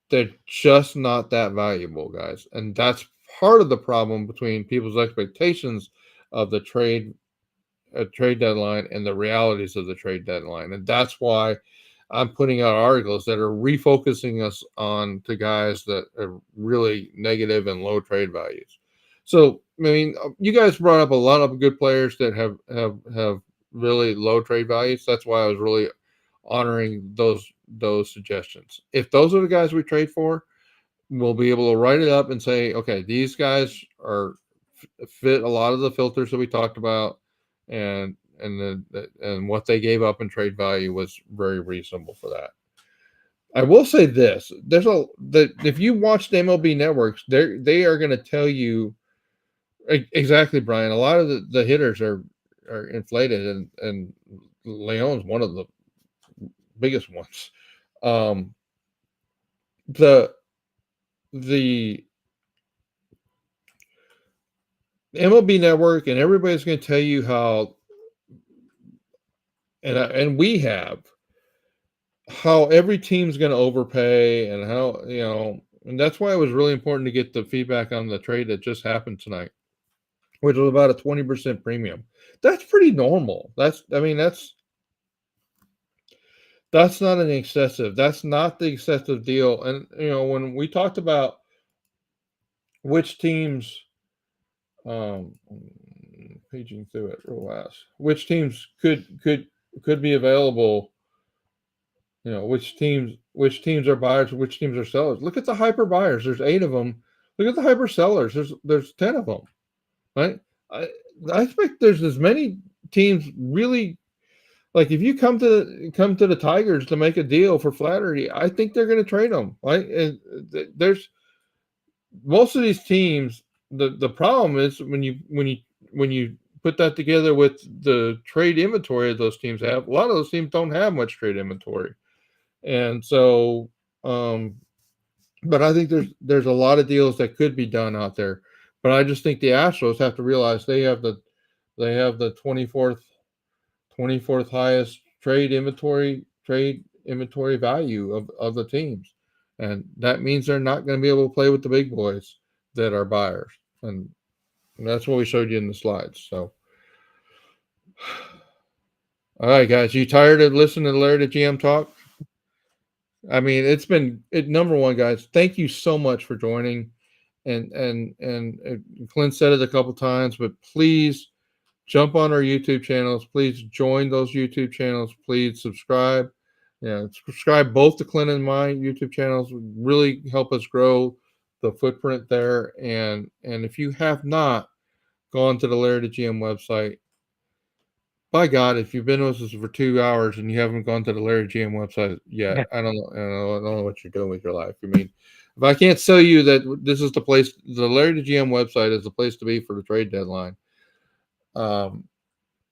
they're just not that valuable, guys. And that's part of the problem between people's expectations of the trade deadline and the realities of the trade deadline. And that's why I'm putting out articles that are refocusing us on to guys that are really negative and low trade values. So, I mean, you guys brought up a lot of good players that have really low trade values. That's why I was really honoring those suggestions. If those are the guys we trade for, we'll be able to write it up and say, okay, these guys are fit a lot of the filters that we talked about, and what they gave up in trade value was very reasonable for that. I will say this: if you watch the MLB networks, they are going to tell you exactly, Brian. A lot of the hitters are inflated, and Leon's one of the biggest ones. Um, the the MLB network and everybody's going to tell you how, and we have, how every team's going to overpay, and how, and that's why it was really important to get the feedback on the trade that just happened tonight, which was about a 20% premium. That's pretty normal. I mean, that's not an excessive. That's not the excessive deal. And when we talked about which teams, paging through it real fast, which teams could be available. Which teams are buyers, which teams are sellers. Look at the hyper buyers. There's 8 of them. Look at the hyper sellers. There's 10 of them. Right? I I expect there's as many teams really, like, if you come to the Tigers to make a deal for Flattery, I think they're going to trade them. Right? And there's most of these teams. The problem is when you put that together with the trade inventory that those teams have. A lot of those teams don't have much trade inventory, and so, um, but I think there's a lot of deals that could be done out there. But I just think the Astros have to realize they have the 24th highest trade inventory value of the teams, and that means they're not going to be able to play with the big boys that are buyers, and that's what we showed you in the slides. So, all right, guys, you tired of listening to Larry the GM talk? I mean, it's been number one, guys. Thank you so much for joining. And Clint said it a couple times, but please jump on our YouTube channels. Please join those YouTube channels. Please subscribe. Subscribe both to Clint and my YouTube channels. Really help us grow the footprint there. And if you have not gone to the Larry the GM website, by God, if you've been with us for 2 hours and you haven't gone to the Larry GM website yet, Yeah. I don't know what you're doing with your life. I mean, if I can't tell you that this is the place, the Larry the GM website is the place to be for the trade deadline. Um,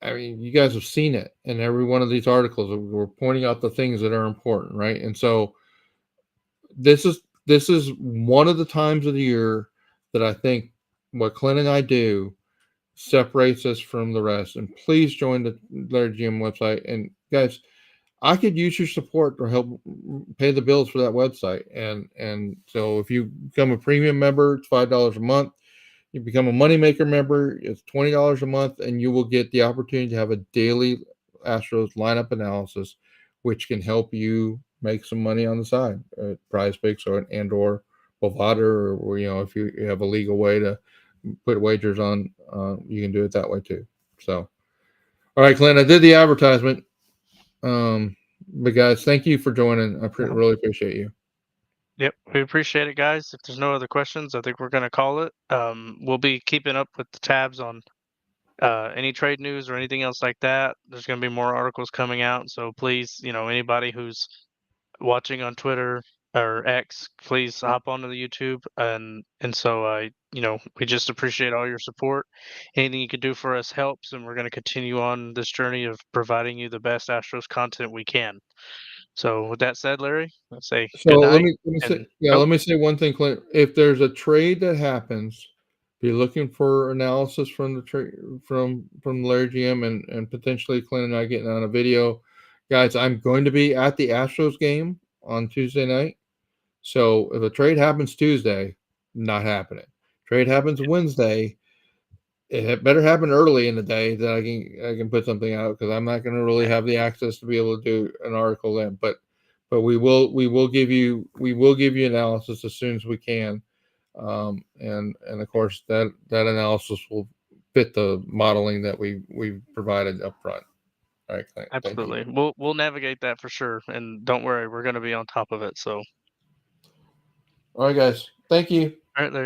I mean, you guys have seen it in every one of these articles. We're pointing out the things that are important, right? And so this is one of the times of the year that I think what Clint and I do separates us from the rest. And please join the Larry GM website. And guys, I could use your support to help pay the bills for that website. And so if you become a premium member, it's $5 a month. You become a moneymaker member, it's $20 a month, and you will get the opportunity to have a daily Astros lineup analysis, which can help you make some money on the side, Prize Picks or Bovada, or if you have a legal way to put wagers on, you can do it that way too. So, all right, Clint, I did the advertisement. But guys, thank you for joining. I Mhm. really appreciate you. Yep, we appreciate it, guys. If there's no other questions, I think we're going to call it. We'll be keeping up with the tabs on any trade news or anything else like that. There's going to be more articles coming out, so please, anybody who's watching on Twitter or X, please hop onto the YouTube, and so we just appreciate all your support. Anything you can do for us helps, and we're going to continue on this journey of providing you the best Astros content we can. So with that said, Larry, let's say So good let night. me let me say And yeah, oh, let me say one thing, Clint. If there's a trade that happens, be looking for analysis from the trade from Larry GM and potentially Clint and I getting on a video. Guys, I'm going to be at the Astros game on Tuesday night. So if a trade happens Tuesday, not happening. Trade happens Wednesday, it better happen early in the day that I can put something out, because I'm not going to really Yeah, have the access to be able to do an article then. But we will give you analysis as soon as we can, and of course that analysis will fit the modeling that we provided up front. All right, Clint, thank you. absolutely. We'll navigate that for sure, and don't worry, we're going to be on top of it. So, All right, guys, thank you. all right, Larry.